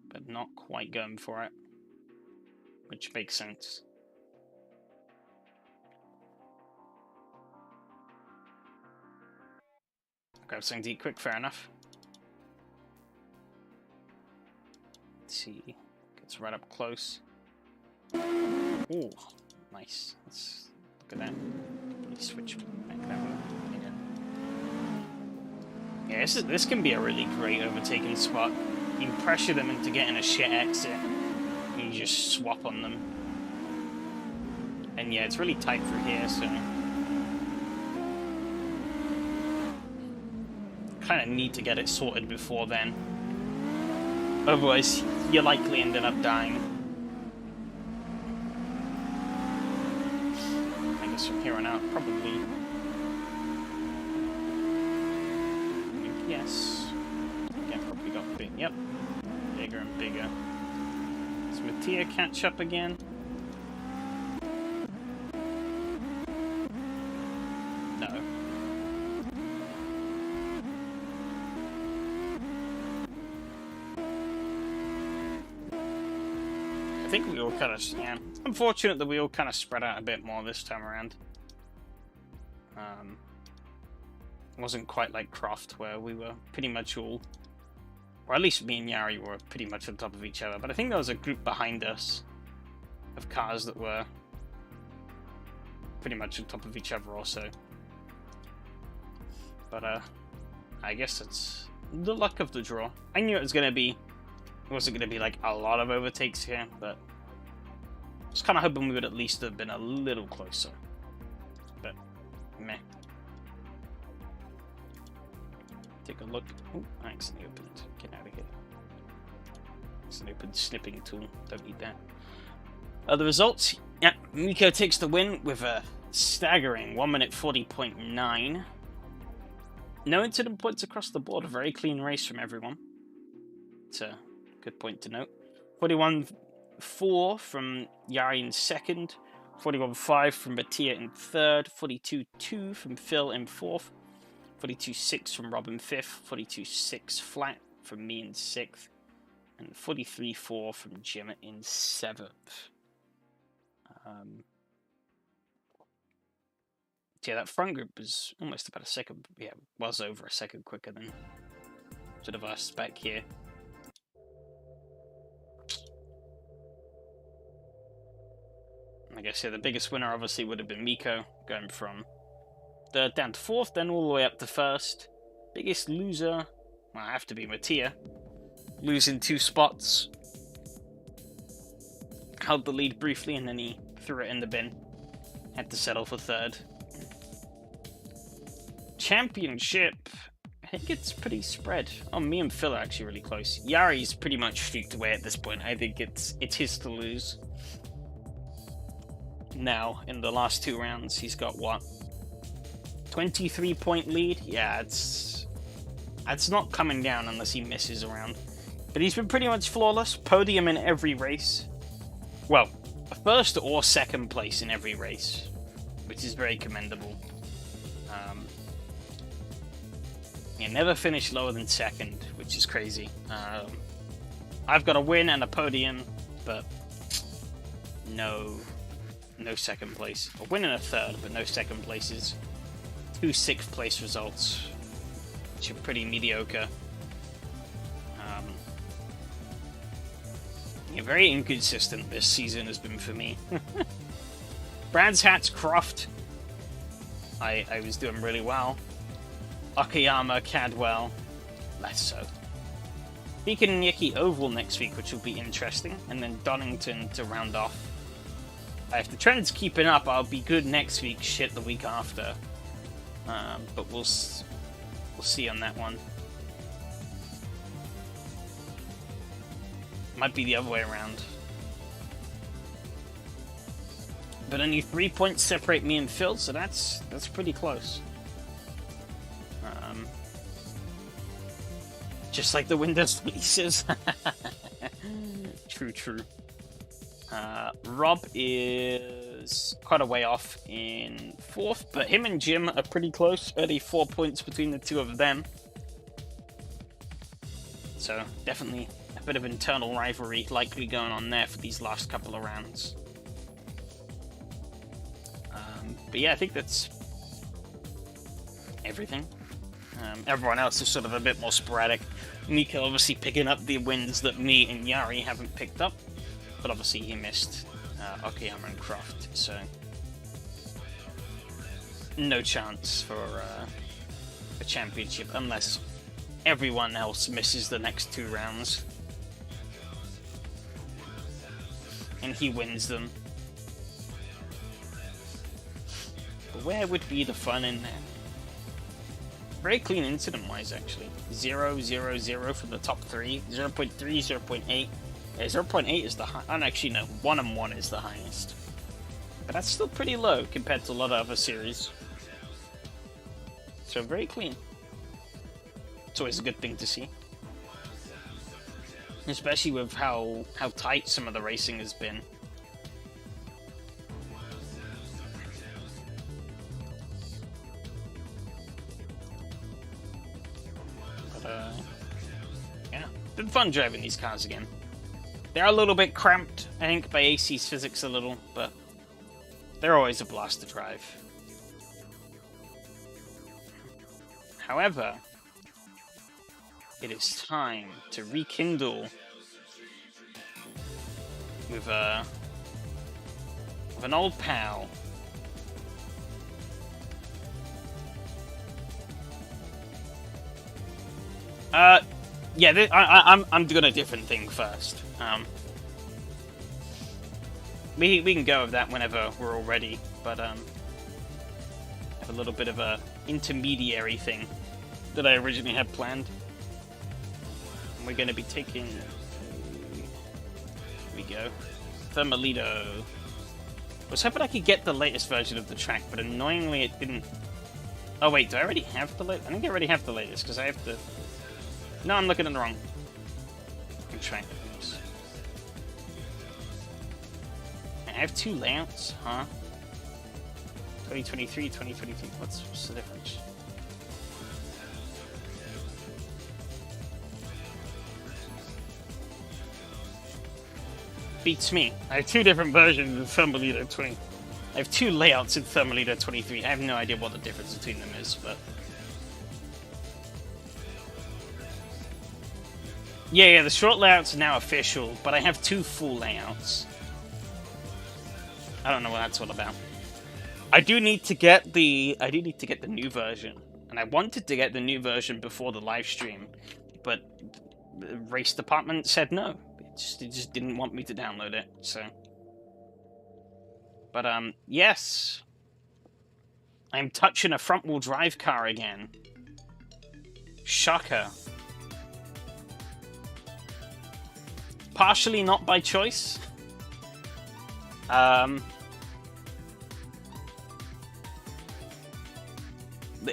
But not quite going for it. Which makes sense. Grab something to eat quick, fair enough. Let's see. Gets right up close. Ooh, nice. Let's look at that. Really switch back that way. Yeah, this can be a really great overtaking spot. You can pressure them into getting a shit exit. And you just swap on them. And yeah, it's really tight through here, so... kind of need to get it sorted before then. Otherwise, you're likely ending up dying. I guess from here on out, probably... Yes. Again, probably got big. Yep. Bigger and bigger. Does Mattia catch up again? No. I think we all kind of, yeah. It's unfortunate that we all kind of spread out a bit more this time around. Wasn't quite like Croft, where we were pretty much all, or at least me and Yari were pretty much on top of each other. But I think there was a group behind us of cars that were pretty much on top of each other also. But I guess it's the luck of the draw. I knew it was gonna be, it wasn't gonna be like a lot of overtakes here, but I was kind of hoping we would at least have been a little closer. But meh. Take a look. Oh, I accidentally opened. Get out of here. Accidentally opened snipping tool. Don't need that. The results. Yeah, Miko takes the win with a staggering 1 minute 40.9. No incident points across the board. A very clean race from everyone. It's a good point to note. 41.4 from Yari in second. 41.5 from Mattia in third. 42.2 from Phil in fourth. 42.6 from Rob in fifth, 42.6 flat from me in sixth, and 43.4 from Jim in seventh. Yeah, that front group was almost about a second, yeah, was over a second quicker than sort of our spec here. I guess, yeah, the biggest winner obviously would have been Miko, going from third down to fourth, then all the way up to first. Biggest loser, well, I have to be Mattia. Losing 2 spots. Held the lead briefly and then he threw it in the bin. Had to settle for third. Championship, I think it's pretty spread. Oh, me and Phil are actually really close. Yari's pretty much streaked away at this point. I think it's his to lose. Now, in the last 2 rounds, he's got what? 23-point lead? Yeah, it's not coming down unless he misses around. But he's been pretty much flawless. Podium in every race. Well, first or second place in every race, which is very commendable. He never finished lower than second, which is crazy. I've got a win and a podium, but no second place. A win and a third, but no second places. 2 6th place results, which are pretty mediocre. Yeah, very inconsistent this season has been for me. Brands Hats Croft, I was doing really well. Akiyama, Cadwell, less so. Beacon and Yiki Oval next week, which will be interesting, and then Donington to round off. If the trend's keeping up, I'll be good next week, shit the week after. But we'll see on that one. Might be the other way around. But only 3 points separate me and Phil, so that's pretty close. Just like the Windows releases. True. Rob is quite a way off in 4th, but him and Jim are pretty close. Only 4 points between the two of them. So definitely a bit of internal rivalry likely going on there for these last couple of rounds. But yeah, I think that's everything. Everyone else is sort of a bit more sporadic. Nico obviously picking up the wins that me and Yari haven't picked up, but obviously he missed Okayama and Croft, so no chance for a championship unless everyone else misses the next 2 rounds and he wins them. But where would be the fun in that? Very clean incident-wise, actually. 0, 0, 0 for the top 3. 0.3, 0.8. 0.8 is the high. And actually, no. 1 and 1 is the highest. But that's still pretty low compared to a lot of other series. So, very clean. It's always a good thing to see. Especially with how tight some of the racing has been. Yeah, been fun driving these cars again. They're a little bit cramped, I think, by AC's physics a little, but they're always a blast to drive. However, it is time to rekindle with an old pal. Yeah, I'm doing a different thing first. We can go with that whenever we're all ready, but have a little bit of a intermediary thing that I originally had planned. And we're going to be taking. Here we go. Thermalito. I was hoping I could get the latest version of the track, but annoyingly it didn't. Oh wait, do I already have the latest? I think I already have the latest because I have to. No, I'm looking at the wrong track. I have 2 layouts, huh? 2023, 2022. What's the difference? Beats me. I have 2 different versions of Thermalito 20. I have 2 layouts in Thermalito 23. I have no idea what the difference between them is, but. Yeah, the short layouts are now official, but I have 2 full layouts. I don't know what that's all about. I do need to get the new version, and I wanted to get the new version before the live stream, but the race department said no. It just didn't want me to download it. So, but yes, I'm touching a front-wheel drive car again. Shocker. Partially not by choice.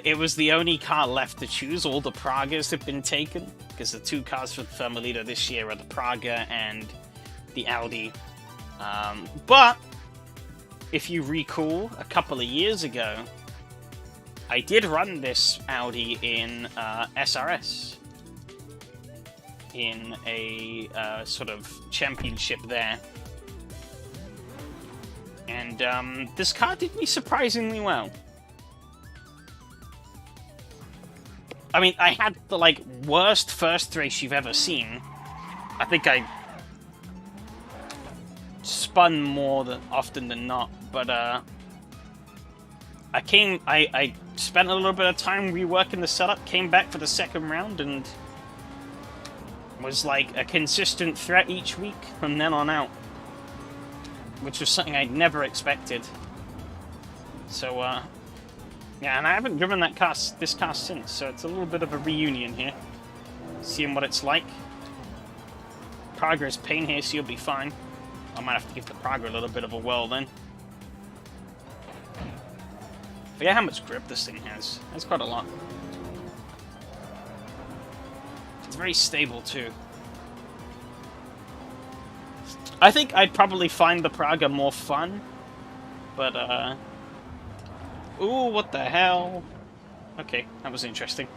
It was the only car left to choose. All the Pragas have been taken, because the 2 cars for Thermalito this year are the Praga and the Audi. But, if you recall, a couple of years ago, I did run this Audi in SRS. In a sort of championship there. And this car did me surprisingly well. I mean, I had the worst first race you've ever seen. I think I spun more often than not, but I spent a little bit of time reworking the setup, came back for the second round, and was like a consistent threat each week from then on out, which was something I'd never expected. So, yeah, and I haven't driven this car since, so it's a little bit of a reunion here, seeing what it's like. Praga is pain here, so you'll be fine. I might have to give the Praga a little bit of a whirl then. Forget how much grip this thing has. It's quite a lot. It's very stable too. I think I'd probably find the Praga more fun, but, ooh, what the hell? Okay, that was interesting.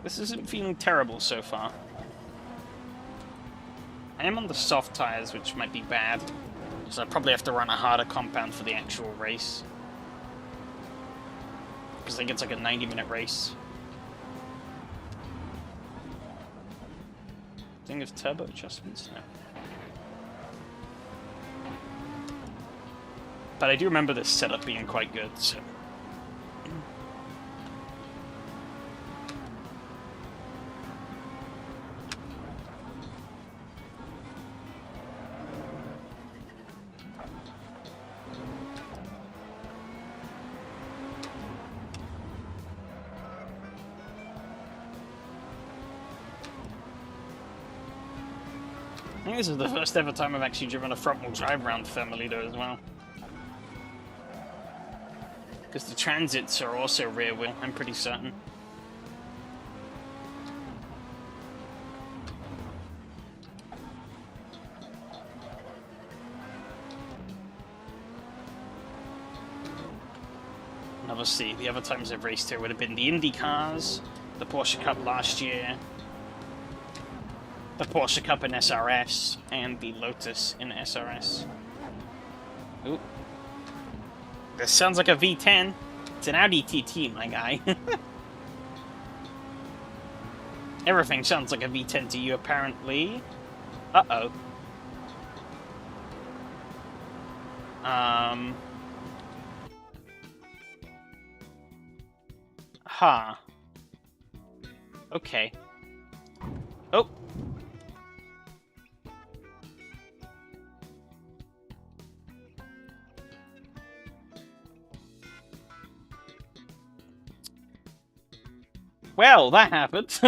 This isn't feeling terrible so far. I am on the soft tires, which might be bad, so I probably have to run a harder compound for the actual race. Because I think it's like a 90-minute race. Thing of turbo adjustments? No. But I do remember this setup being quite good, so... I think this is the first ever time I've actually driven a front-wheel drive around Thermalito as well. Because the transits are also rear-wheel, I'm pretty certain. And obviously, the other times I've raced here would have been the Indy cars, the Porsche Cup last year, the Porsche Cup in SRS, and the Lotus in SRS. Ooh. This sounds like a V10. It's an Audi TT, my guy. Everything sounds like a V10 to you, apparently. Uh-oh. Huh. Okay. Oh. Well, that happened.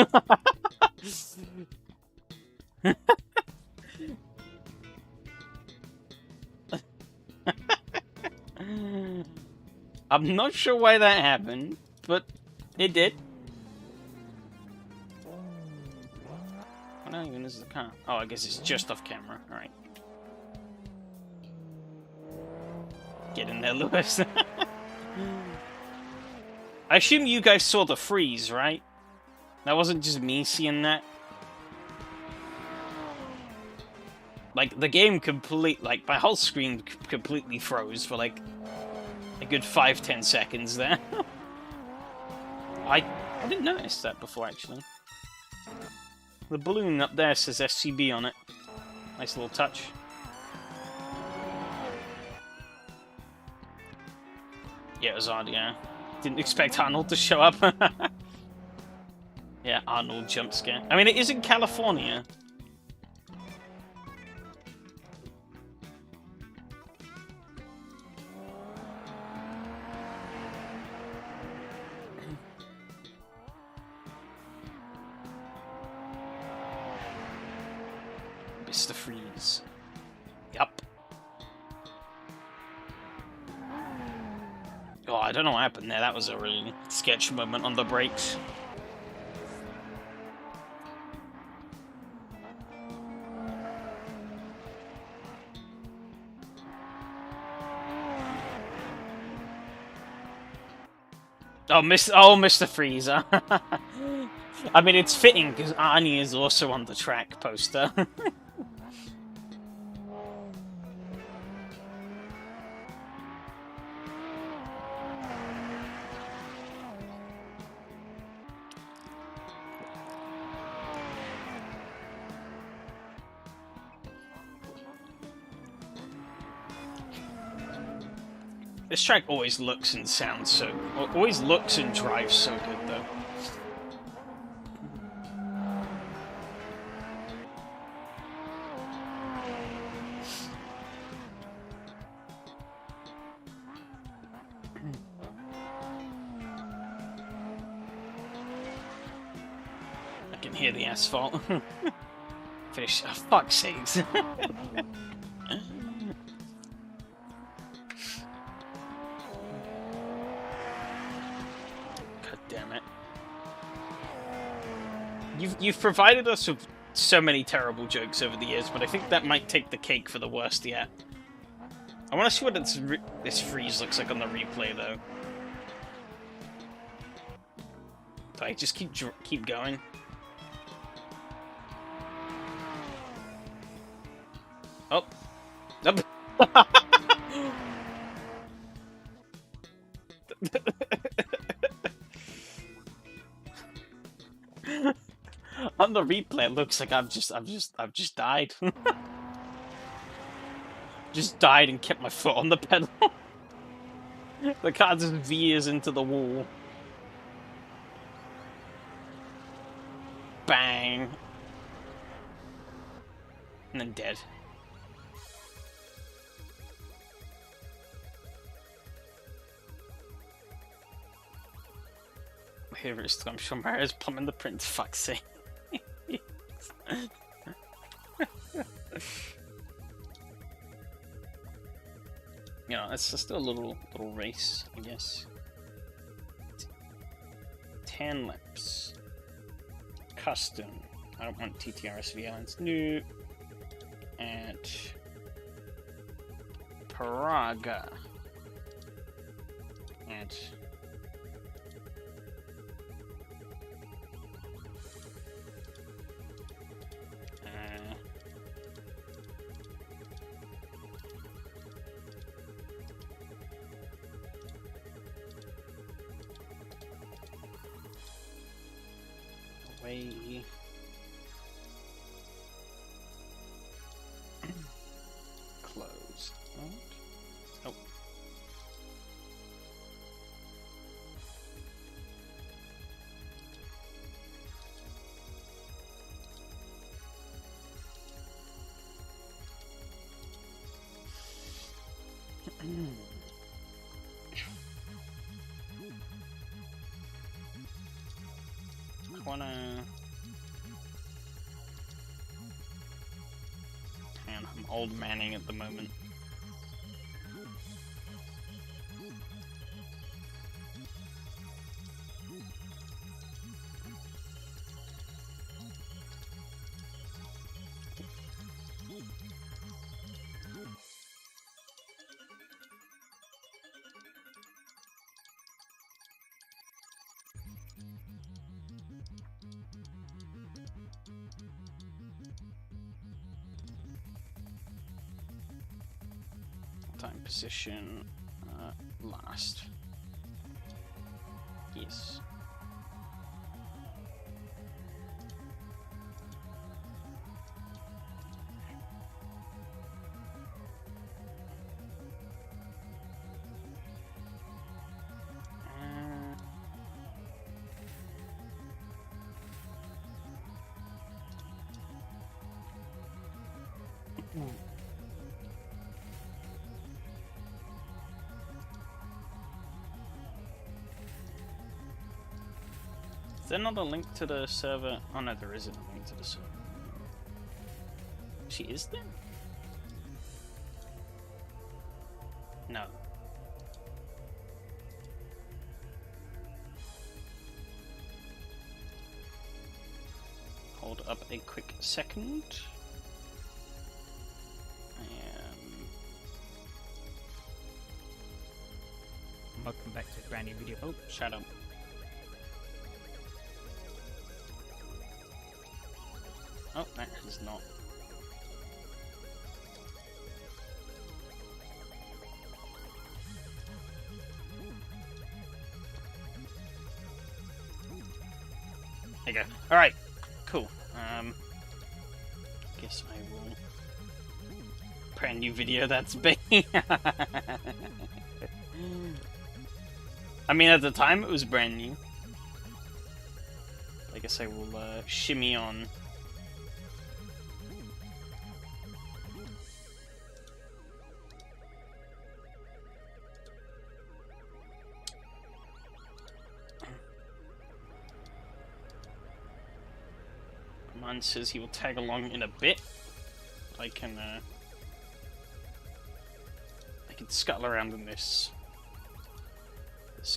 I'm not sure why that happened, but it did. What even is the car? Oh, I guess it's just off camera. Alright. Get in there, Lewis. I assume you guys saw the freeze, right? That wasn't just me seeing that. Like, the game like, my whole screen completely froze for, like, a good 5-10 seconds there. I didn't notice that before, actually. The balloon up there says SCB on it. Nice little touch. Yeah, it was odd, yeah. Didn't expect Arnold to show up. Yeah, Arnold jump scare. I mean, it is in California. Mr. Freeze. Yup. Oh, I don't know what happened there. That was a really sketch moment on the brakes. Oh, Mr. Freezer. I mean, it's fitting because Arnie is also on the track poster. This track always looks and sounds so... always looks and drives so good, though. I can hear the asphalt. Finish... Oh, fuck's sakes. You've provided us with so many terrible jokes over the years, but I think that might take the cake for the worst yet. I want to see what this freeze looks like on the replay, though. Do I just keep going? Oh. Nope. On the replay, it looks like I've just died. Just died and kept my foot on the pedal. The car just veers into the wall. Bang. And then dead. Here it is, I'm sure Mario's plumbing the print, fuck's sake. You know, it's just a little race, I guess. 10 laps. Custom. I don't want TTRSV Islands. New. And Praga. And away. Closed. Oh. And I'm old manning at the moment. Time position last. Yes. Is there not a link to the server? Oh no, there isn't a link to the server. She is there? No. Hold up a quick second. Welcome back to a brand new video. Oh, shut up. Oh, that is not. There you go. Alright, cool. Guess I will. Brand new video, that's big. I mean, at the time it was brand new. I guess I will shimmy on. Mine says he will tag along in a bit. I can scuttle around in this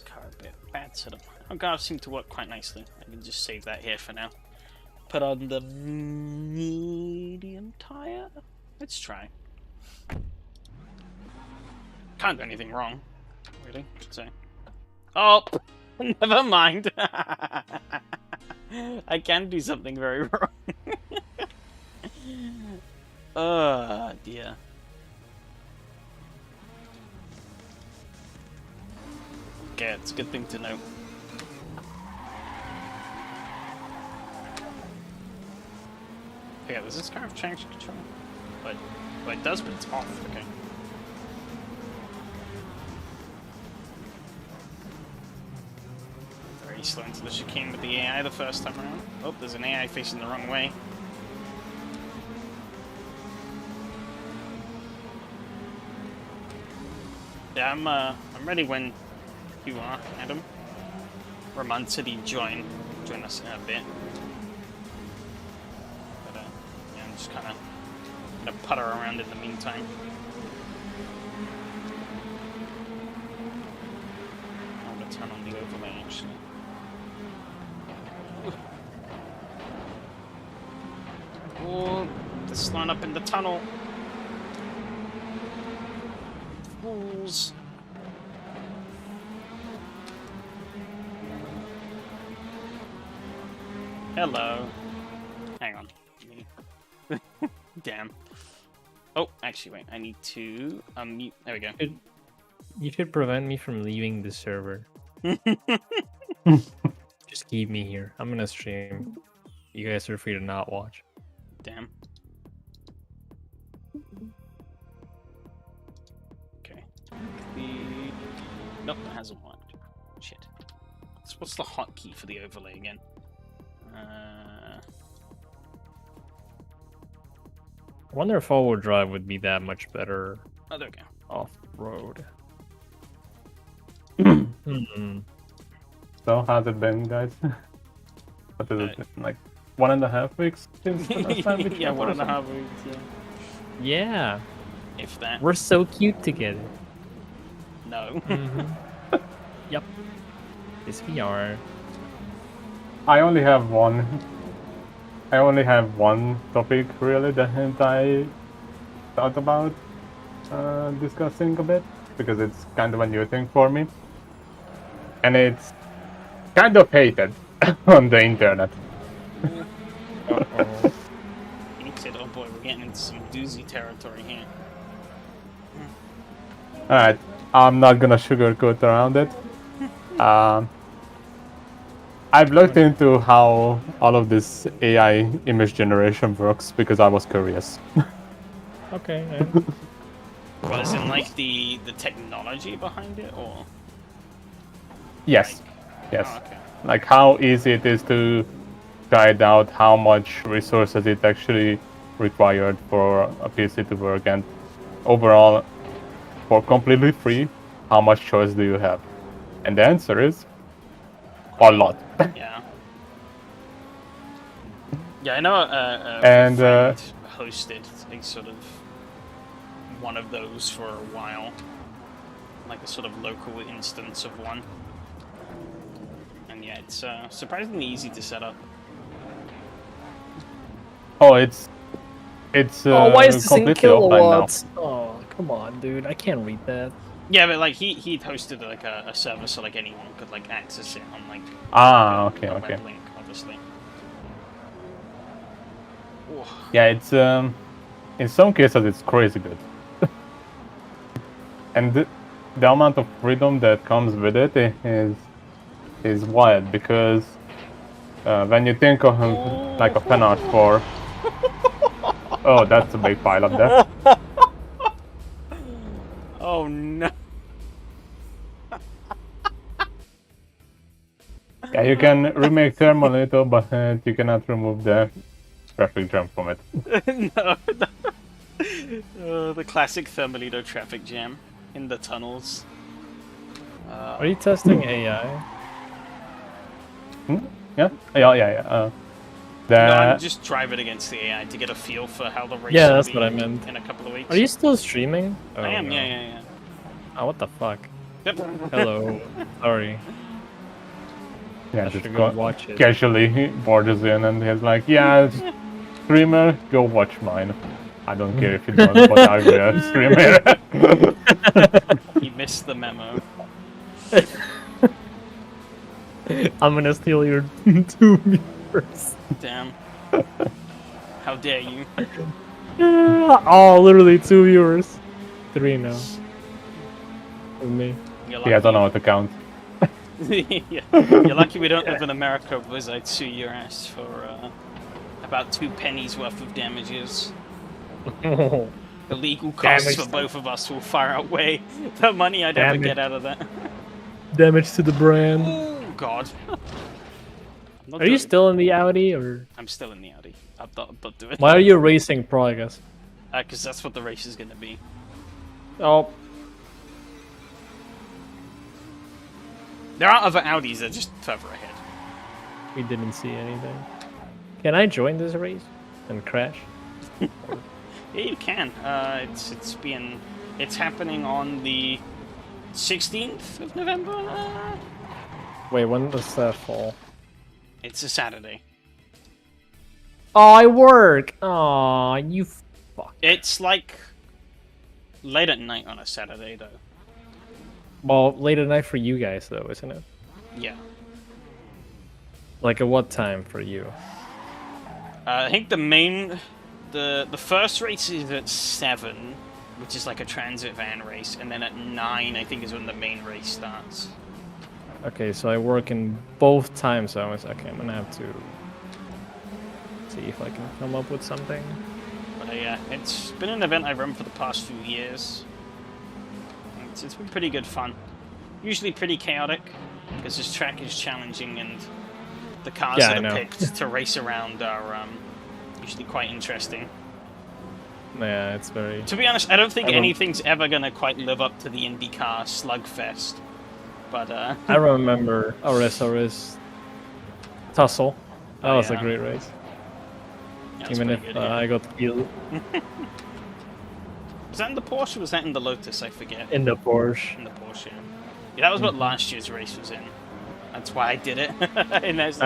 car a bit. Bad setup. Oh god, it seemed to work quite nicely. I can just save that here for now. Put on the medium tire. Let's try. Can't do anything wrong, really. So, oh, never mind. I can do something very wrong. Oh dear. Okay, it's a good thing to know. Okay, does this car have traction control? But it does, but it's off. Okay. Very slow into the chicane with the AI the first time around. Oh, there's an AI facing the wrong way. Yeah, I'm ready when you are, Adam. Ramon said he'd join us in a bit. But yeah, I'm just kind of gonna putter around in the meantime. I'm gonna turn on the overlay actually. Oh, this line up in the tunnel. Fools. Hello. Hang on. Damn. Oh, actually, wait. I need to unmute. There we go. You should prevent me from leaving the server. Just keep me here. I'm gonna stream. You guys are free to not watch. Damn. Okay. Nope, that hasn't worked. Shit. So what's the hotkey for the overlay again? I wonder if all-wheel drive would be that much better Oh, there we go. off-road. So how's it been, guys? What is it, like 1.5 weeks since the last time we Yeah, chatted or 1.5 weeks, yeah. Yeah, If that. we're so cute together. No. Yep. Yes, we are. I only have one topic really that I thought about discussing a bit, because it's kind of a new thing for me, and it's kind of hated on the internet. Uh-oh. He said, oh boy, we're getting into some doozy territory here. Alright, I'm not gonna sugarcoat around it. I've looked into how all of this AI image generation works because I was curious. Okay. Well, is it like the technology behind it, or? Yes, yes. Oh, okay. Like how easy it is to guide out how much resources it actually required for a PC to work, and overall, for completely free, how much choice do you have? And the answer is a lot. Yeah. Yeah, I know And, friend hosted a sort of one of those for a while. Like a sort of local instance of one. And yeah, it's surprisingly easy to set up. Oh, it's Oh, why is this in completely offline now. kilowatts? Oh, come on, dude. I can't read that. Yeah, but like he'd hosted like a server so like anyone could like access it on like Okay, a okay. web link, obviously. Ooh. Yeah, it's in some cases it's crazy good. And the amount of freedom that comes with it is wild, because when you think of like a fan art for oh, that's a big pile up there. Oh no. Yeah, you can remake Thermalito, but you cannot remove the traffic jam from it. No. The classic Thermalito traffic jam in the tunnels. Are you testing AI? Yeah. No, I'm just driving against the AI to get a feel for how the race Yeah, will that's be what I meant. in a couple of weeks. Are you still streaming? Oh, I am, no. yeah. Oh, what the fuck? Yep. Hello. Sorry. Yeah, I just should go watch it. casually barges in and he's like, yeah, streamer, go watch mine. I don't care if you don't, but I'm a streamer. He missed the memo. I'm gonna steal your 2 viewers. Damn. How dare you? Oh, literally 2 viewers. 3 now. With me. You're He has an lucky. auto count. Yeah. You're lucky we don't live in America, because I'd sue your ass for about 2 pennies worth of damages. The legal costs Damage. for both of us will far outweigh the money I'd ever Damage. get out of that. Damage to the brand. Oh God. I'm not Are you doing- still in the Audi, or I'm still in the Audi. I'm not doing why are you racing pro? I guess. Because that's what the race is going to be. Oh, There are other Audis that are just further ahead. we didn't see anything. Can I join this race and crash? Yeah, you can. It's happening on the 16th of November. Wait, when does that fall? It's a Saturday. Oh, I work. Oh, you fuck. It's like late at night on a Saturday, though. Well, late at night for you guys, though, isn't it? Yeah. Like at what time for you? I think the first race is at 7, which is like a transit van race, and then at 9, I think, is when the main race starts. Okay, so I work in both time zones. Okay, I'm gonna have to see if I can come up with something. But yeah, it's been an event I've run for the past few years. It's been pretty good fun. Usually pretty chaotic, because this track is challenging and the cars Yeah, I that know. are picked to race around are usually quite interesting. Yeah, it's very. To be honest, I don't think I don't- anything's ever going to quite live up to the IndyCar slugfest. But, I remember our SRS tussle. That Oh, was yeah. a great race. yeah, it's Even pretty if good, yeah. I got killed Was that in the Porsche or was that in the Lotus? I forget. in the Porsche. In the Porsche. Yeah, that was what last year's race was in. That's why I did it. And that's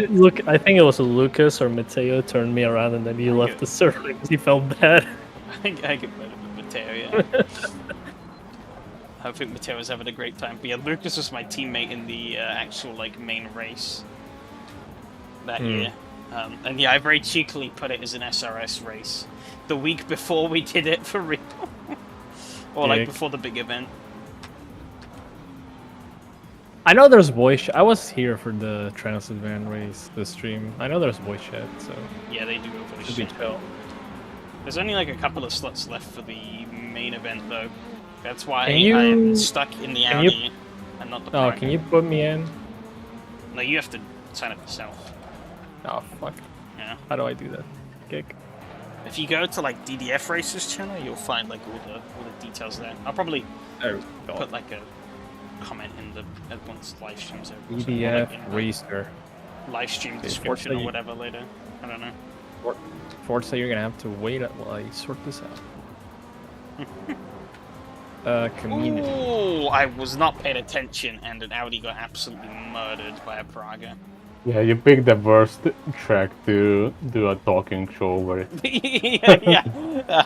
Look, I think it was Lucas or Matteo turned me around and then he left the server because he felt bad. I think I could better with Matteo, yeah. I think Matteo was having a great time. But yeah, Lucas was my teammate in the actual like main race that year. And yeah, I very cheekily put it as an SRS race the week before we did it for real. Or like Dick. before the big event. I know there's voice chat. I was here for the Transit Van race, the stream. I know there's voice chat, so Yeah, they do go for the should be shit. chill. There's only like a couple of slots left for the main event though. That's why Can you- I'm stuck in the can you- Audi and not the Oh, Prime. can you put me in? No, you have to sign up yourself. Oh, fuck. Yeah. How do I do that? Kick. If you go to like DDF Racers channel, you'll find like all the details there. I'll probably Oh, put like a comment in the once live streams over. So, or, EDF like, in the Racer. live stream Okay, description Forza, or whatever later. I don't know. Forza, you're gonna have to wait while I sort this out. Community. Ooh, I was not paying attention, and an Audi got absolutely murdered by a Praga. Yeah, you picked the worst track to do a talking show over it. yeah.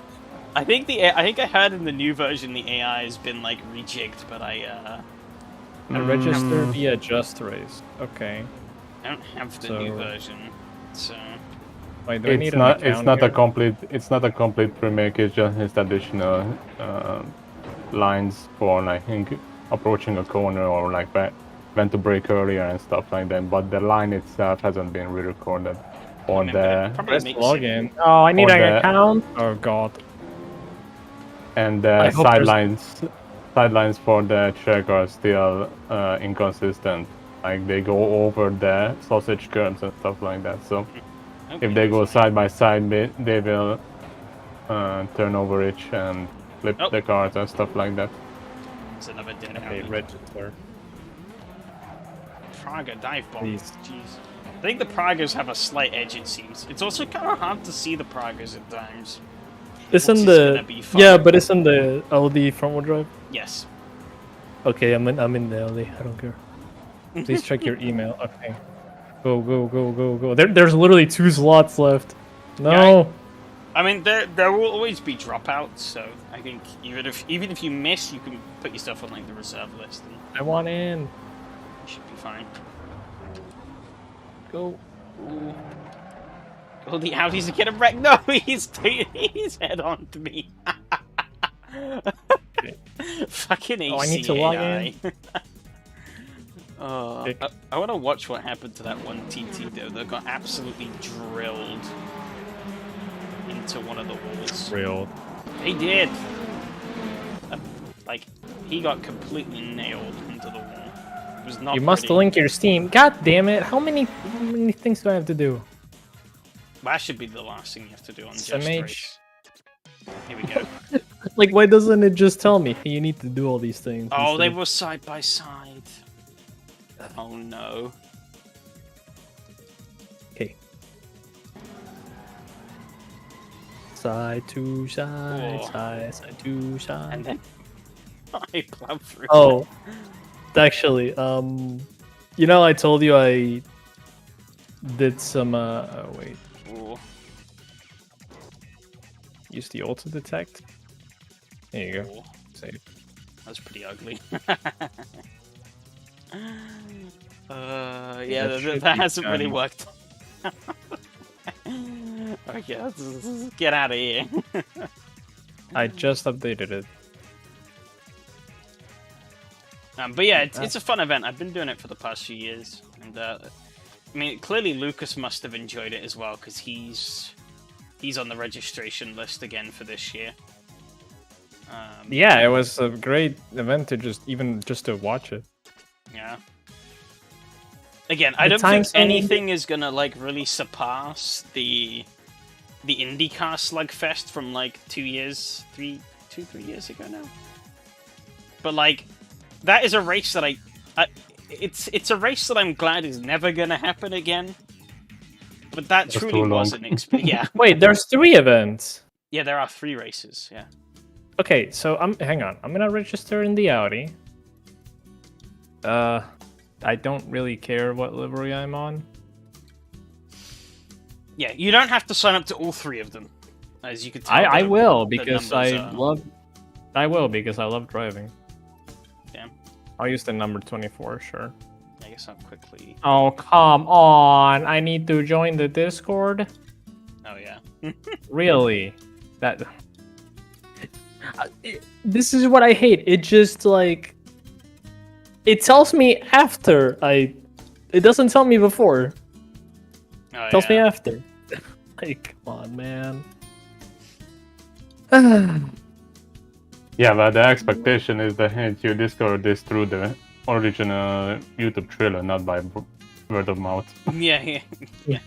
I think I heard in the new version the AI has been like rejigged, but I Register via Just Race. Okay. don't have the So- new version. So Wait, do I need It's an not. It's account not here? a complete remake. It's just additional lines for, I think, approaching a corner or like when to brake earlier and stuff like that. But the line itself hasn't been re-recorded on the probably Press makes login. Oh, I need on an the- account. Oh god. I and the hope there's- sidelines for the track are still inconsistent. Like they go over the sausage curves and stuff like that. So if they go side by side, they will turn over each and flip Oh. the cars and stuff like that. It's another dead Okay, Audi. register. Praga dive bomb. Please. Jeez. I think the Pragas have a slight edge, it seems. It's also kind of hard to see the Pragas at times. Isn't Which is the gonna be fun. yeah, but isn't the Audi front wheel drive? Yes. Okay, I'm in the Audi. I don't care. Please check your email. Okay. Go, go, go, go, go. There's literally 2 slots left. No. Yeah, I mean, there will always be dropouts, so I think even if you miss, you can put yourself on like the reserve list, and I want in. you should be fine. Go. Ooh. Oh, the Audis are getting wrecked. No, he's head on to me. Fucking ACAI. Oh, I need to log in. I want to watch what happened to that one TT though. They got absolutely drilled into one of the walls. Drilled. They did. Like he got completely nailed into the wall. It was not. You must pretty. link your Steam. God damn it! How many things do I have to do? That should be the last thing you have to do on Just SMH. Race. Here we go. Like, why doesn't it just tell me, hey, you need to do all these things? Oh, they instead? were side by side. Oh no. Okay. Side to side, Whoa. side to side. And then I plowed through. Oh, actually, you know, I told you I did some. Oh wait, Ooh. use the ult to detect. There you go. Ooh. Save. That's pretty ugly. Yeah, that hasn't really worked. Okay, let's get out of here. I just updated it. But yeah, it's a fun event. I've been doing it for the past few years, and I mean, clearly Lucas must have enjoyed it as well because he's on the registration list again for this year. Yeah, it was a great event to just to watch it. Yeah. Again, I The don't think time anything is gonna like really surpass the IndyCar Slugfest from like 3 years ago now. But like, that is a race that it's a race that I'm glad is never gonna happen again. But that That's truly too long. was an experience. Yeah, Wait, there's 3 events. yeah, there are 3 races. Yeah. Okay, so hang on. I'm gonna register in the Audi. I don't really care what livery I'm on. Yeah, you don't have to sign up to all 3 of them, as you can tell. I will the because numbers I are- love. I will because I love driving. Yeah. I'll use the number 24, sure. I guess I'll quickly. Oh, come on. I need to join the Discord? Oh yeah. Really? That. This is what I hate. It just, like. It tells me after It doesn't tell me before. Oh, It tells me yeah. after. Like, come on, man. Yeah, but the expectation is that you discover this through the original YouTube trailer, not by word of mouth. Yeah.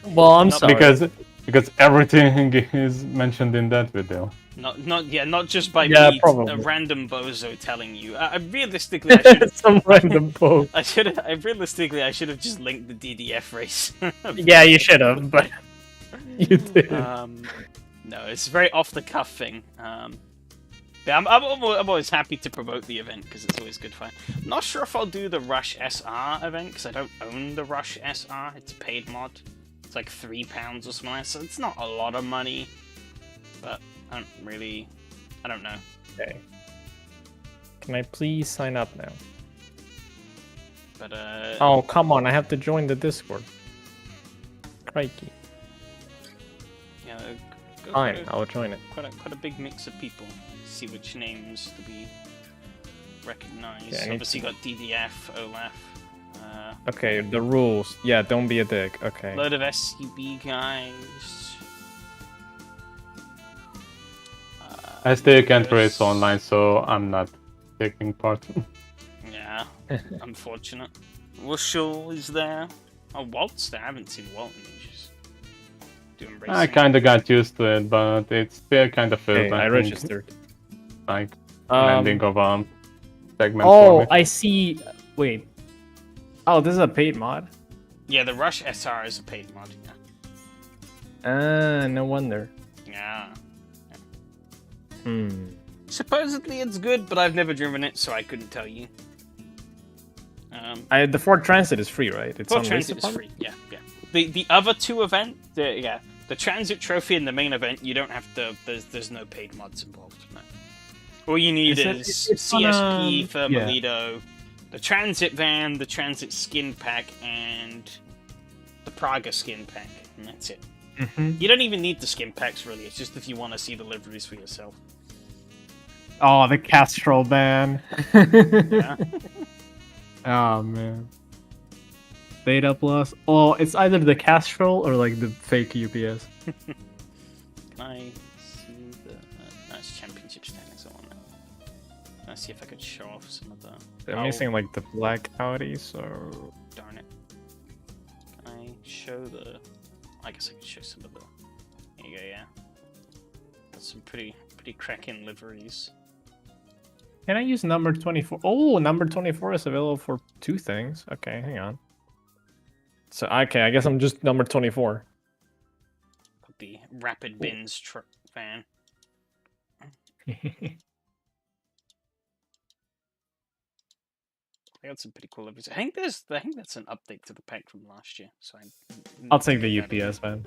Well, I'm Not sorry. Because everything is mentioned in that video. Not just by Yeah, me, probably. a random bozo telling you. Realistically, I should. Some random post. I should have just linked the DDF race. Yeah, you should have, but you did. No, it's a very off the cuff thing. Yeah, I'm always happy to promote the event because it's always good fun. I'm not sure if I'll do the Rush SR event because I don't own the Rush SR. It's a paid mod. It's like £3 or something like that, so it's not a lot of money. But I don't know. Okay. Can I please sign up now? But Oh, come on, I have to join the Discord. Crikey. yeah, go Fine, quite I'll join it. quite a big mix of people. See which names to be recognized. Yeah, I need Obviously, got DDF, Olaf. Okay, the rules. Yeah, don't be a dick. Okay. Load of SCB guys. I still can't Lucas. race online, so I'm not taking part. Yeah, unfortunate. Wushel is there. Oh, Walt's there. I haven't seen Walt in ages. Doing racing. I kind of got used to it, but it's still kind of feels Okay, I think, registered. like ending of segment for Oh, me. I see. Wait. Oh, this is a paid mod? Yeah, the Rush SR is a paid mod. Yeah. No wonder. Yeah. Hmm. Supposedly it's good, but I've never driven it, so I couldn't tell you. The Ford Transit is free, right? It's Ford on Transit is Race free. Yeah, yeah. The other two event, the Transit Trophy and the main event, you don't have to. There's no paid mods involved. No. All you need is CSP for Melito, the Transit van, the Transit skin pack, and the Praga skin pack, and that's it. You don't even need the skin packs really. It's just if you want to see the liveries for yourself. Oh, the Castrol ban. Yeah. Oh man. Beta Plus. Oh, it's either the Castrol or like the fake UPS. Can I see the nice championship standings on that? Let's see if I could show off some of the. They're missing like the black Audi, so. Darn it. Can I show the? I guess I could show some of the. There you go. Yeah. That's some pretty cracking liveries. Can I use number 24? Oh, number 24 is available for 2 things. Okay, hang on. So, okay, I guess I'm just number 24. Got the Rapid Bins truck van. I got some pretty cool liveries. I think that's an update to the pack from last year. So I'll take the UPS, man.